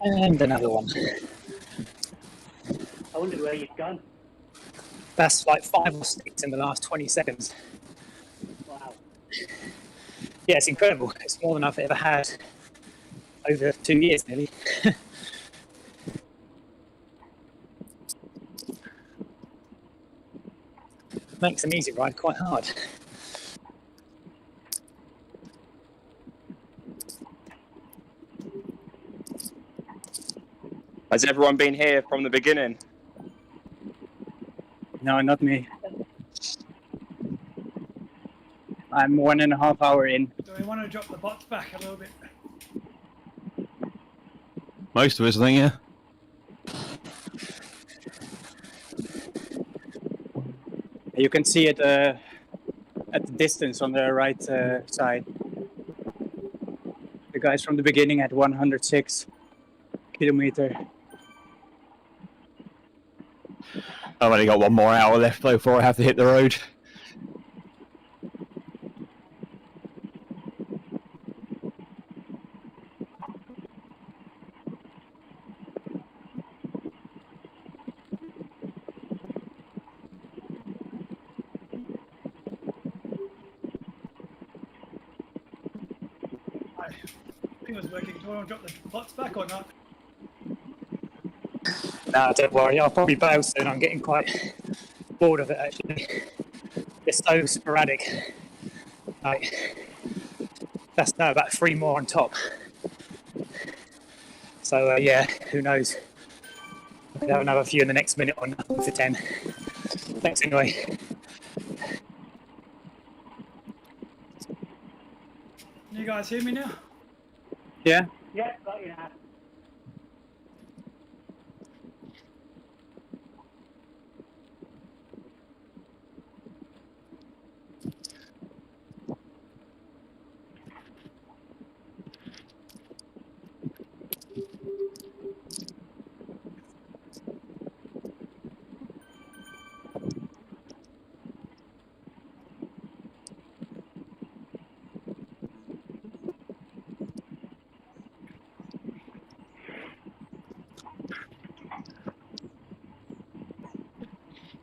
And another one. I wondered where you'd gone. That's like 5 or 6 in the last 20 seconds. Wow. Yeah, it's incredible. It's more than I've ever had over 2 years nearly. Makes an easy ride quite hard. Has everyone been here from the beginning? No, not me. I'm 1.5 hours in. Do we want to drop the bots back a little bit? Most of us, I think, yeah. You can see it at the distance on the right side. The guys from the beginning at 106 kilometer. I've only got 1 more hour left though before I have to hit the road. I think it was working. Do you want to drop the bots back or not? No, don't worry. I'll probably bail soon. I'm getting quite bored of it actually. It's so sporadic. Like, that's now about 3 more on top. So yeah, who knows? I could have another few in the next minute or nothing for 10. Thanks anyway. Can you guys hear me now? Yeah. Yeah, got you now.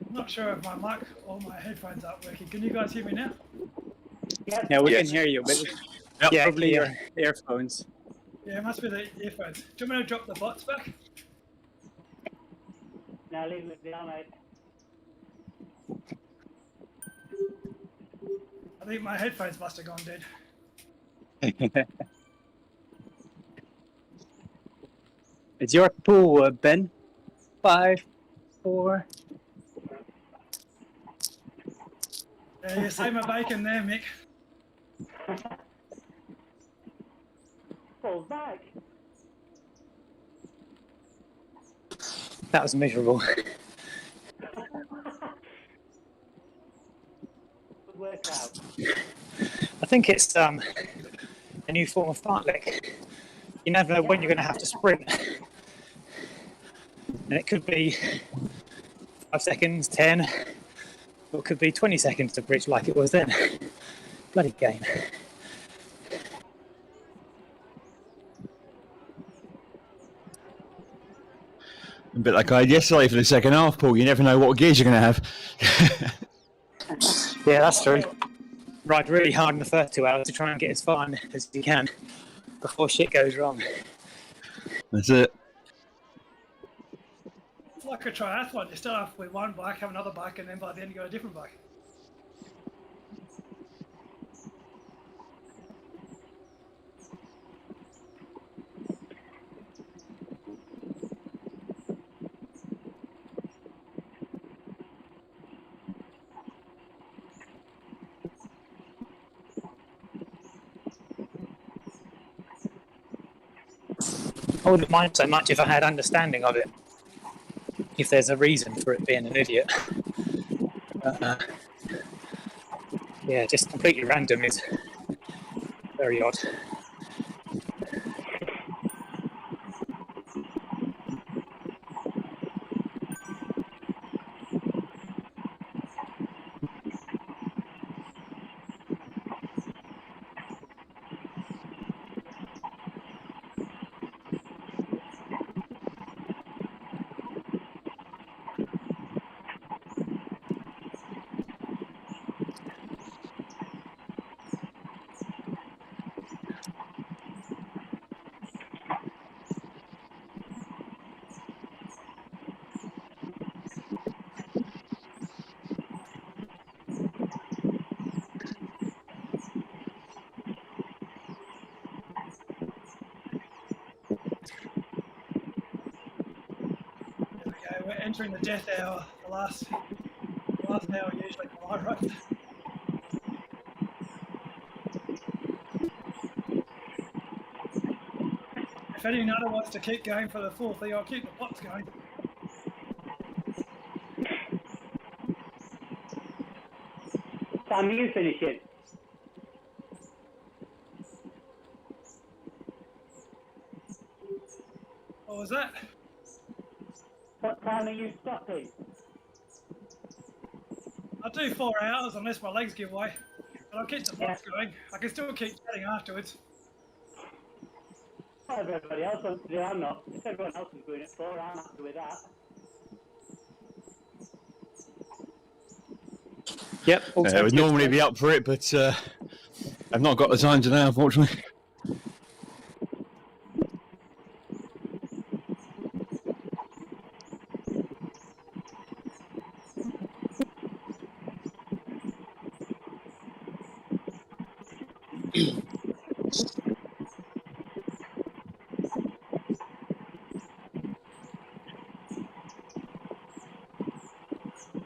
Not sure if my mic or my headphones aren't working. Can you guys hear me now? Yeah, we Yes. can hear you, but Yeah, probably yeah. your earphones. Yeah, it must be the earphones. Do you want me to drop the bots back? Now leave it with me, mate. I think my headphones must have gone dead. It's your pool, Ben. 5, 4. Yeah, you say my bacon there, Mick. Fall back. That was miserable. Good workout. I think it's a new form of fartlek. You never know when you're going to have to sprint. And it could be 5 seconds, 10, or it could be 20 seconds to bridge like it was then. Bloody game. A bit like I had yesterday for the second half, Paul. You never know what gears you're going to have. Yeah, that's true. Ride really hard in the first 2 hours to try and get as far as you can before shit goes wrong. That's it. It's like a triathlon. You start off with one bike, have another bike, and then by the end you got a different bike. I wouldn't mind so much if I had understanding of it. If there's a reason for it being an idiot. Yeah, just completely random is very odd. entering the death hour. The last hour usually for my ride. If any nutter wants to keep going for the full thing, I'll keep the pots going. What time are you finishing? What was that? What time are you stopping? I'll do 4 hours unless my legs give way. But I'll keep the pots going. I can still keep chatting afterwards. Whatever everybody else wants to do, I'm not. If everyone else is doing it 4, I'm happy with that. Yep. I would normally be up for it, but I've not got the time today, unfortunately.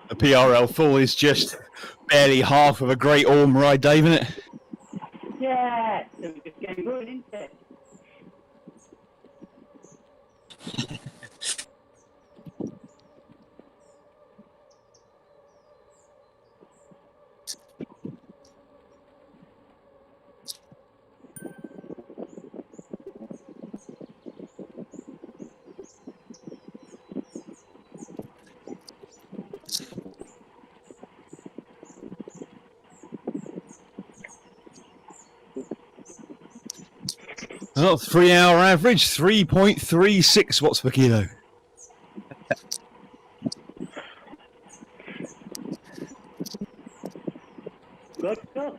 A PRL full is just barely half of a Great Orme ride, Dave, isn't it? Yeah, it was just getting good, isn't it? Well, 3 hour average, 3.36 watts per kilo. Good stuff.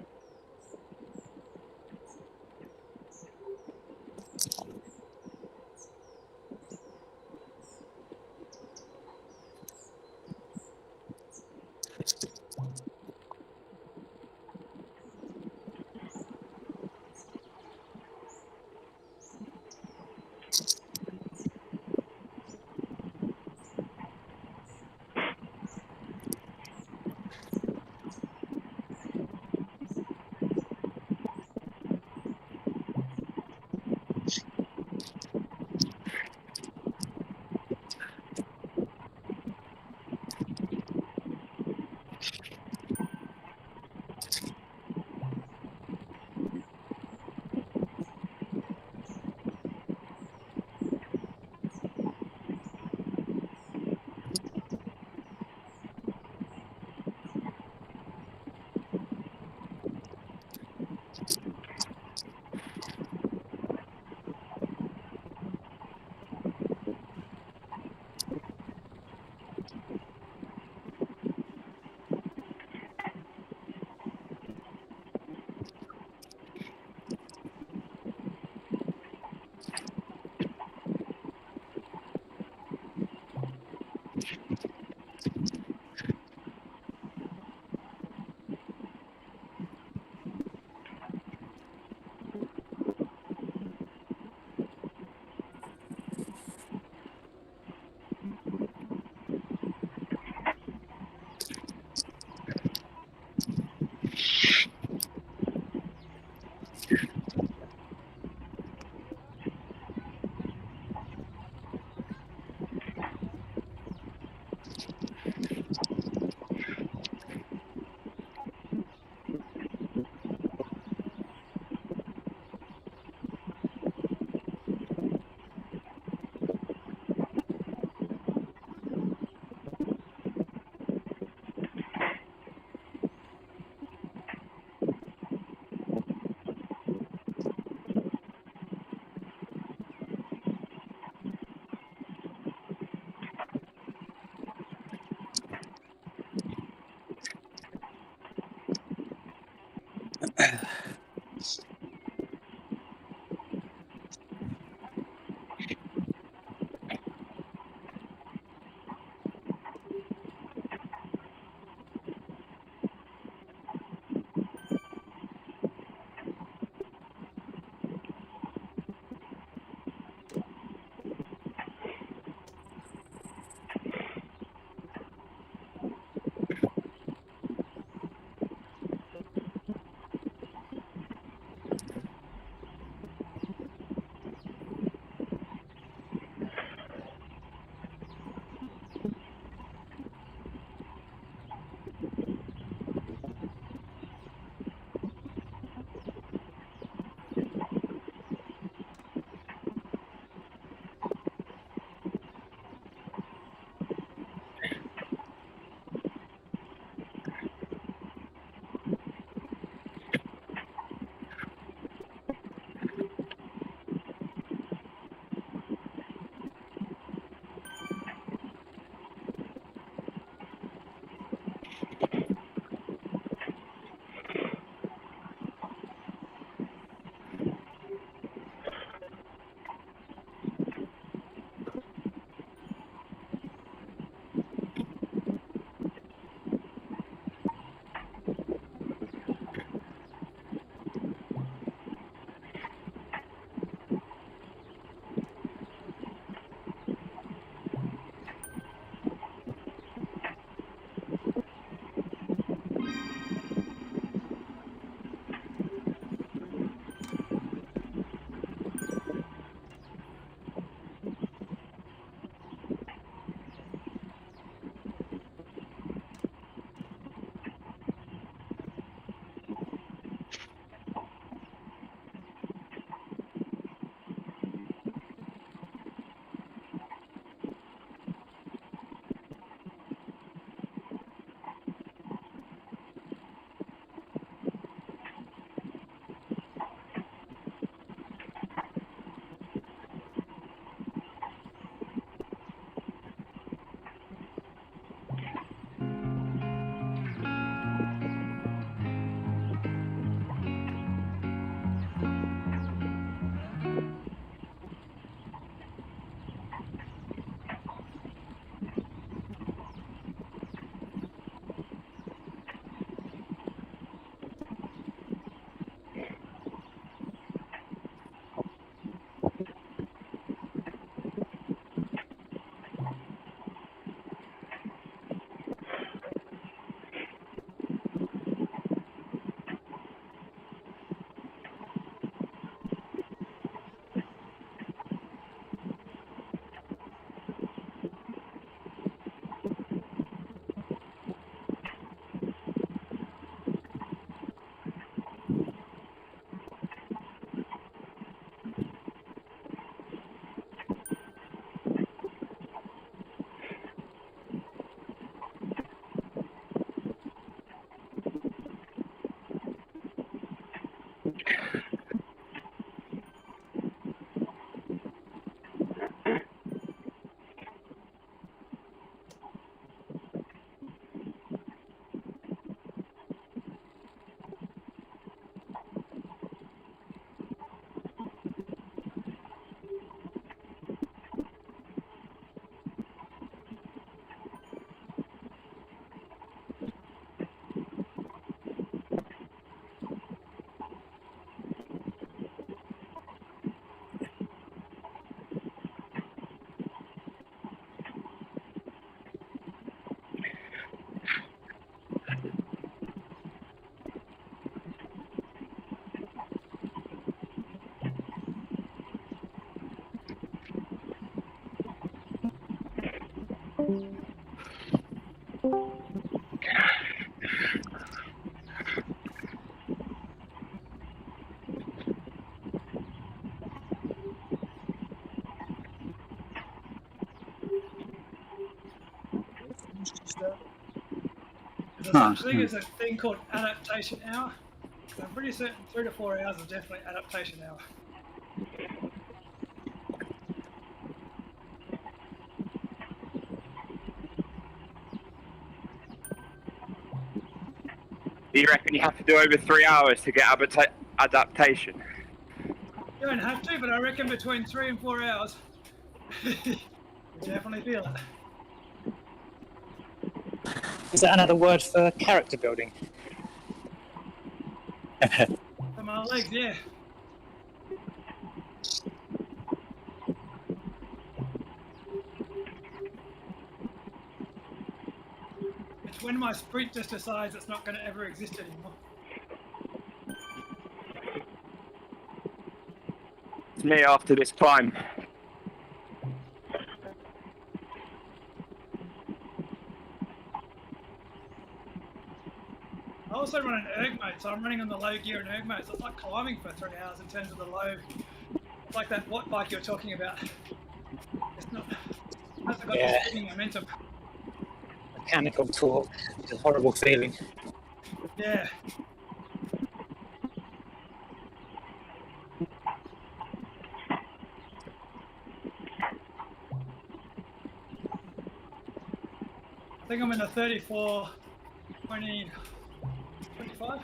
such thing as a thing called adaptation hour. So I'm pretty certain 3 to 4 hours is definitely adaptation hour. Do you reckon you have to do over 3 hours to get adaptation? You don't have to, but I reckon between 3 and 4 hours, you definitely feel it. Is that another word for character building? For my legs, yeah. It's when my sprint just decides it's not going to ever exist anymore. It's me after this climb. I also run an erg mode, so I'm running on the low gear and erg mode, so it's like climbing for 3 hours in terms of the low. It's like that watt bike you were talking about. It's not. It hasn't got the spinning momentum. Mechanical torque. It's a horrible feeling. Yeah. I think I'm in a 34, 20, 25.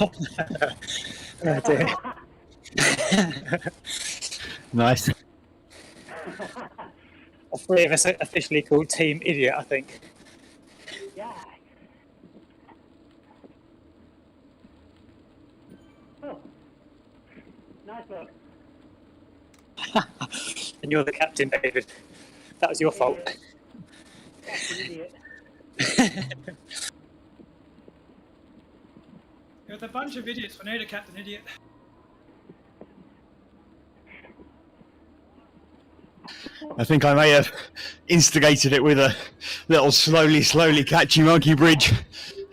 Oh dear. Nice. All three of us are officially called Team Idiot, I think. Yeah. Oh. Nice look. And you're the captain, David. That was your fault. That's an idiot. You're a bunch of idiots. We need a captain idiot. I think I may have instigated it with a little slowly catchy monkey bridge,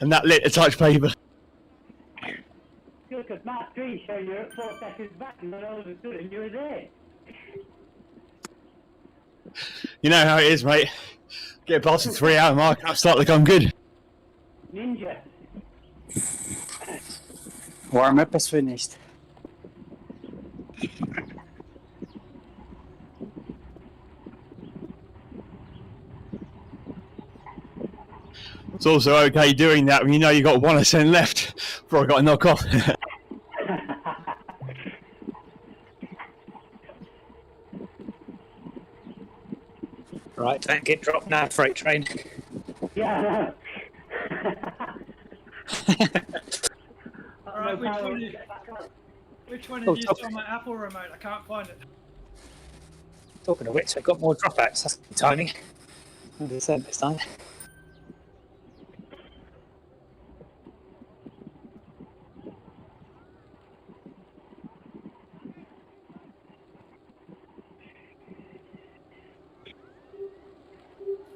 and that lit a touch paper. Good, because Mark 3 showed you at 4 seconds back, and then all of a sudden you were there. You know how it is, mate. Get past the 3 hour mark, I'll start to come good. Ninja. Warm up is finished. It's also okay doing that when you know you've got 1 ascent left before I got to knock off. Right, don't get dropped now, freight train. Yeah. Alright, which one of you stole my Apple remote? I can't find it. Talking of which, I've got more dropouts. That's good timing. 100% this time.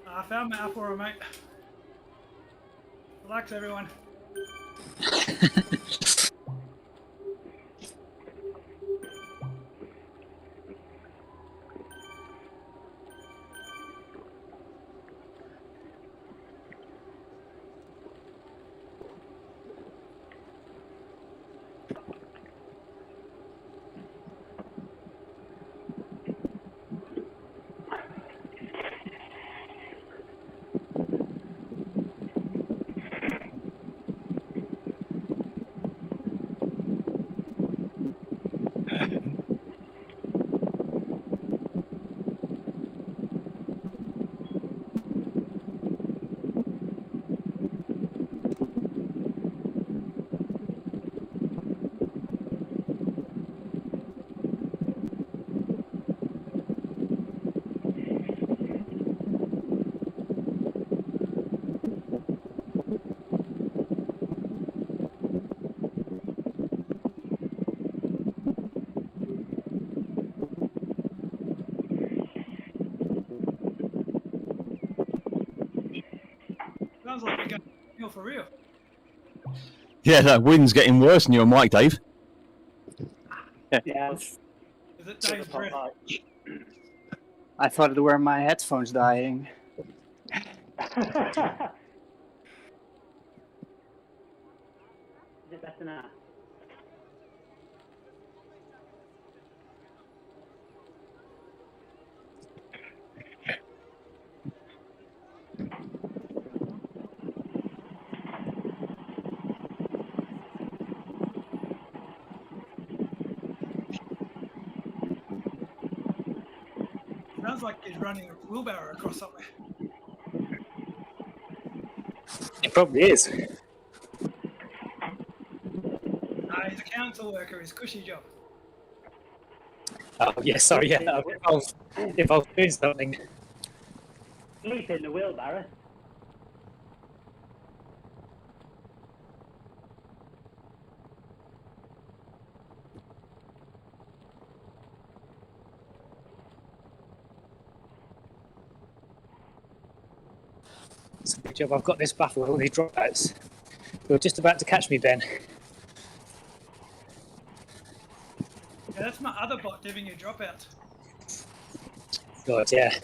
I found my Apple remote. Relax, everyone. for real. Yeah, that wind's getting worse than your mic, Dave. Yeah. Is it Dave's breath? I thought it were my headphones dying. Is it better now? Sounds like he's running a wheelbarrow across somewhere. It probably is. He's a council worker. His cushy job. Oh, yeah, sorry, yeah. If I was doing something. Sleep in the wheelbarrow. It's a good job I've got this baffle with all these dropouts. You're just about to catch me, Ben. Yeah, that's my other bot giving you dropouts. God, yeah.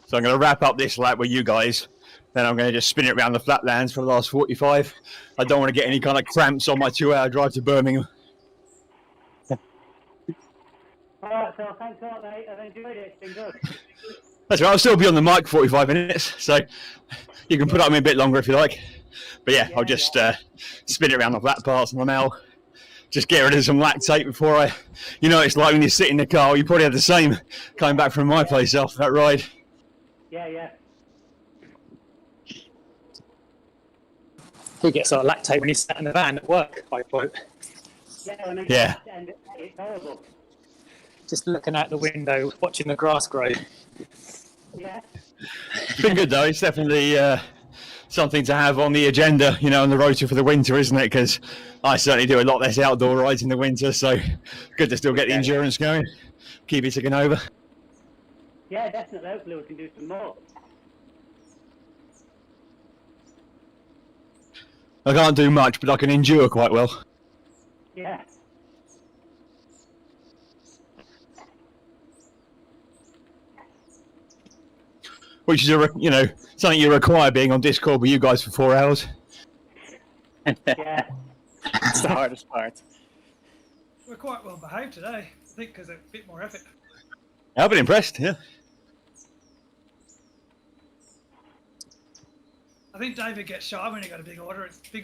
So I'm going to wrap up this lap with you guys. Then I'm going to just spin it around the flatlands for the last 45. I don't want to get any kind of cramps on my 2-hour drive to Birmingham. Alright, so thanks a lot, mate. I've enjoyed it. It's been good. That's right, I'll still be on the mic 45 minutes, so you can put up me a bit longer if you like. But yeah, I'll just spin it around the flat parts and I'll just get rid of some lactate before I... You know, it's like when you sit in the car, you probably have the same coming back from my place after that ride. Yeah, yeah. Who gets a lot of lactate when he's sat in the van at work, I quote. Yeah, when I Yeah. and it's horrible. Just looking out the window, watching the grass grow. Yeah. It's been good though, it's definitely something to have on the agenda, you know, on the rotor for the winter, isn't it? Because I certainly do a lot less outdoor rides in the winter, so good to still get the endurance going, keep it ticking over. Yeah, definitely. Hopefully we can do some more. I can't do much, but I can endure quite well. Yeah. Which is, something you require being on Discord with you guys for 4 hours. Yeah. It's the hardest part. We're quite well behaved today, I think, because a bit more effort. I've been impressed, yeah. I think David gets shy when he got a big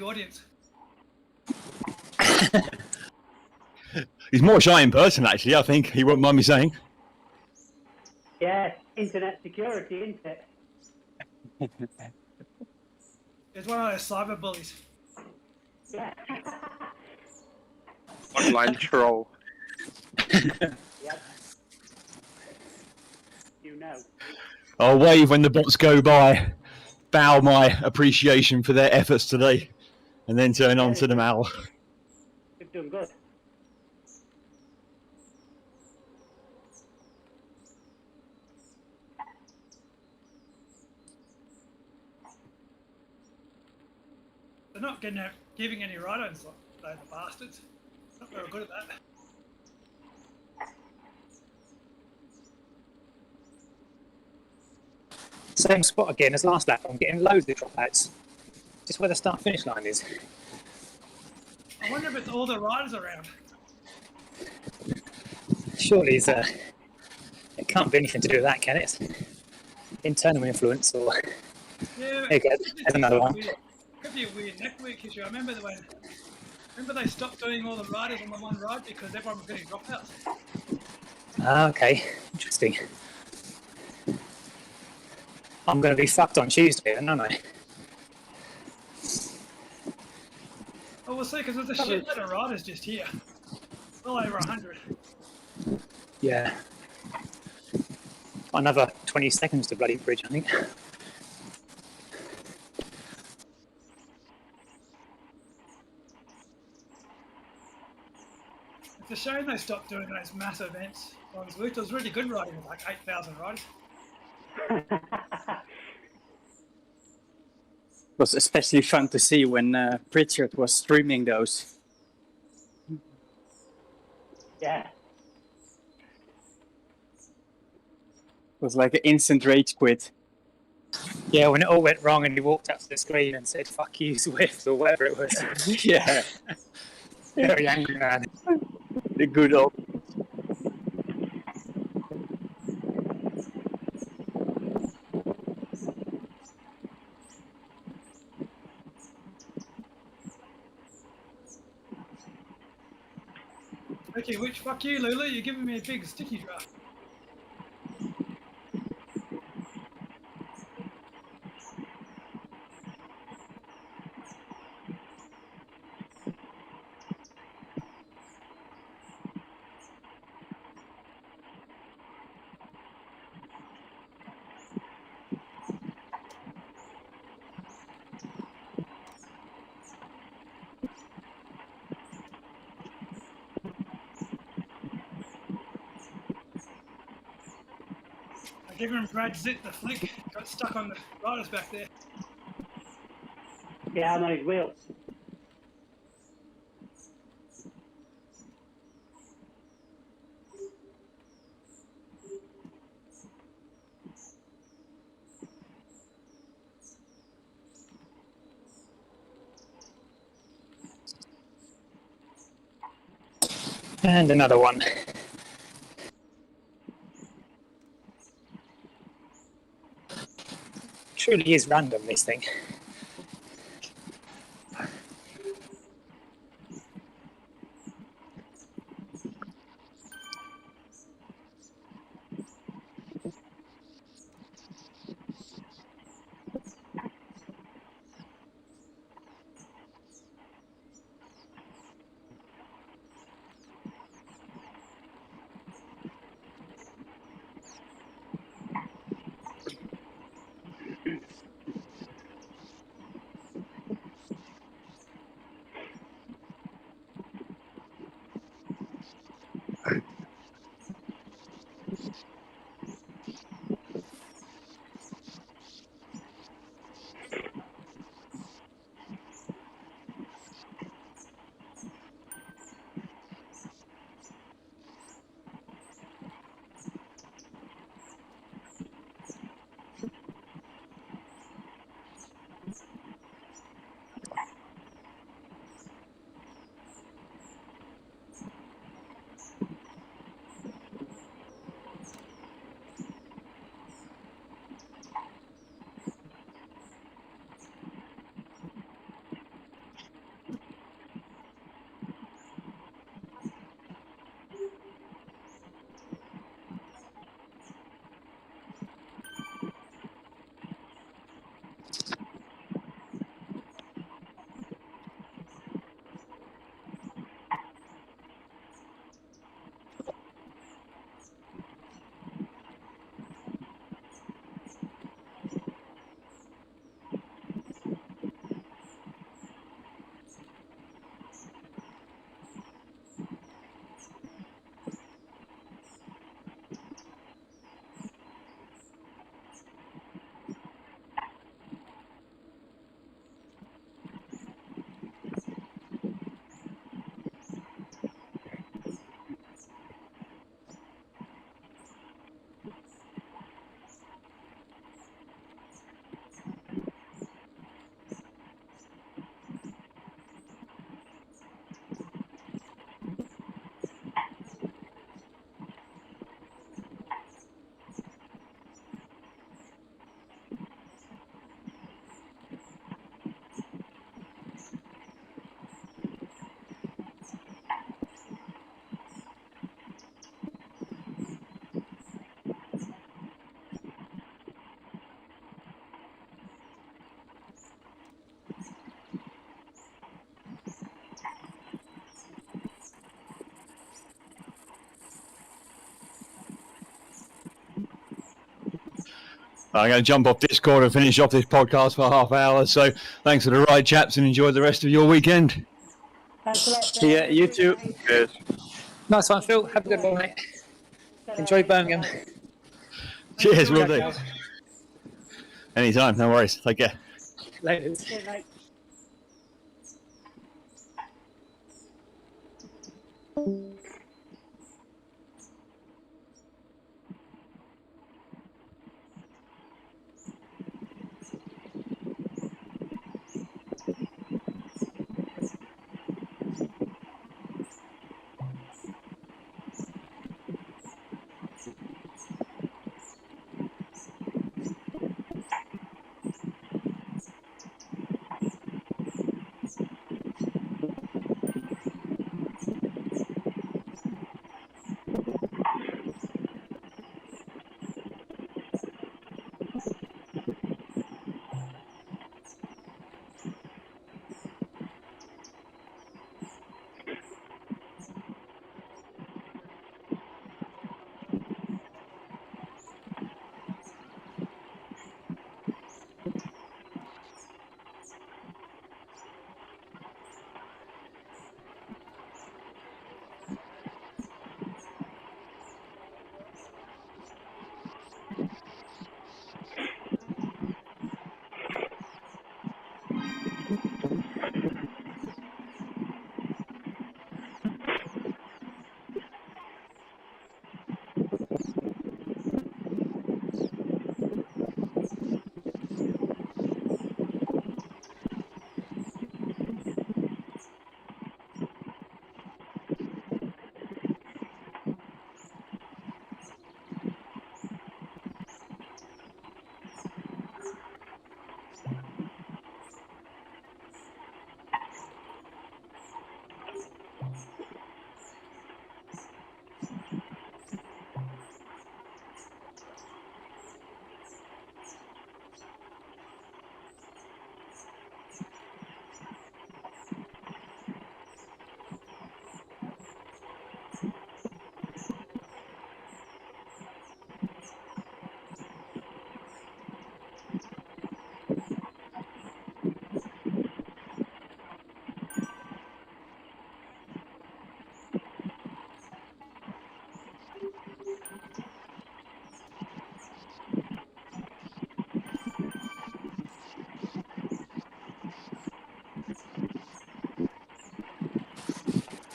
audience. He's more shy in person, actually, I think. He won't mind me saying. Yeah, internet security, isn't it? He's one of those cyber bullies. Yeah. Online troll. Yep. You know. I'll wave when the bots go by, bow my appreciation for their efforts today, and then turn on to the Mal. You've done good. They're not giving any write-ons, like the bastards. Not very good at that. Same spot again as last lap. I'm getting loads of dropouts. Just where the start-finish line is. I wonder if it's all the riders around. Surely it can't be anything to do with that, can it? Internal influence or... Yeah, There you go. There's another one. Could be a weird network issue. I remember they stopped doing all the riders on the one ride because everyone was getting dropouts. Ah, okay. Interesting. I'm going to be fucked on Tuesday then, aren't I? Oh, we'll see, because there's a shitload of riders just here. Well over 100. Yeah. another 20 seconds to bloody bridge, I think. It's a shame they stopped doing those mass events on ZWIFT. It was really good riding with like 8,000 riders. It was especially fun to see when Pritchard was streaming those. Yeah. It was like an instant rage quit. Yeah, when it all went wrong and he walked up to the screen and said, "Fuck you, Zwift," or whatever it was. Yeah. Very angry man. The good old. Okay, which fuck you, Lulu? You're giving me a big sticky draft. I gave him Brad Zit the flick. Got stuck on the riders back there. Yeah, I'm on his wheels. And another one. Truly is random, this thing. I'm going to jump off Discord and finish off this podcast for half hour. So thanks for the ride, chaps, and enjoy the rest of your weekend. Thanks a lot, Phil. Yeah, you too. Cheers. Nice one, Phil. Have a good one, mate. Enjoy Birmingham. Cheers, will do. Anytime, no worries. Take care. Later. Cheers, mate.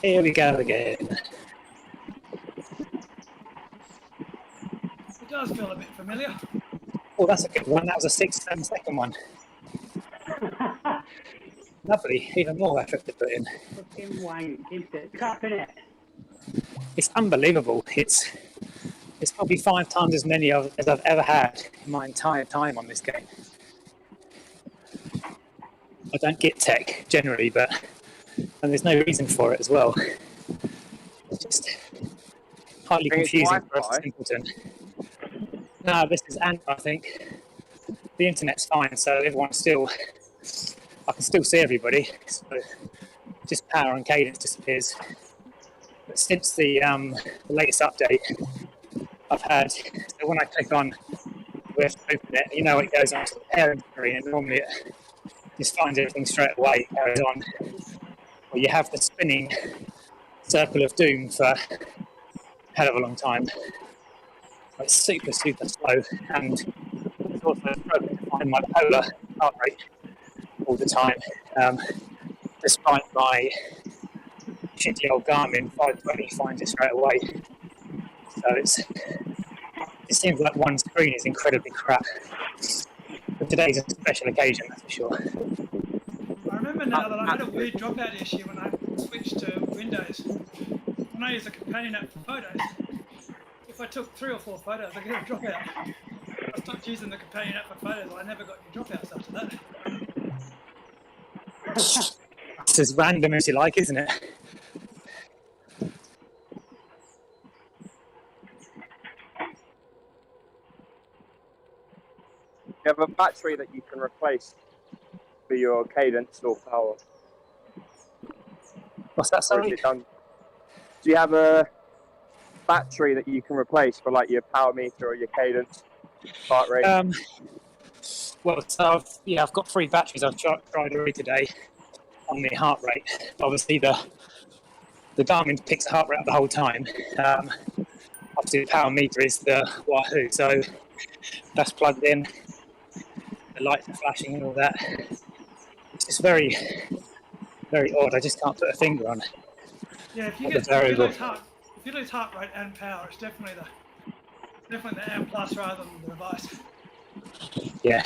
Here we go again. It does feel a bit familiar. Oh, that's a good one. That was a 6-7-second one. Lovely. Even more effort to put in. Fucking wank, isn't it? Cracking it. It's unbelievable. It's probably 5 times as many as I've ever had in my entire time on this game. I don't get tech generally, and there's no reason for it as well. It's just highly confusing for a simpleton. No, this is Ant, I think. The internet's fine, so everyone's still. I can still see everybody. So just power and cadence disappears. But since the latest update, I've had. So when I click on ZWIFT, open it, you know it goes onto the parent screen, and normally it just finds everything straight away, carries on. Well, you have the spinning circle of doom for a hell of a long time. It's super, super slow, and it's also struggling to find my polar heart rate all the time, despite my shitty old Garmin 520 finds it straight away. So it seems like one screen is incredibly crap. But today's a special occasion, that's for sure. I remember now that I had a weird dropout issue when I switched to Windows. When I use a companion app for photos, if I took 3 or 4 photos, I get a dropout. I stopped using the companion app for photos, and I never got any dropouts after that. It's as random as you like, isn't it? You have a battery that you can replace for your cadence or power. What's that, sorry? Do you have a battery that you can replace for like your power meter or your cadence? heart rate? Well, so I've got 3 batteries I've tried already today on the heart rate. Obviously, the Garmin picks the heart rate up the whole time. Obviously, the power meter is the Wahoo, so that's plugged in. The lights are flashing and all that. It's just very, very odd. I just can't put a finger on it. Yeah, if you variable. lose heart rate and power, it's definitely the M plus rather than the device. Yeah.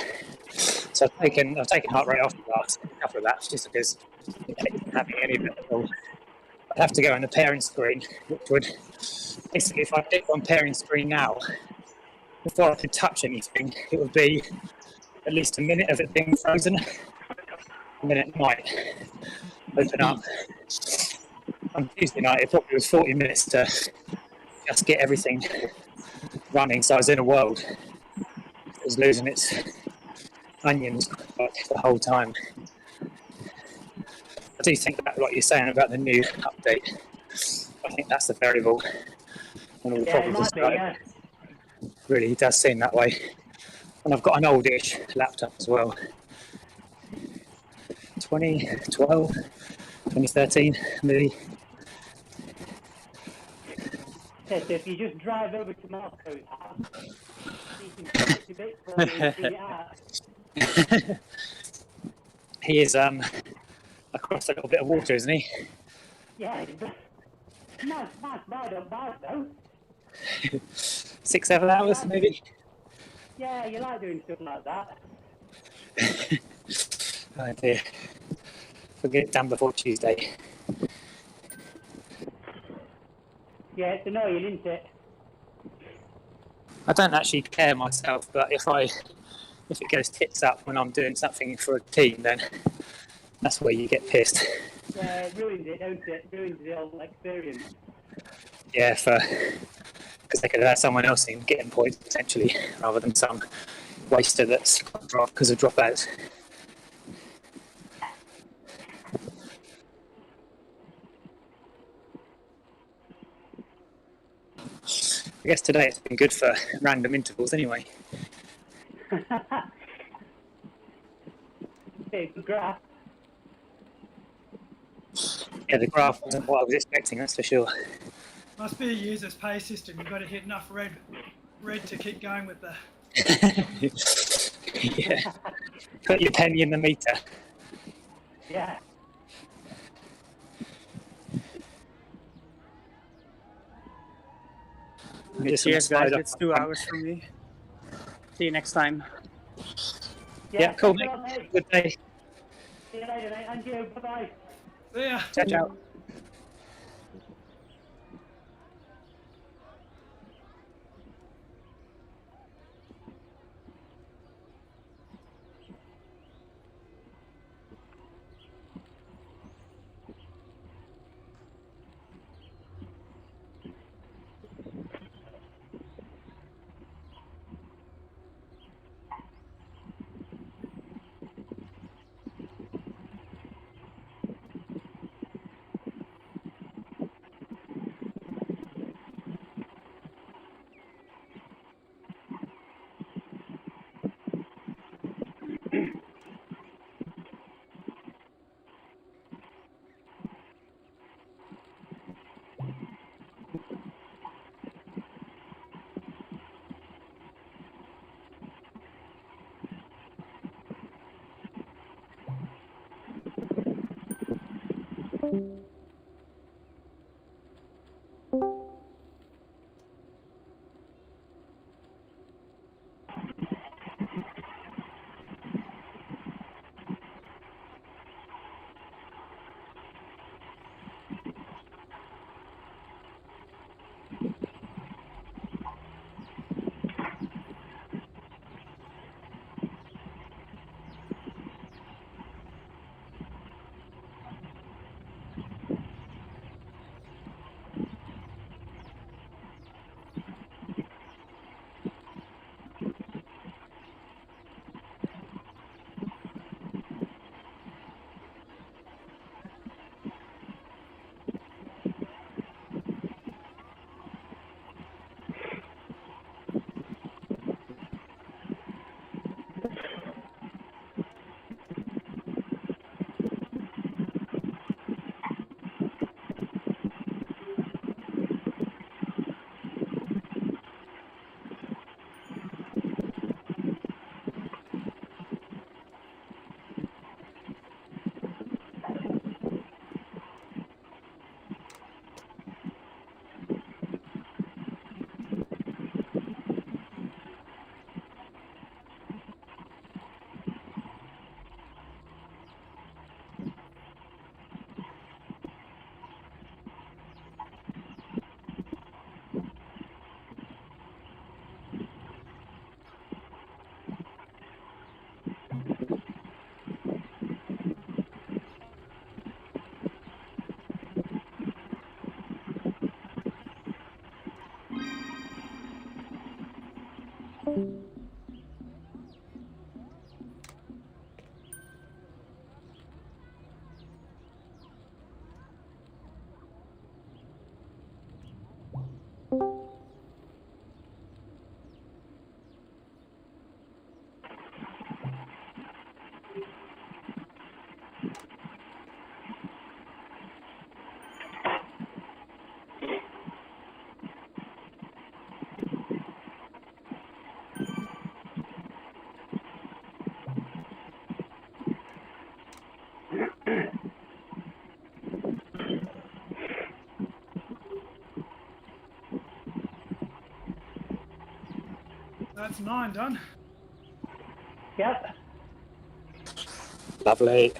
So I've taken heart rate off the last couple of laps just because it isn't having any of it at all. I'd have to go on the pairing screen, which would basically, if I click on pairing screen now, before I could touch anything, it would be at least a minute of it being frozen, and then it might open up. On Tuesday night, it probably was 40 minutes to just get everything running, so I was in a world. It was losing its onions the whole time. I do think that what you're saying about the new update, I think that's the variable. And all the problems really does seem that way. And I've got an oldish laptop as well. 2012, 2013, maybe. So if you just drive over to Marco's house, you can see a bit for you and see it out. He is across a little bit of water, isn't he? Yeah, nice ride on bike though. 6-7 hours, maybe. Yeah, you like doing stuff like that. Oh dear. We'll get it done before Tuesday. Yeah, it's annoying, isn't it? I don't actually care myself, but if it goes tits up when I'm doing something for a team, then that's where you get pissed. Yeah, it ruins it, don't it? It ruins the whole experience. Yeah, because they could have had someone else in getting points potentially, rather than some waster that's got dropped because of dropouts. I guess today it's been good for random intervals anyway. It's a graph. Yeah, the graph wasn't what I was expecting, that's for sure. Must be a user's pay system. You've got to hit enough red to keep going with the. Yeah. Put your penny in the meter. Yeah. Cheers, guys. It's 2 hours from me. See you next time. Yeah, cool, mate. Good day. See you later, mate. And you. Bye-bye. See ya. Ciao, ciao. That's 9 done. Yep. Lovely.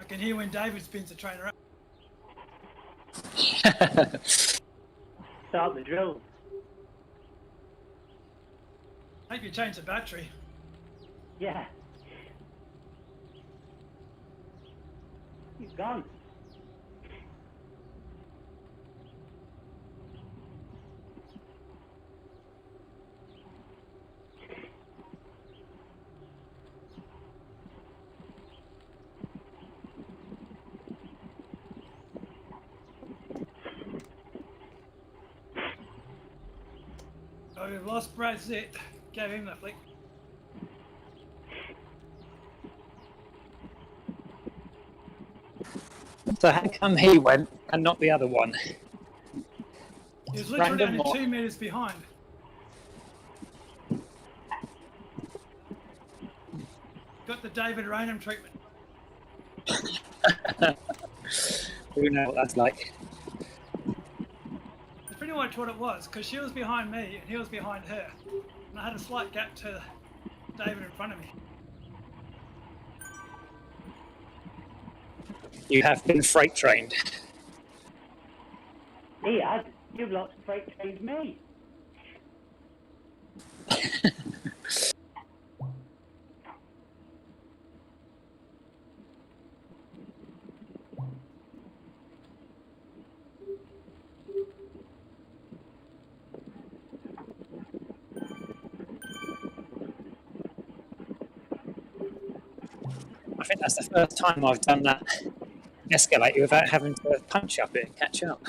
I can hear when David spins the train around. Start the drill. Hope you change the battery. Yeah. He's gone. Oh, we've lost Brad Zitt. Gave him the flick. So how come he went and not the other one? He was literally Random only or- 2 meters behind. Got the David Raynham treatment. We know what that's like. That's pretty much what it was, because she was behind me and he was behind her. And I had a slight gap to David in front of me. You have been freight trained. He has. You've lost freight trained me. I think that's the first time I've done that escalator without having to punch up it and catch up.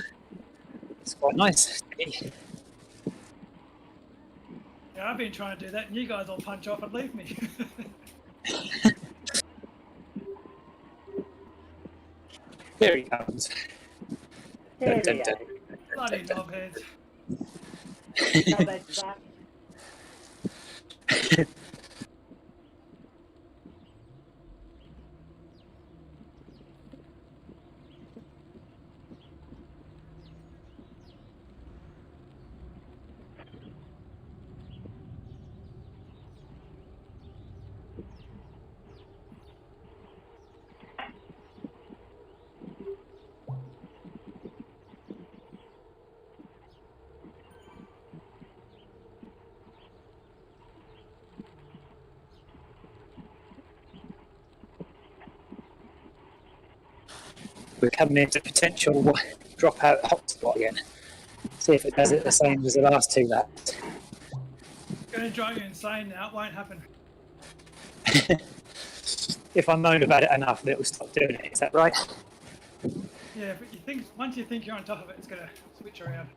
It's quite nice. Yeah, I've been trying to do that, and you guys all punch off and leave me. Here he comes. There Dun, we dun, are. Bloody knobheads. Knobheads back. We're coming into potential dropout hotspot again. See if it does it the same as the last two laps. It's going to drive you insane now. It won't happen. If I moan about it enough, it will stop doing it. Is that right? Yeah, but you think once you think you're on top of it, it's going to switch around.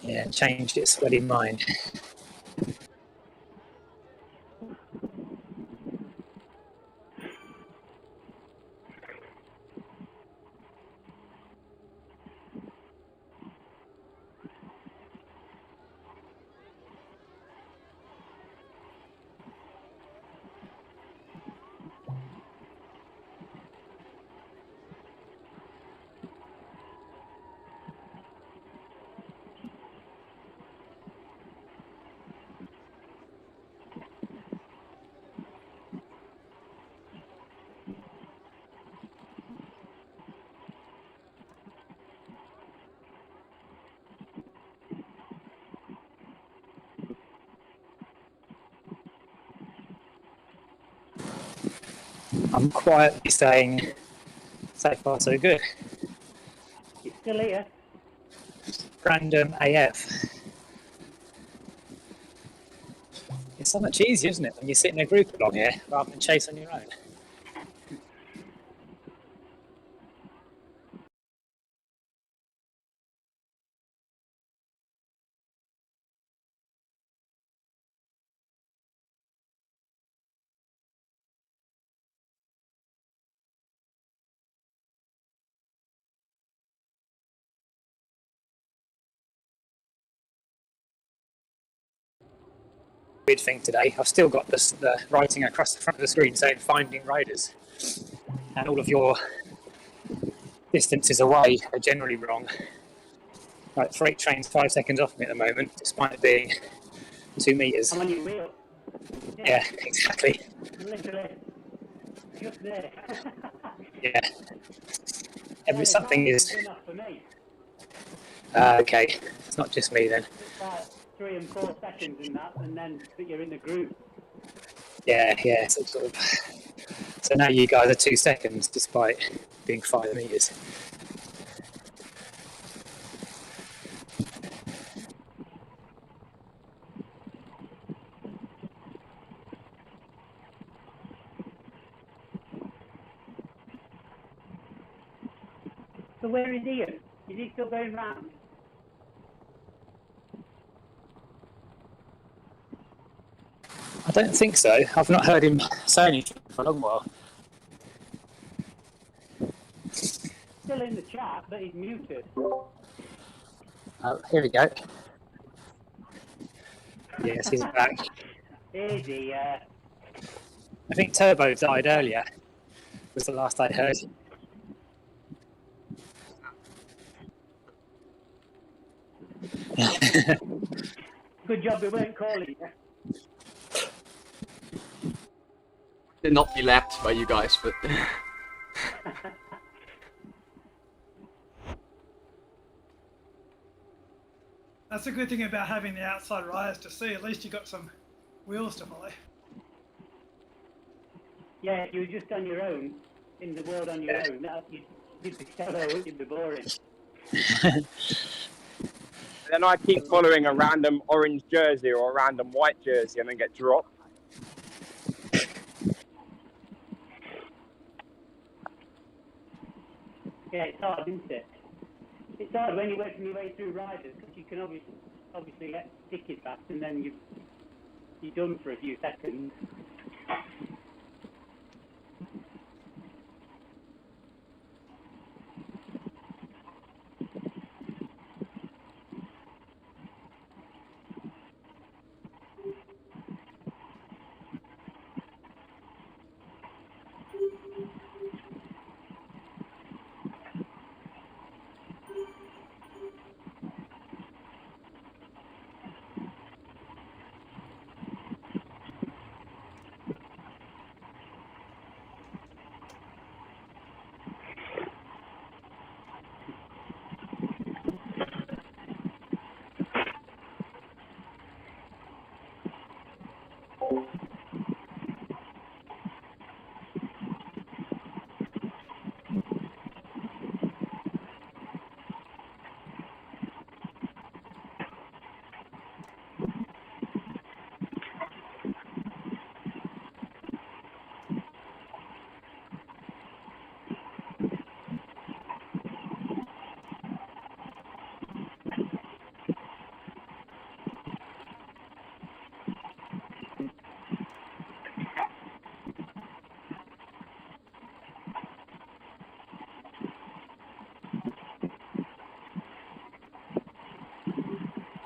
Yeah, changed its bloody mind. I'm quietly saying, so far so good. You're still here. Random AF. It's so much easier, isn't it, when you sit in a group along here rather than chase on your own? Weird thing today, I've still got the writing across the front of the screen saying finding riders, and all of your distances away are generally wrong. Like freight train's 5 seconds off me at the moment, despite it being 2 meters. I'm on your wheel. Yeah, exactly. Literally. Just there. Yeah. Every something is. Enough for me. Okay, it's not just me then. It's about 3 and 4 seconds in that, and then that you're in the group. Yeah, so sort of. So now you guys are 2 seconds, despite being 5 meters. So where is Ian? Is he still going round? I don't think so. I've not heard him say anything for a long while. Still in the chat, but he's muted. Oh, here we go. Yes, he's back. Is he? I think Turbo died earlier, was the last I heard. Good job we weren't calling you. Did not be lapped by you guys, but That's a good thing about having the outside riders to see. At least you got some wheels to follow. Yeah, if you were just on your own, in the world on your own, you'd be shallow, you'd be boring. Then I keep following a random orange jersey or a random white jersey and then get dropped. Yeah, it's hard, isn't it? It's hard when you're working your way through riders because you can obviously get sticky fast and then you're done for a few seconds.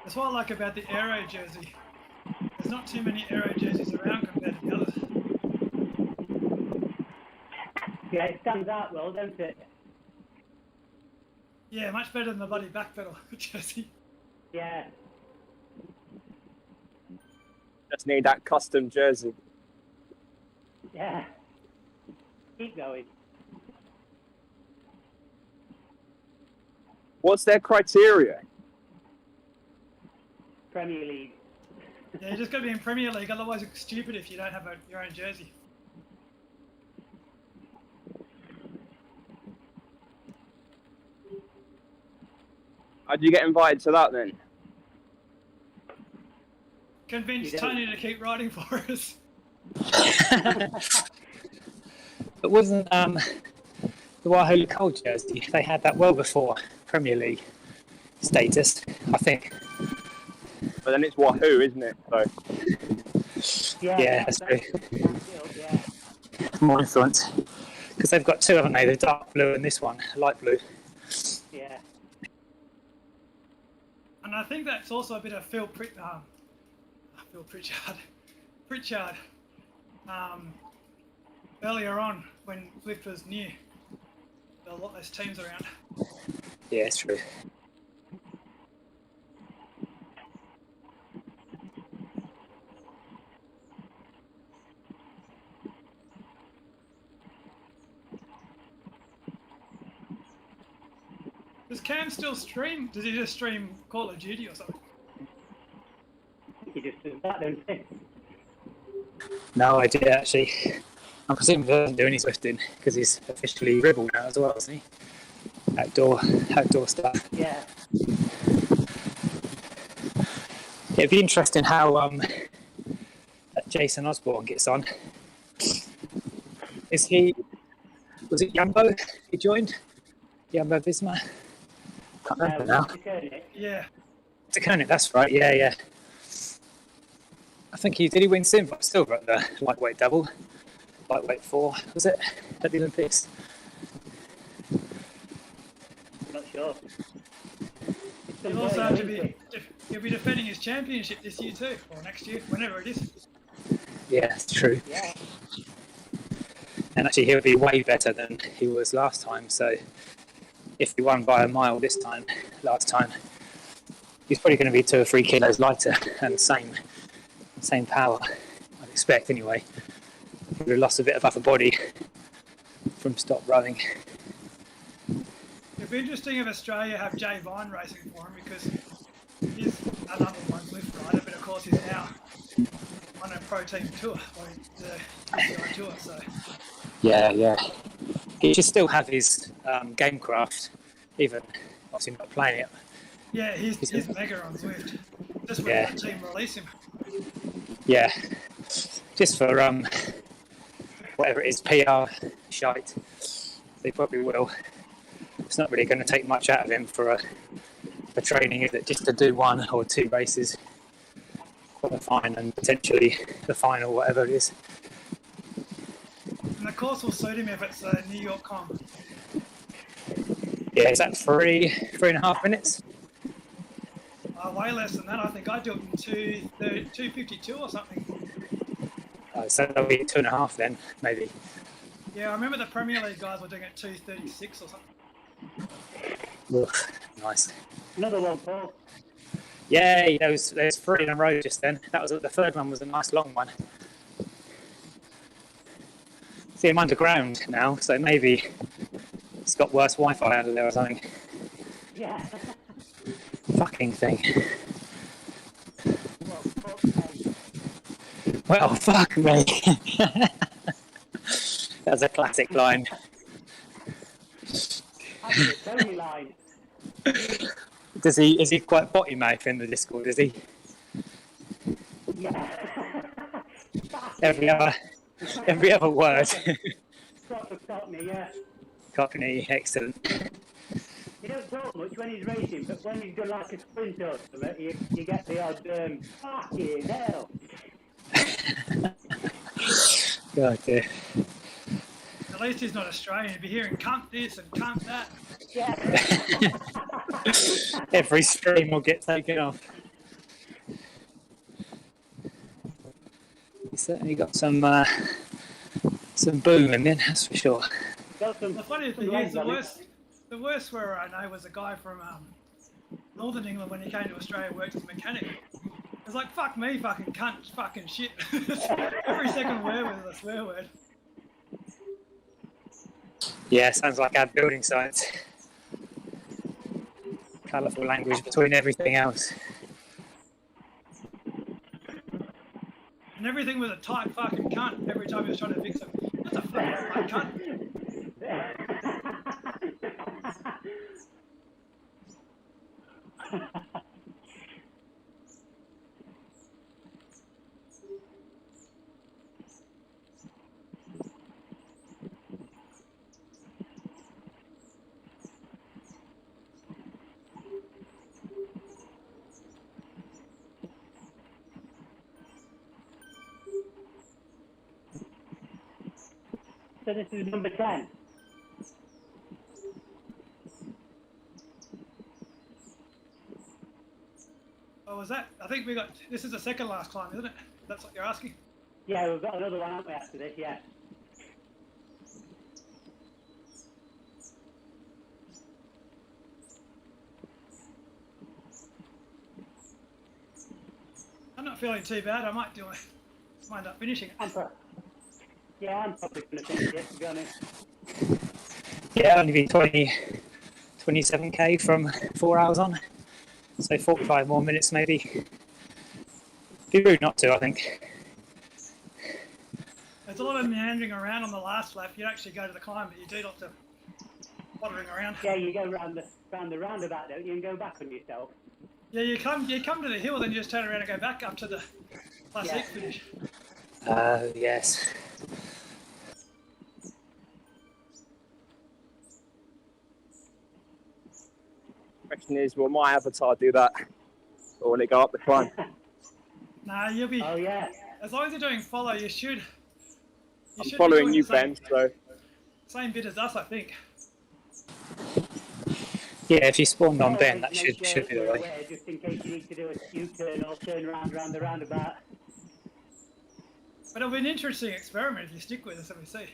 That's what I like about the aero jersey. There's not too many aero jerseys around compared to the others. Yeah, it stands out well, don't it? Yeah, much better than the bloody Backpedal jersey. Yeah. Just need that custom jersey. Yeah. Keep going. What's their criteria? Premier League. Yeah, you just got to be in Premier League, otherwise it's stupid if you don't have your own jersey. How'd you get invited to that then? Convince Tony to keep riding for us. It wasn't the Wahoo Kickr jersey. They had that well before Premier League status, I think. But then it's Wahoo, isn't it? So. Yeah, that's true. More influence. Because they've got two, haven't they? The dark blue and this one, light blue. Yeah. And I think that's also a bit of Phil Pritchard. Earlier on, when ZWIFT was new, there were a lot less teams around. Yeah, it's true. Does Cam still stream? Does he just stream Call of Duty or something? He just does that, don't he? No idea, actually. I'm presuming he doesn't do any Zwifting because he's officially Rebel now as well, isn't he? Outdoor stuff. Yeah. It'd be interesting how Jason Osborne gets on. Was it Jumbo he joined? Jumbo Visma? Can't remember now. Yeah. Taconic, that's right, yeah. I think did he win silver at the lightweight double? Lightweight 4, was it? At the Olympics? Not sure. He'll also have to he'll be defending his championship this year too, or next year, whenever it is. Yeah, it's true. Yeah. And actually he'll be way better than he was last time, so if he won by a mile last time, he's probably going to be 2 or 3 kilos lighter and same power, I'd expect anyway. He would have lost a bit of upper body from stop rowing. It'd be interesting if Australia have Jay Vine racing for him because he's a number 1 ZWIFT rider, but of course he's now on a pro team tour, or the tour, so. Yeah. He should still have his gamecraft, even obviously not playing it. Yeah, he's mega on ZWIFT. Just when the team release him. Yeah, just for whatever it is, PR shite, they probably will. it's not really going to take much out of him for training, is it? Just to do 1 or 2 races, qualifying and potentially the final, whatever it is. And the course will suit him if it's New York Com. Yeah, is that 3.5 minutes? Way less than that. I think I do it in 2:52 or something. So that'll be 2.5 then, maybe. Yeah, I remember the Premier League guys were doing it 2:36 or something. Oof, nice. Another one, Paul. Yay, there's 3 in a row just then. That was the 3rd one was a nice long one. See, I'm underground now, so maybe it's got worse Wi-Fi out of there or something. Yeah. Fucking thing. Well, fuck me. That's a classic line. That's a Tony line. Is he quite potty mouth in the Discord, is he? Yeah. Every other word. Proper Cockney, yeah. Cockney, excellent. He don't talk much when he's racing, but when he's done like a sprint or something, you get the odd fucking hell. God dear. At least he's not Australian. He'd be hearing cunt this and cunt that. Yeah. Every stream will get taken off. He's certainly got some boom in there, that's for sure. The funny thing is, the worst swearer I know was a guy from Northern England when he came to Australia, worked as a mechanic. It's like, fuck me, fucking cunt, fucking shit. Every second word was a swear word. Yeah, sounds like our building sites. Colourful language between everything else. And everything was a tight fucking cunt every time he was trying to fix it. That's a fucking cunt. So this is number 10. Oh, was that? I think we got, this is the second last climb, isn't it? That's what you're asking? Yeah, we've got another one, haven't we, after this, yeah. I'm not feeling too bad. I might might end up finishing it. I'm probably going to finish it, to be honest. Yeah, only be 27k from 4 hours on. So 45 more minutes maybe. Be rude not to, I think. There's a lot of meandering around on the last lap. You actually go to the climb, but you do lots of wandering around. Yeah, you go round the roundabout, don't you, and go back on yourself. Yeah, you come to the hill, then you just turn around and go back up to the classic finish. Oh, yes. Question is, will my avatar do that? Or will it go up the climb? Nah, you'll be... Oh, yeah. As long as you're doing follow, you should... I'm following you, Ben, so... Same bit as us, I think. Yeah, if you spawned on Ben, that should be the way. Just in case you need to do a U-turn or turn around the roundabout. But it'll be an interesting experiment if you stick with us and we see.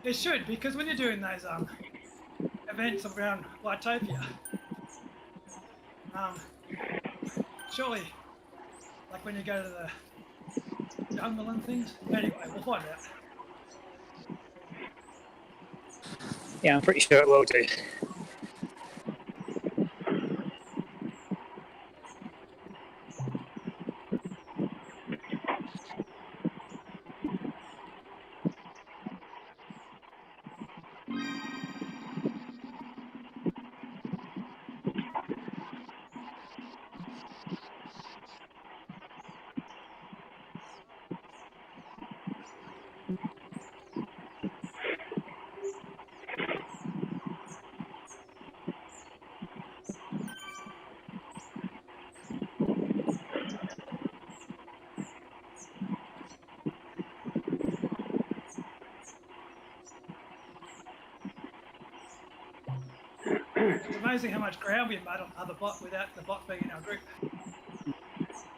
It should, because when you're doing those events around Lightopia, surely, like when you go to the jungle and things. Anyway, we'll find out. Yeah, I'm pretty sure it will do. amazing how much ground we made on other bot without the bot being in our group.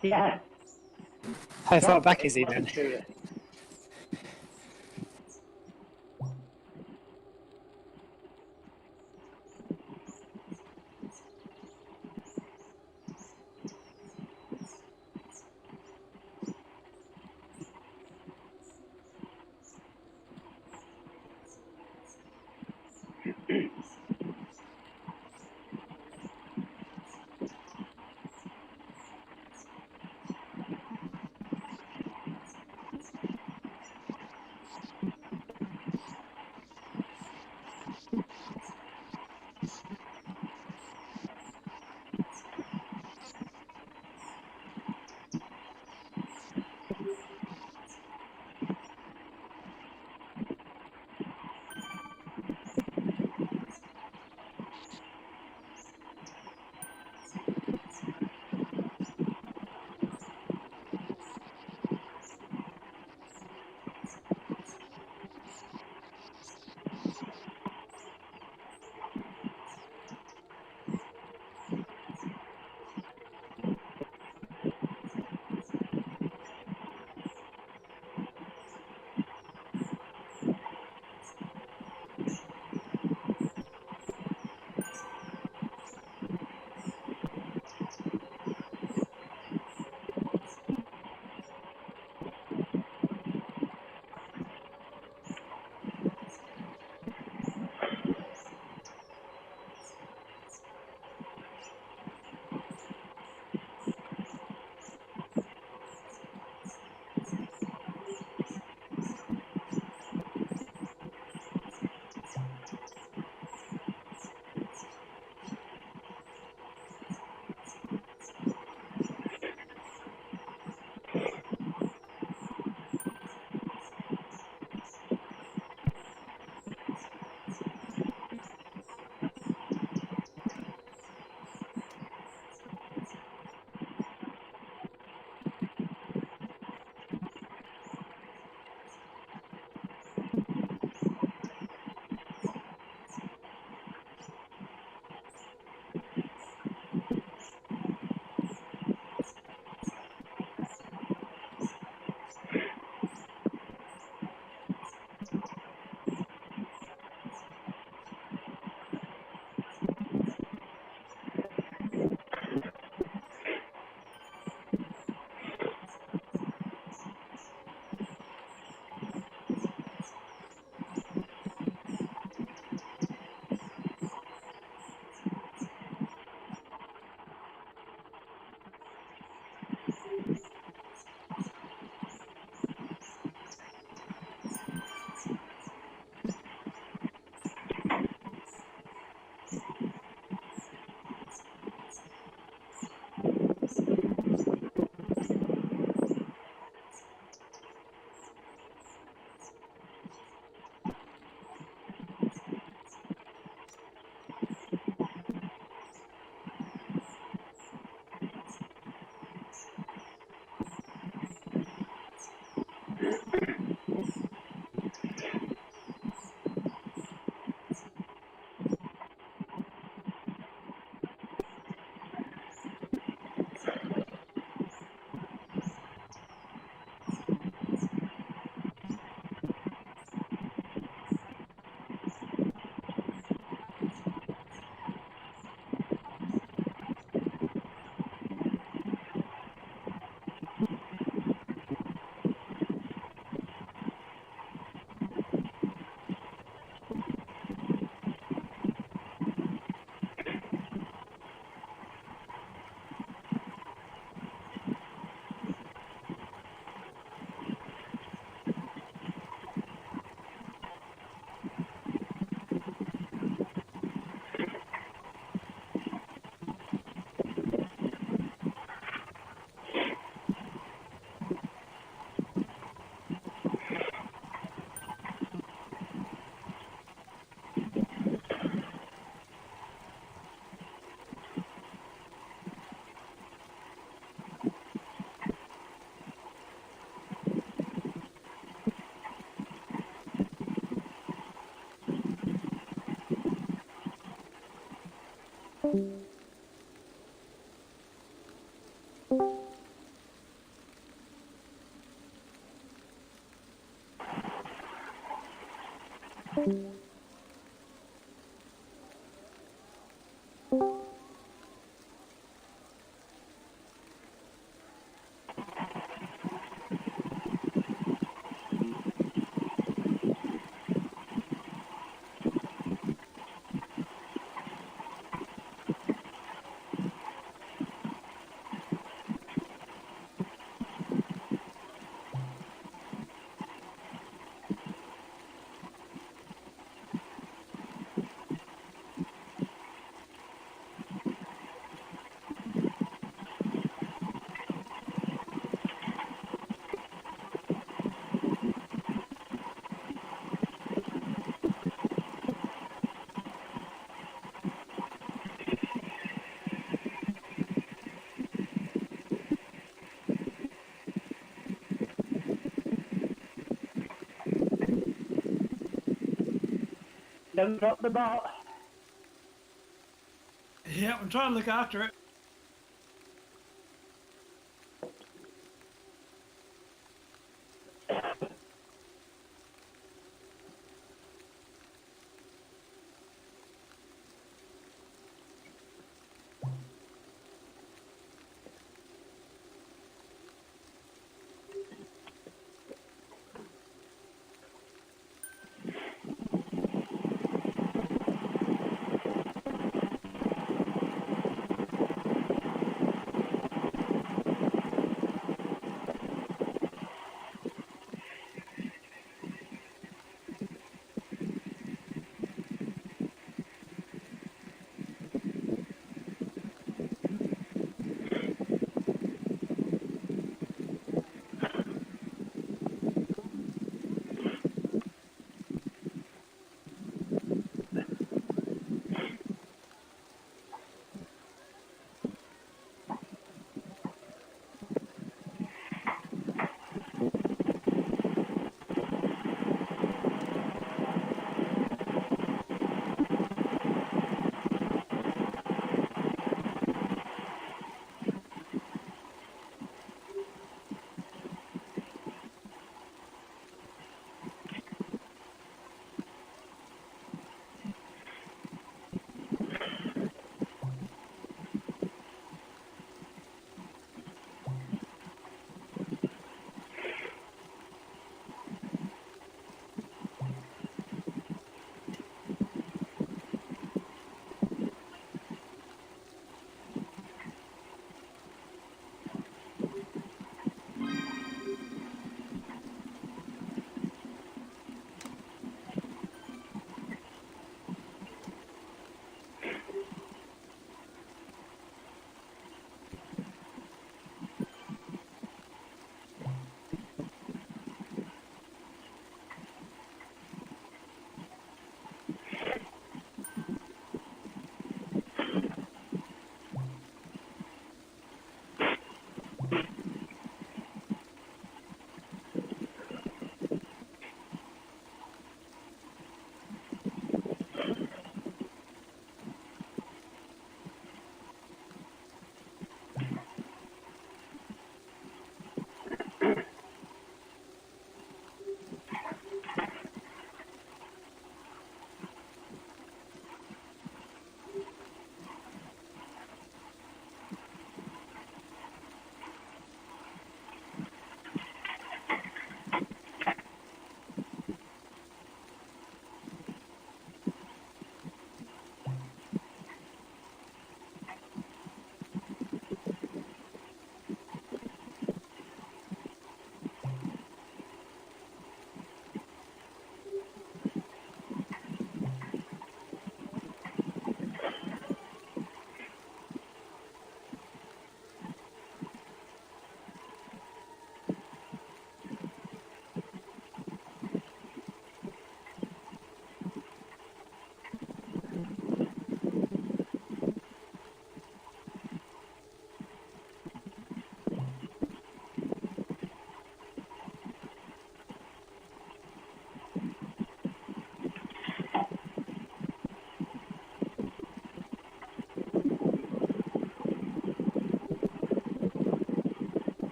Yeah. How far back is he then? Don't drop the ball. Yeah, I'm trying to look after it.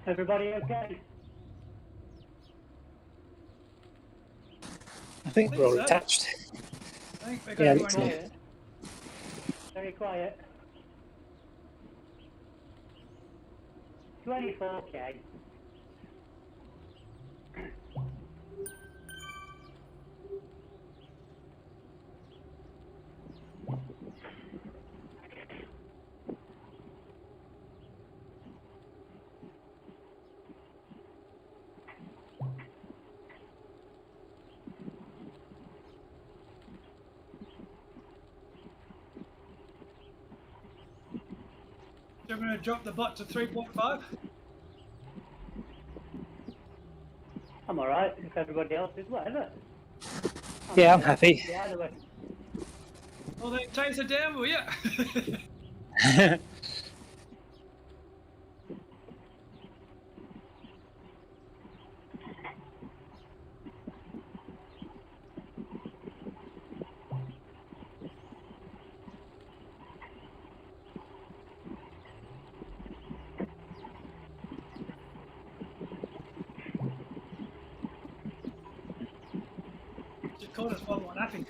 Everybody okay? I think we're all attached. I think we got Yeah, everyone looks like here. Very quiet. 24k. You're going to drop the bot to 3.5? I'm alright if everybody else is, whatever. Yeah, I'm happy. Yeah, either way. Well, then chase it down, will you? You called us 1-1, I think.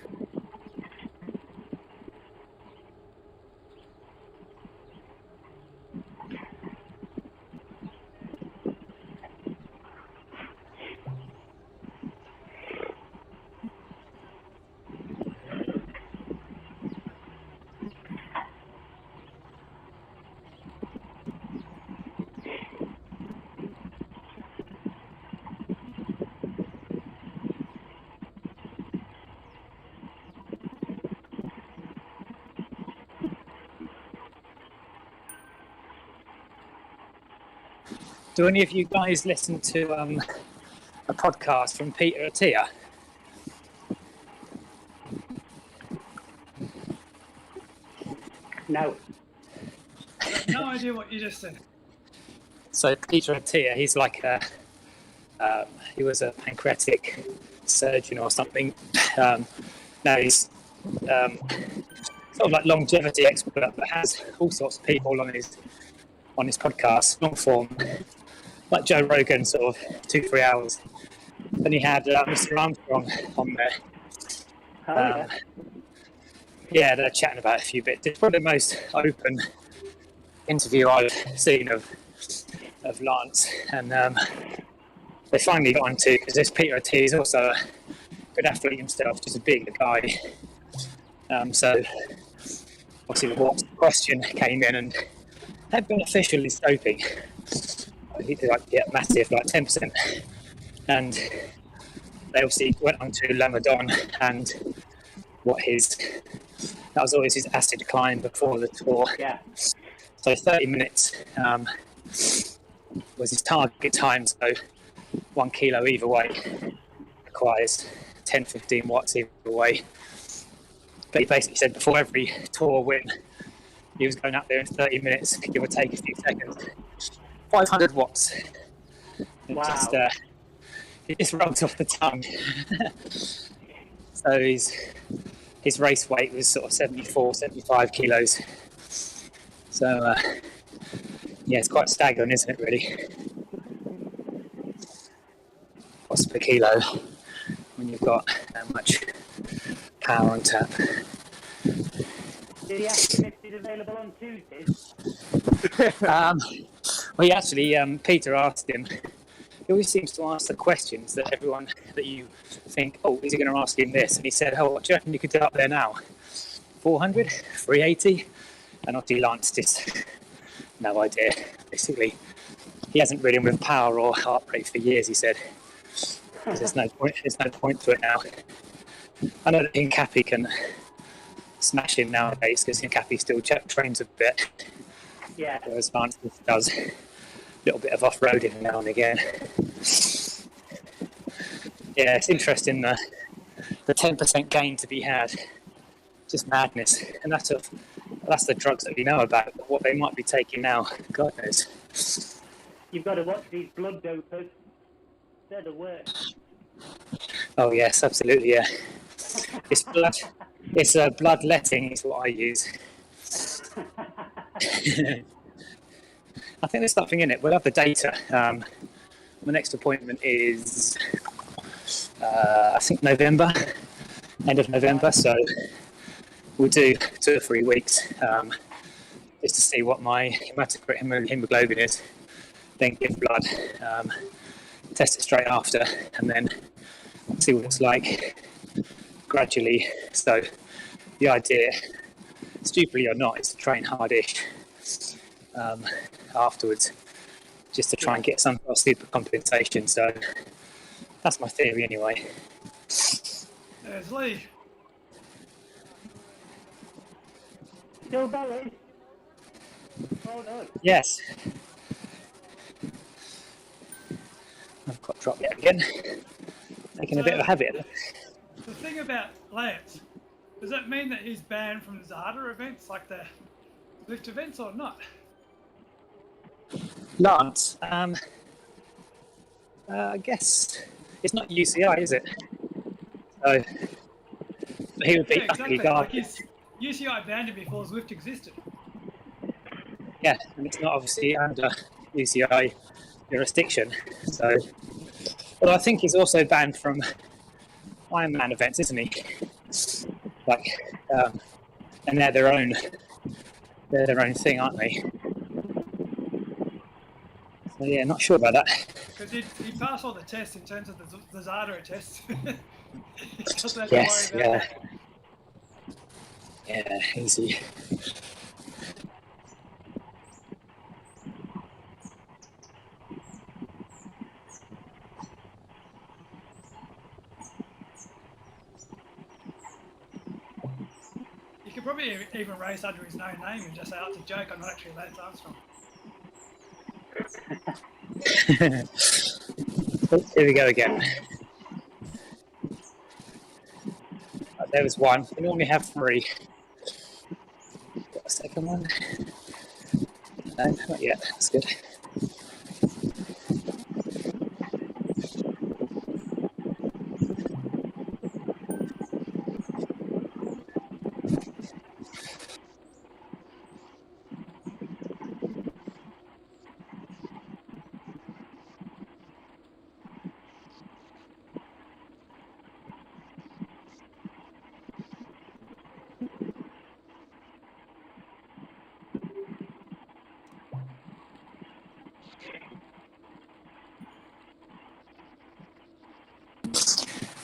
Do any of you guys listen to a podcast from Peter Attia? No. No idea what you just said. So Peter Attia, he's like he was a pancreatic surgeon or something. Now he's sort of like longevity expert, but has all sorts of people on his podcast, long form, like Joe Rogan, sort of 2-3 hours. Then he had Mr. Armstrong on there. Yeah, they're chatting about a few bits. It's probably the most open interview I've seen of Lance, and they finally got onto, because this Peter Attia is also a good athlete himself, just a big guy. So obviously the question came in, and had beneficial is doping. He did like get massive, like 10%, and they obviously went on to Lamadon and that was always his acid decline before the tour. Yeah. So 30 minutes was his target time. So 1 kilo either way requires 10-15 watts either way. But he basically said before every tour win, he was going out there in 30 minutes, give or take a few seconds, 500 watts. Wow. It just rolls off the tongue. So his race weight was sort of 74-75 kilos. So yeah, it's quite staggering, isn't it, really? Watts per kilo when you've got that much power on tap. Did he ask him if he's available on Tuesdays? Well, actually, Peter asked him. He always seems to ask the questions that everyone that you think, oh, is he going to ask him this? And he said, oh, what do you reckon you could do up there now? 400, 380? And obviously Lance just no idea. Basically, he hasn't ridden with power or heart rate for years. He said, there's no point to it now. I know that Hincapi can smash him nowadays because Hincapi still trains a bit. Yeah. Whereas Lance does a little bit of off-roading now and again. Yeah, it's interesting the 10% gain to be had. Just madness. And that's the drugs that we know about. But what they might be taking now, God knows. You've got to watch these blood dopers. They're the worst. Oh yes, absolutely, yeah. It's bloodletting is what I use. I think there's something in it. We'll have the data. My next appointment is, I think November, end of November. So we'll do 2 or 3 weeks just to see what my hematocrit hemoglobin is. Then give blood, test it straight after, and then see what it's like gradually. So the idea, stupidly or not, is to train hardish afterwards, just to try and get some super compensation. So that's my theory anyway. There's Lee. Still belly? Oh no. Yes. I've got dropped yet again. Making a bit of a habit. The thing about Lance, does that mean that he's banned from Zada events, like the ZWIFT events, or not? Lance, I guess it's not UCI, is it? So he would be exactly. guarded. Like UCI banned him before ZWIFT existed. Yeah, and it's not obviously under UCI jurisdiction. So, well, I think he's also banned from Ironman events, isn't he? Like, and they're their own thing, aren't they? So yeah, not sure about that. Because he passed all the tests in terms of the Zada tests. Yes, yeah. Yeah, easy. You could probably even race under his own name and just say, "Oh, it's a joke. I'm not actually Lance Armstrong." Here we go again. There was one. We normally have 3. Got a second one? No, not yet. That's good.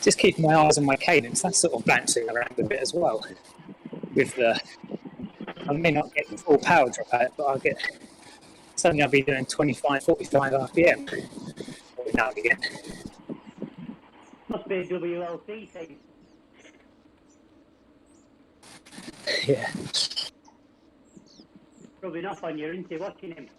Just keeping my eyes on my cadence. That's sort of bouncing around a bit as well. With the, I may not get the full power drop out, but I'll get suddenly I'll be doing 25, 45 RPM every now and again. Must be a WLC thing. Yeah. Rubbing off on you, isn't he, watching him?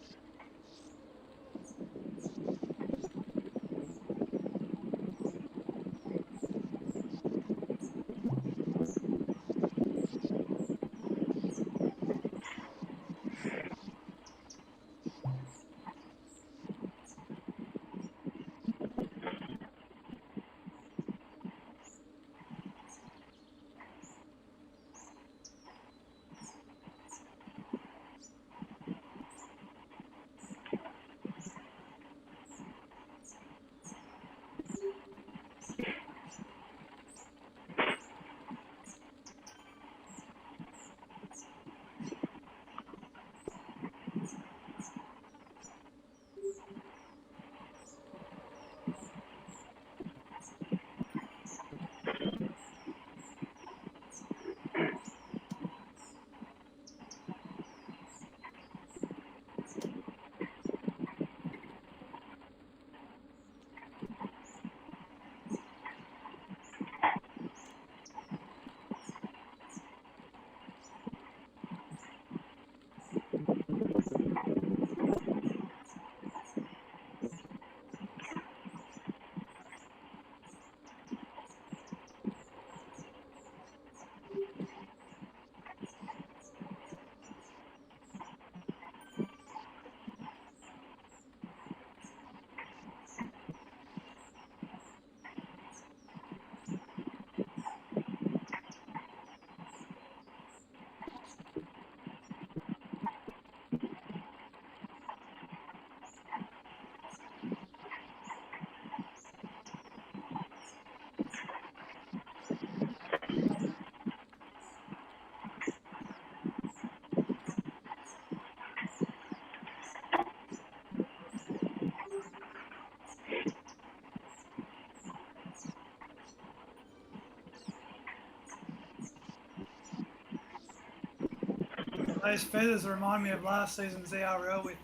Those feathers remind me of last season's ZRL with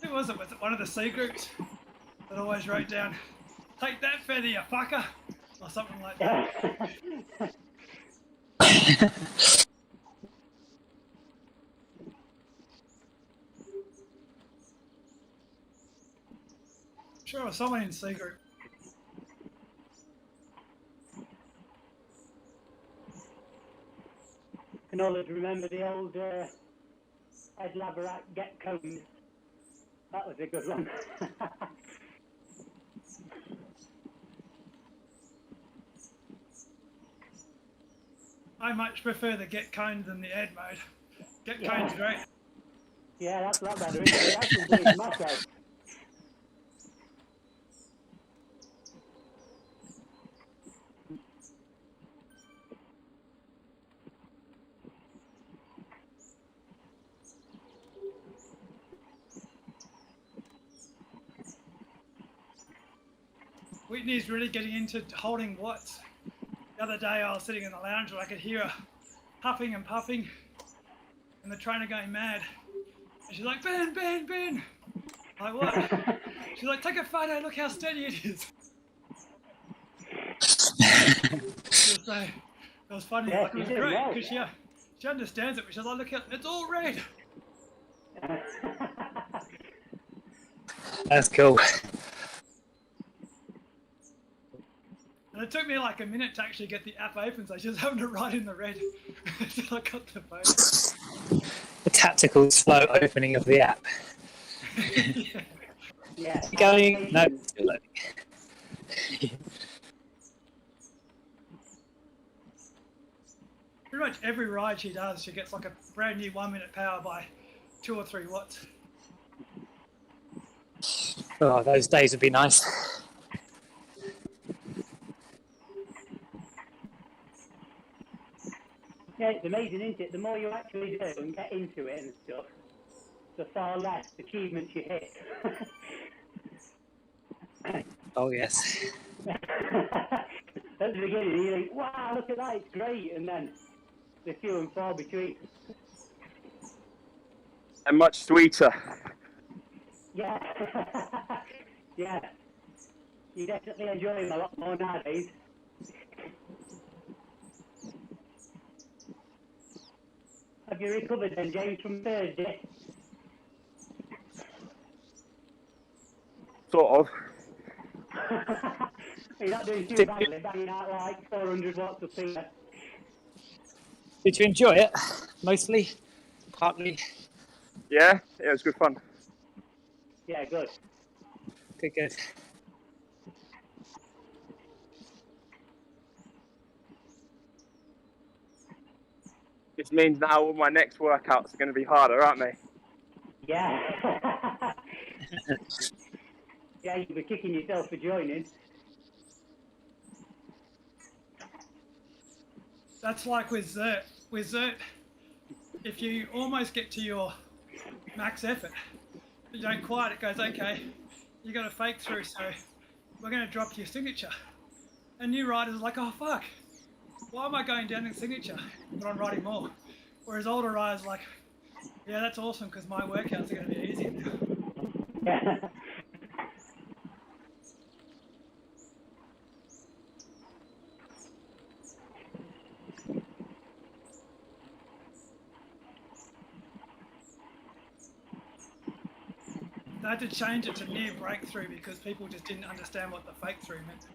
who was it? Was it one of the C groups that always wrote down, "Take that feather, you fucker," or something like that. Sure, it was someone in C group. Can always remember the old Ed Laverat get combed. That was a good one. I much prefer the get coned than the Ed mode. Get cone's great. Yeah, that's a lot better, isn't it? That's completely motto. Whitney's really getting into holding watts. The other day I was sitting in the lounge and I could hear her huffing and puffing and the trainer going mad. And she's like, Ben, Ben, Ben. I'm like, what? She's like, take a photo, look how steady it is. It was funny. Yeah, Like, it was great because she understands it, but she's like, look, it's all red. That's cool. And it took me like a minute to actually get the app open, so I was having to write in the red until I got the phone. The tactical slow opening of the app. Yeah. Going? No, still loading. Pretty much every ride she does, she gets like a brand new 1 minute power by 2 or 3 watts. Oh, those days would be nice. Yeah, it's amazing, isn't it? The more you actually do and get into it and stuff, the far less achievements you hit. Oh, yes. At the beginning, you think, wow, look at that, it's great. And then they're few and far between. And much sweeter. Yeah. Yeah. You definitely enjoy them a lot more nowadays. Have you recovered then, James, from Thursday? Sort of. You're not doing too badly, banging out like 400 watts of fever. Did you enjoy it? Mostly? Partly? Yeah, it was good fun. Yeah, good. Good, good. This means now all my next workouts are going to be harder, aren't they? Yeah. Yeah, you'll be kicking yourself for joining. That's like with Zert. With Zert, if you almost get to your max effort, but you don't quite, it goes, okay, you got to fake through, so we're going to drop your signature. And new riders are like, oh fuck, why am I going down in signature? But I'm riding more. Whereas older riders are like, yeah, that's awesome because my workouts are going to be easier now. Yeah. They had to change it to near breakthrough because people just didn't understand what the fake through meant.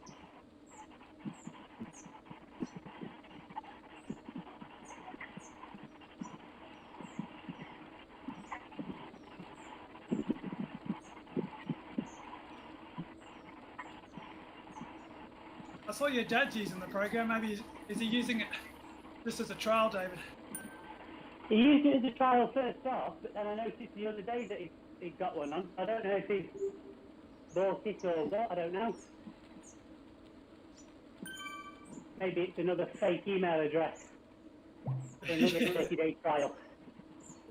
I saw your dad's using the program. Maybe is he using it just as a trial, David? He used it as a trial first off, but then I noticed the other day that he got one on. I don't know if he bought it or what, I don't know. Maybe it's another fake email address for another 30-day trial.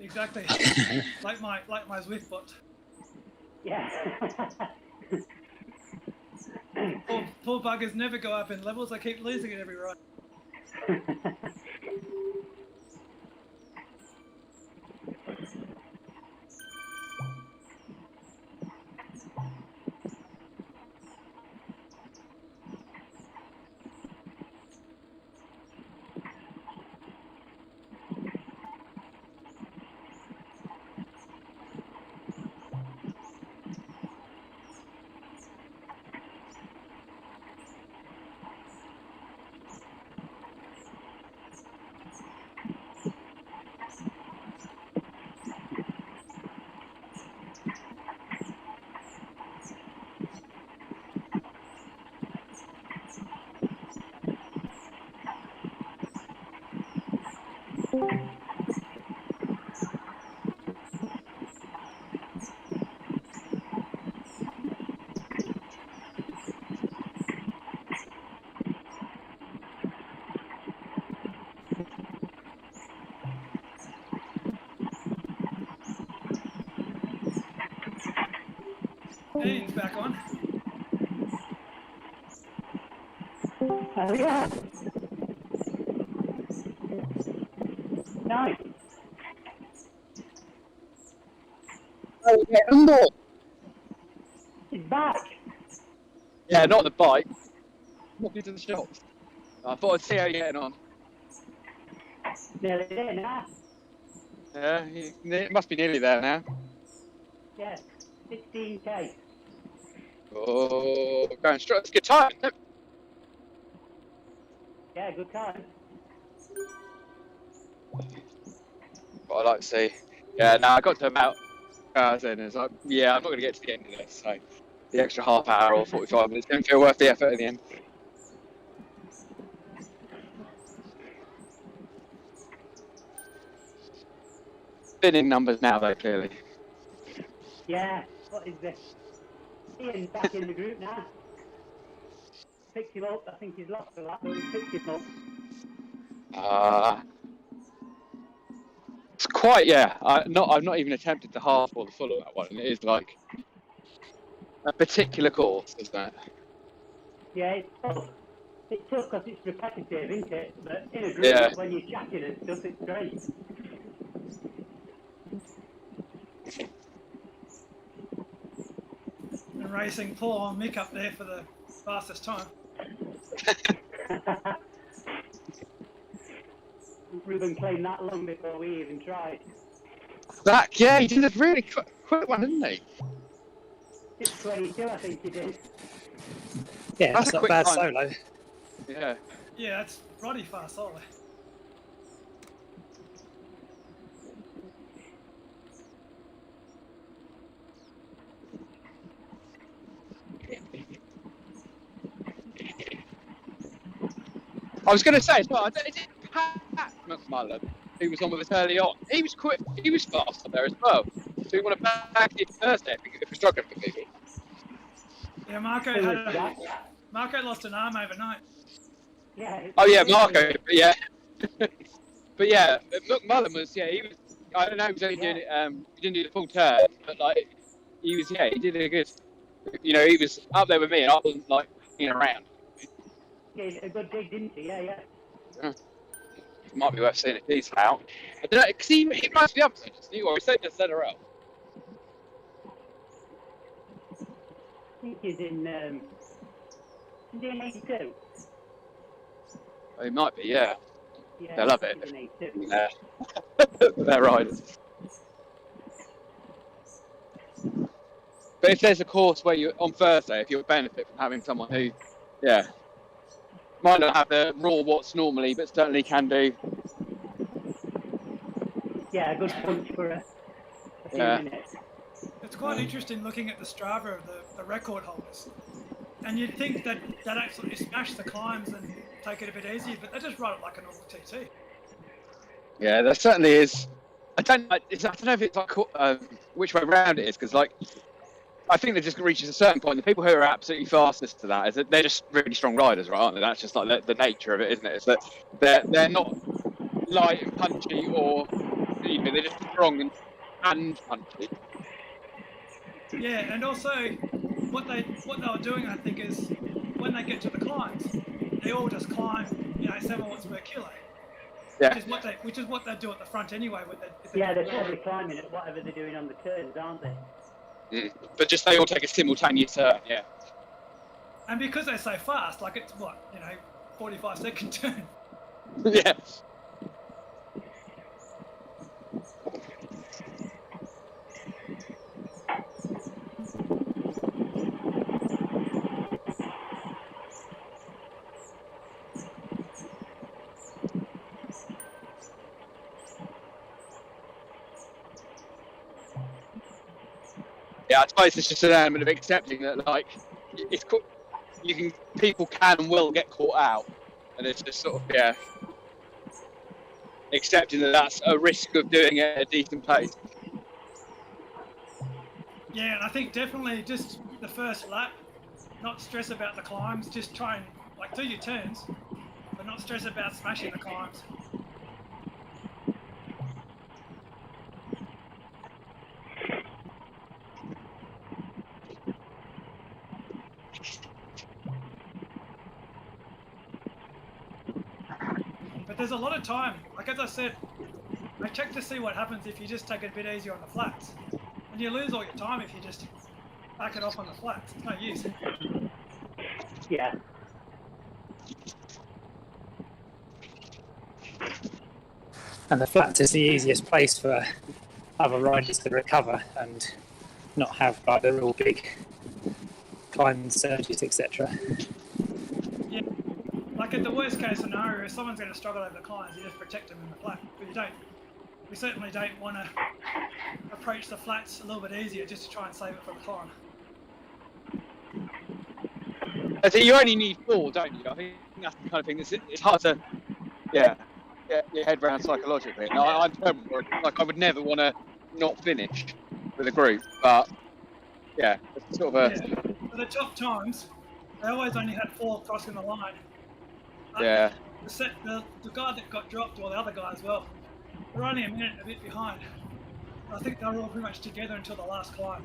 Exactly. like my ZWIFT bot. Yeah. Poor buggers never go up in levels. I keep losing it every ride. Ian's back on. Oh yeah. Nice. Oh, yeah, more. He's back. Yeah, not the bike. Walking to the shops. I thought I'd see how you're getting on. Nearly there now. Yeah, it must be nearly there now. Yeah, 16k. Oh, going straight. It's a good time. Isn't it? Yeah, good time. What I like to see. Yeah, no, I got to about. Then it's like, yeah, I'm not going to get to the end of this. So the extra half hour or 45 minutes don't feel worth the effort in the end. Spinning numbers now, though, clearly. Yeah, what is this? Ian's back in the group now. Picked him up. I think he's lost a lot, but he picked him up. It's quite, yeah. I've not even attempted the half or the full of that one. And it is like a particular course, isn't it? Yeah, it's tough. It's tough because it's repetitive, isn't it? But in a group, Yeah. when you're chatting and stuff, it's great. And racing Paul and Mick up there for the fastest time. Ruben playing that long before we even tried. That, yeah, he did a really quick one, didn't he? 6:22, I think he did. Yeah, That's that's a not quick bad time. solo. Yeah. Yeah, that's bloody fast solo. I was going to say as well, is it Pat McMullen who was on with us early on? He was quick, he was fast up there as well. So we want to back it Thursday if we're struggling for people. Yeah, Marco Who had was that? Marco lost an arm overnight. Yeah. Oh yeah, Marco, but yeah. But yeah, McMullen was, yeah, he was, I don't know, he was only doing it, he didn't do the full turn, but like, he was, yeah, he did a good, you know, he was up there with me and I wasn't like, in around. Yeah, a good dig, didn't he? Yeah, yeah. Yeah. It might be worth seeing if he's out. I don't know, because he must be up to it, or he said to set her up. I think he's in 82. Oh, he might be, yeah. Yeah, They love it. he's in 82. Yeah. They're riders. But if there's a course where you on Thursday, if you'll benefit from having someone who, yeah, might not have the raw what's normally, but certainly can do. Yeah, a good punch for a few Yeah. minutes. It's quite interesting looking at the Strava of the record holders. And you'd think that they'd absolutely smash the climbs and take it a bit easier, but they just ride it like a normal TT. Yeah, there certainly is. I don't know if it's like which way round it is, because like I think it just reaches a certain point. The people who are absolutely fastest to that is that they're just really strong riders, right? Aren't they? That's just like the nature of it, isn't it? It's that they're not light and punchy, or you know, they're just strong and punchy. Yeah, and also what they were doing, I think, is when they get to the climbs, they all just climb, 7 watts per kilo. Yeah. Which is what they do at the front anyway. Yeah, they're probably climbing at whatever they're doing on the turns, aren't they? But just they all take a simultaneous turn, yeah. And because they're so fast, like it's 45-second turn. Yeah. Yeah, I suppose it's just an element of accepting that, like, people can and will get caught out, and it's just sort of, yeah, accepting that that's a risk of doing it at a decent pace. Yeah, and I think definitely just the first lap, not stress about the climbs, just try and do your turns, but not stress about smashing the climbs. there's a lot of time. Like as I said, I check to see what happens if you just take it a bit easier on the flats. And you lose all your time if you just back it off on the flats. It's no use. Yeah. And the flats is the easiest place for other riders to recover and not have like the real big climbing surges, etc. Yeah. Like in the worst case scenario, if someone's going to struggle over the climbs, you just protect them in the flat. But you don't. We certainly don't want to approach the flats a little bit easier just to try and save it for the climb. I think you only need 4, don't you? I think that's the kind of thing that's it's hard to, get your head around psychologically. No, I'm terrible. Like I would never want to not finish with a group, but yeah, it's sort of a For the top times, they always only had 4 crossing the line. yeah. The guy that got dropped, or the other guy as well, they're only a minute and a bit behind. I think they were all pretty much together until the last climb.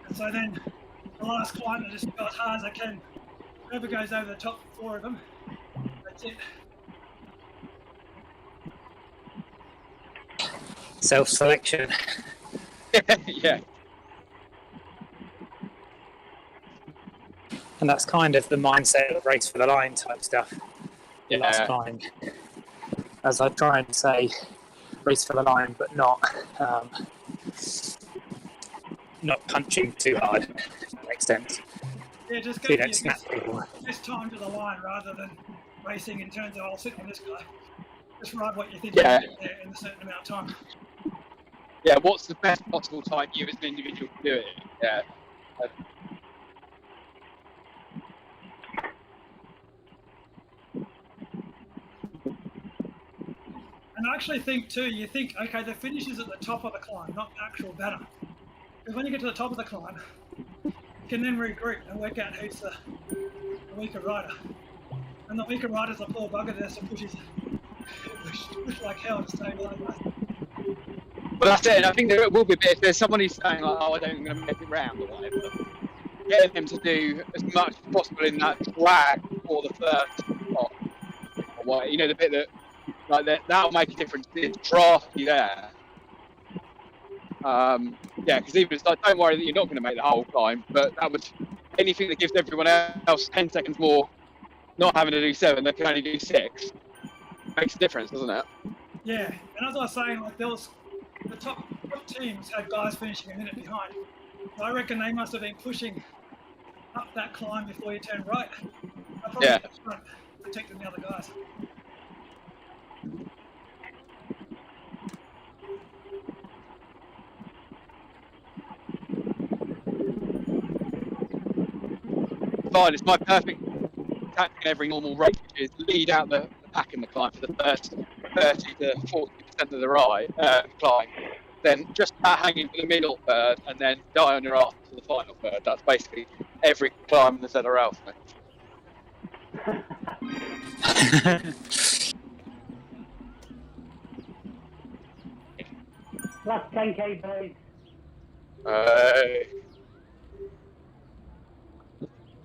And so then, the last climb, I just go as hard as I can. Whoever goes over the top 4 of them, that's it. Self-selection. Yeah. And that's kind of the mindset of race for the line type stuff. Yeah. Last climb. As I try and say, race for the line, but not punching too hard, if that makes sense. Yeah, just So go you for don't snap people. this time to the line rather than racing in terms of I'll sit on this guy. Just ride what you think Yeah. you can get there in a certain amount of time. Yeah, what's the best possible time you as an individual can do it? Yeah. And I actually think too, you think, okay, the finish is at the top of the climb, not the actual banner. Because when you get to the top of the climb, you can then regroup and work out who's the weaker rider. And the weaker rider's a poor bugger there, so pushes like hell to stay below that. But that's it, and I think there will be a bit if there's someone who's saying like, oh, I don't think I'm going to make it round or whatever. Getting them to do as much as possible in that drag for the first spot. Or what, you know, the bit that, like, that'll make a difference. It's drafty there. Yeah, because even it's like, don't worry that you're not going to make the whole climb, but that would, anything that gives everyone else 10 seconds more, not having to do 7, they can only do 6, makes a difference, doesn't it? Yeah, and as I was saying, like there was the top teams had guys finishing a minute behind. So I reckon they must have been pushing up that climb before you turn right. I probably Yeah. front, protecting the other guys. Fine, it's my perfect tactic in every normal race, which is lead out the pack in the climb for the first 30 to 40% of the climb, then just about hanging for the middle third, and then die on your ass for the final third. That's basically every climb in the ZRL for me. Last 10k, boys.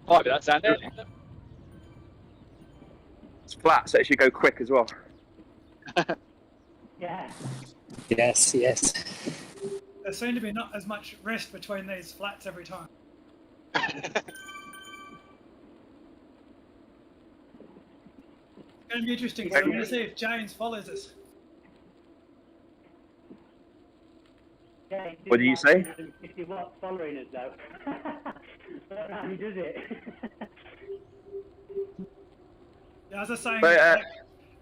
Might be that sounded. It's flat, so it should go quick as well. Yeah. Yes, yes. There seemed to be not as much rest between these flats every time. It's going to be interesting. So I'm going to see if James follows us. Yeah, What did you say? 50 watts following us though. I don't know how he does it. Yeah, as I was saying,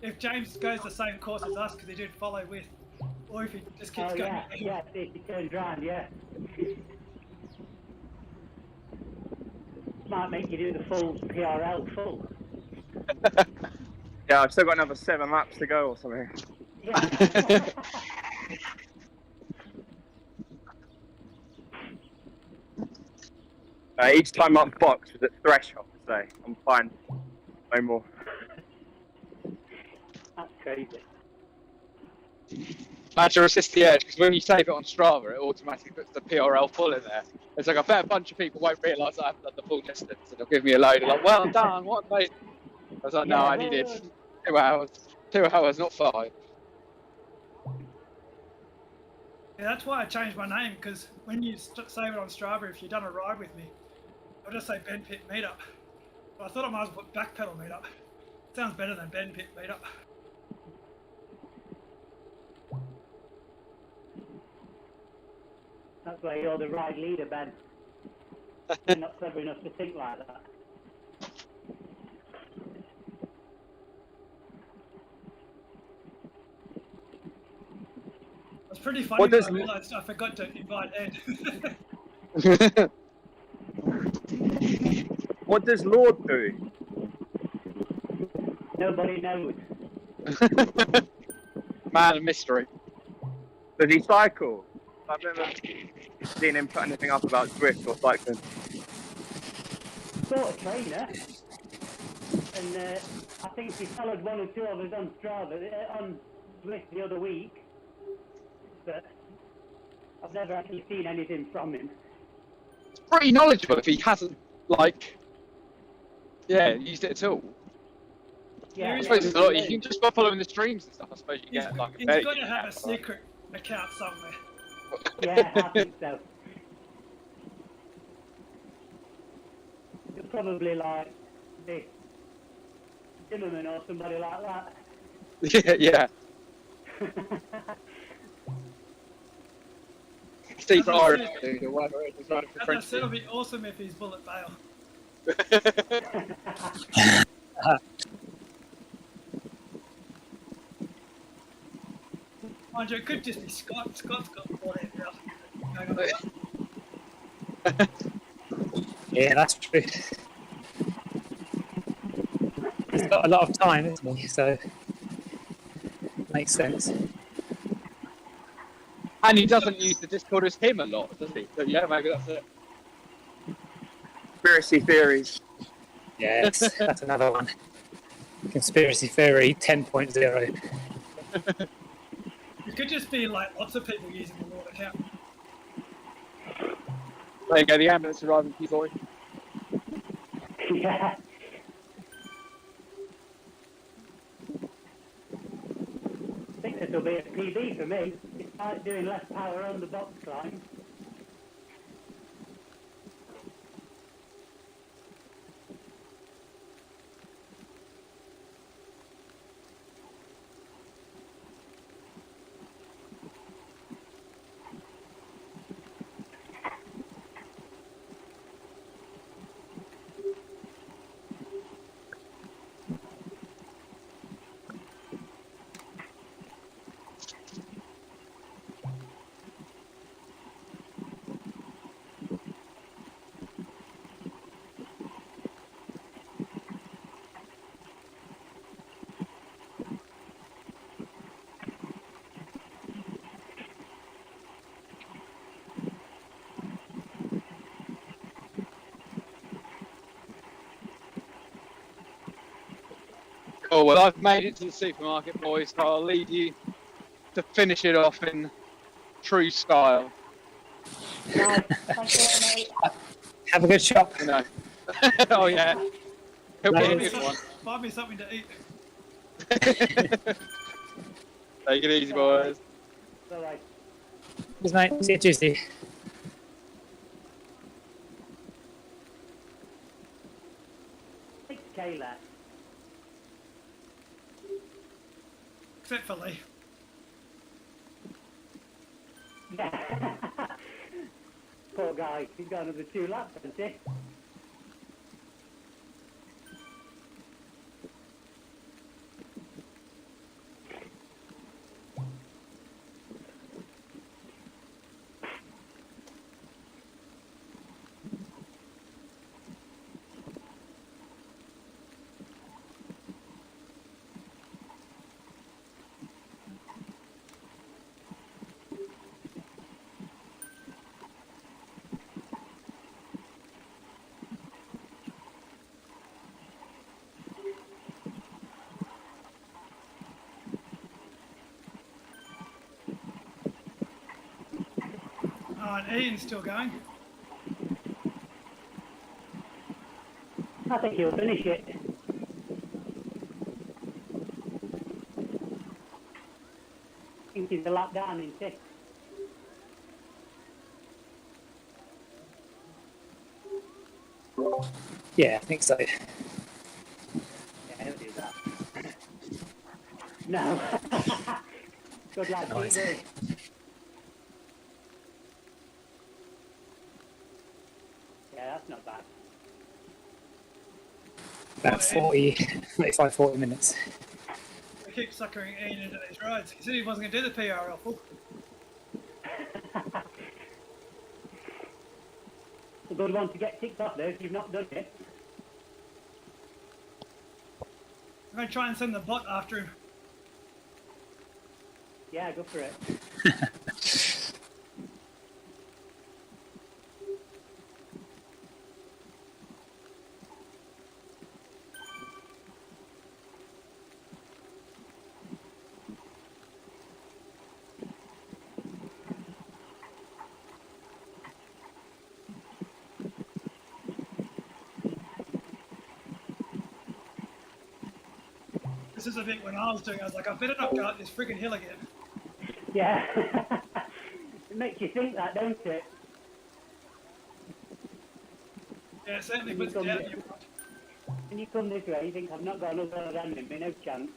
if James goes the same course as us, because he did follow with, or if he just keeps going. Yeah, if he turns round, yeah. Might make you do the full PRL full. Yeah, I've still got another 7 laps to go or something. Yeah. Each time I'm boxed was at threshold, so I'm fine. No more. That's crazy. Badger assist the edge, because when you save it on Strava, it automatically puts the PRL full in there. It's like I bet a bunch of people won't realise I haven't done the full distance, and they'll give me a load. They're like, well done, what mate? I was like, no, I needed 2 hours. 2 hours, not 5. Yeah, that's why I changed my name, because when you save it on Strava, if you've done a ride with me, I'll just say Ben Pit Meetup. But I thought I might as well put Backpedal Meetup. Sounds better than Ben Pit Meetup. That's why you're the right leader, Ben. You're not clever enough to think like that. It's pretty funny, but I realised I forgot to invite Ed. What does Lord do? Nobody knows. Man of mystery. Does he cycle? I've never seen him put anything up about ZWIFT or cycling. Sort of trainer. And I think he followed 1 or 2 of us on Strava, on ZWIFT the other week. But I've never actually seen anything from him. It's pretty knowledgeable if he hasn't, like, used it at all. Yeah, I suppose it's a lot. You can just by following the streams and stuff, I suppose you get like a He's better. got to have a secret account somewhere. Yeah, I think so. You're probably like this Zimmerman or somebody like that. Yeah. Steve Irish dude or whatever it is, running for As I French. said, it'll be awesome if he's bullet bail. Mind you, it could just be Scott. Scott's got bought it now. Yeah, that's true. He's got a lot of time, isn't he? So makes sense. And he doesn't use the Discord as him a lot, does he? So yeah, maybe that's it. Conspiracy theories. Yes, that's another one. Conspiracy theory 10.0. It could just be like lots of people using the Lord account. There you go, the ambulance arriving for you, boy. Yeah. I think this will be a PB for me. Despite doing less power on the box climb. Oh, well, I've made it to the supermarket, boys, so I'll leave you to finish it off in true style. Have a good shop. You know. Oh, yeah. He'll be a good one. Find me something to eat. Take it easy, boys. Bye-bye. Cheers, mate. See you Tuesday. Kayla. Except for Lee. Yeah. Poor guy, he's got another 2 laps, hasn't he? and Ian's still going. I think he'll finish it. I think he's a lap down in sixth. Yeah, I think so. Yeah, he'll do that. No. Good lad, keep Nice. going. Yeah, that's not bad. About 40 minutes. We keep suckering Ian into these rides. He said he wasn't going to do the PR awful. It's a good one to get ticked off though if you've not done it. I'm going to try and send the bot after him. Yeah, go for it. This is a bit when I was doing, I was like, I better not go up this friggin' hill again. Yeah. It makes you think that, don't it? Yeah, it certainly When you puts it come out. this- When you come this way, you think, I've not got another than him, no chance.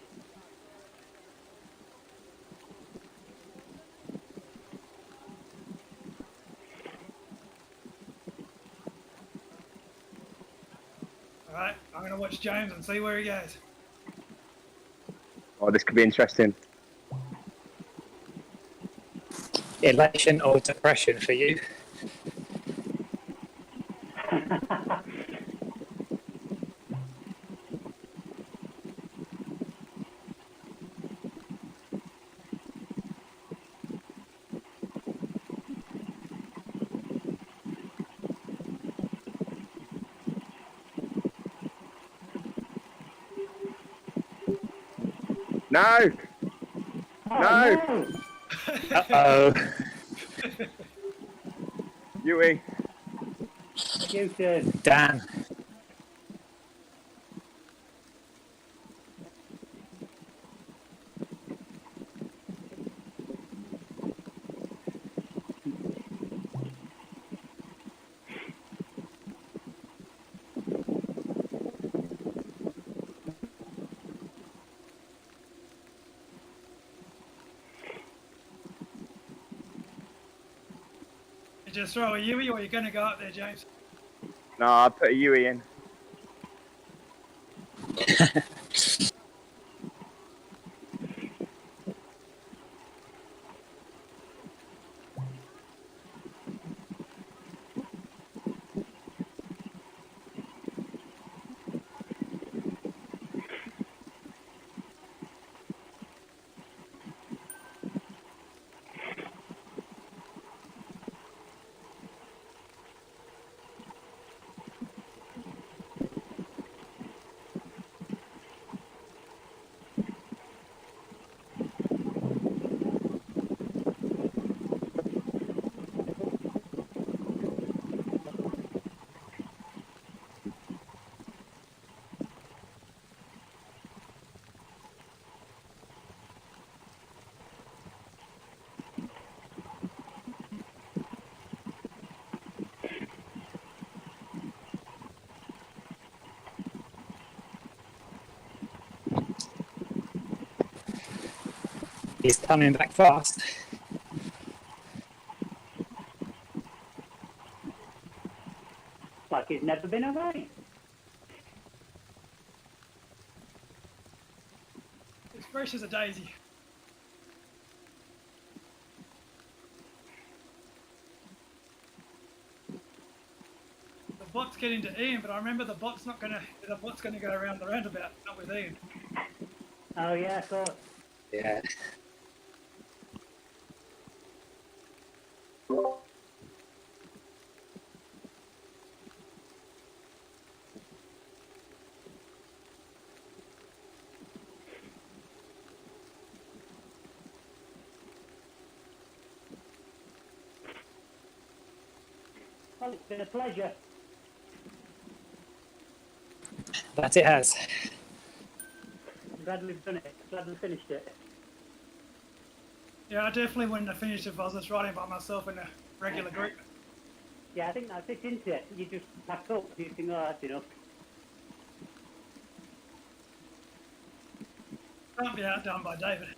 Alright, I'm going to watch James and see where he goes. Oh, this could be interesting. Elation or depression for you? No! No! Uh-oh. Yui. You turn. Dan. You just throw a Yui or you're going to go up there, James? No, I put a Yui in. He's coming back fast. Like he's never been away. It's fresh as a daisy. The bot's getting to Ian, but I remember the bot's going to go around the roundabout, not with Ian. Oh yeah, of course. Yeah. Well, it's been a pleasure. That it has. I'm glad we've done it. Glad we finished it. Yeah, I definitely wouldn't have finished if I was just riding by myself in a regular group. Yeah, I think that's it, isn't it? You just pack up, you think, oh, that's enough. Can't be outdone by David.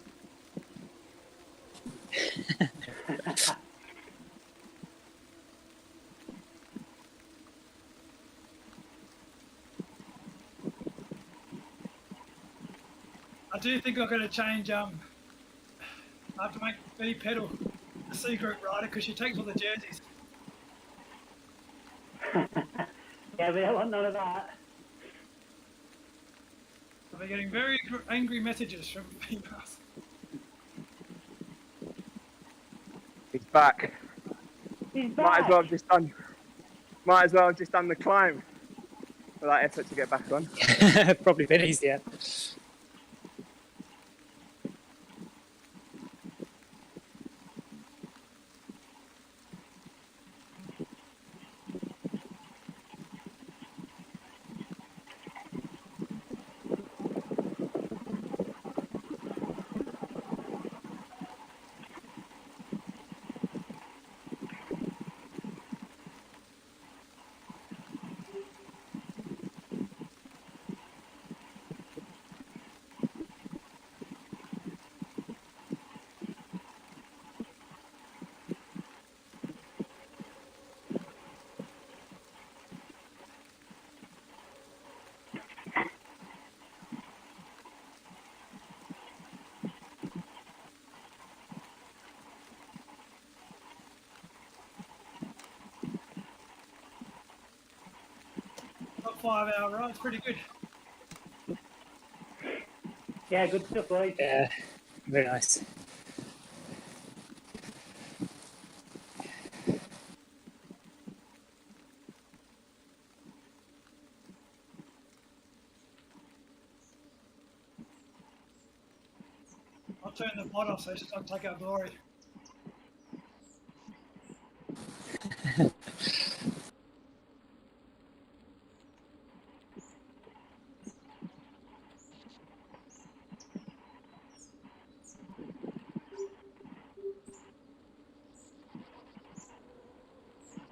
I do think I'm going to change. I have to make Backpedal the C group rider because she takes all the jerseys. Yeah, we don't want none of that. I'll be getting very angry messages from females. He's back. He's Might as well have just done. Might as well have just done the climb. For that effort to get back on. Probably been easier. About 5 hour ride's pretty good. Yeah, good stuff, boys. Yeah, very nice. I'll turn the bot off so it just don't take our glory.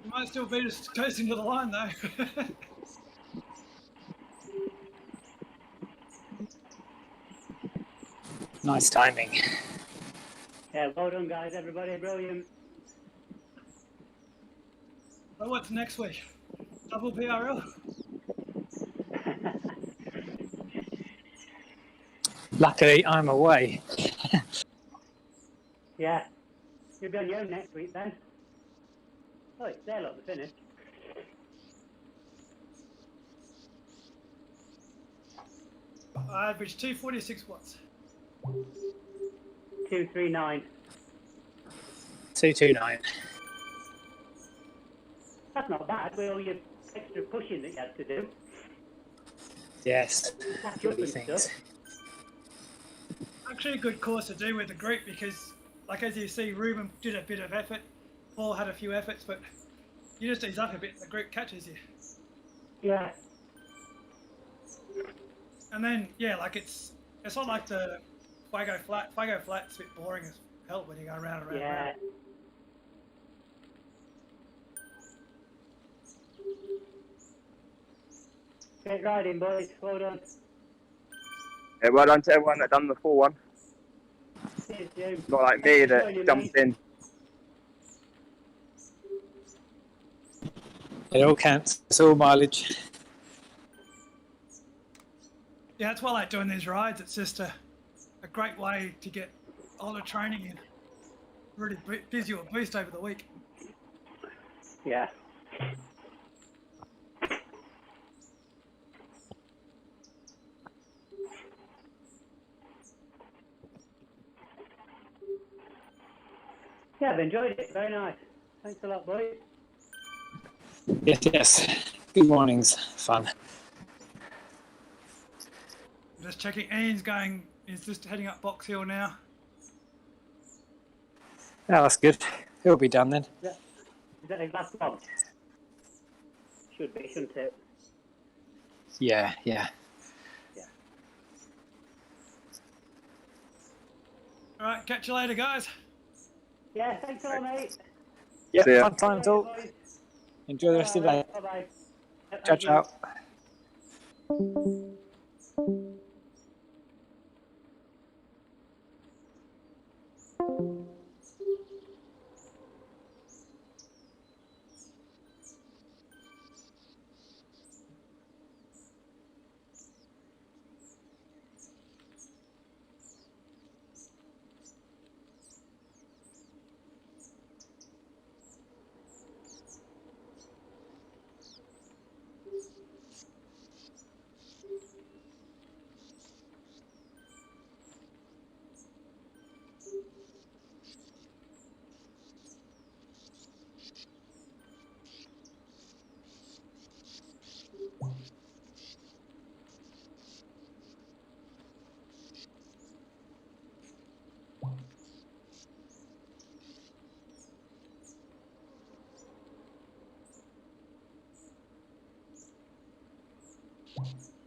You might still beat us close into the line though. Nice timing. Yeah, well done, guys. Everybody, brilliant. So what's next week? Double PRL? Luckily, I'm away. Yeah. You'll be on your own next week then. Oh, it's there, look, the finish. I averaged 246 watts. 239. 229. That's not bad with all your extra pushing that you had to do. Yes. Catch Good up and things. stuff. Actually a good course to do with the group because, like as you see, Ruben did a bit of effort, Paul had a few efforts, but you just ease up a bit and the group catches you. Yeah. And then, yeah, like it's not like the Fuego Flat. Fuego Flat's a bit boring as hell when you go round and round and Yeah. round. Great riding, boys. Well done. Yeah, well done to everyone that done the full one. Cheers, Jim. Not like me Thanks for that joining, jumped mate. in. It all counts. It's all mileage. Yeah, that's why I like doing these rides. It's just a great way to get all the training in. Really gives you a boost over the week. Yeah. Yeah, I've enjoyed it. Very nice. Thanks a lot, boys. Yes, yes. Good mornings. Fun. Just checking. Ian's going. He's just heading up Box Hill now. Oh, that's good. It'll be done then. Is that his last one? Should be, shouldn't it? Yeah, yeah. All right, catch you later, guys. Yeah, thanks a lot, mate. Yeah, See ya. fun time talk. Boys. Enjoy the rest of the day. Bye-bye. Ciao, ciao. you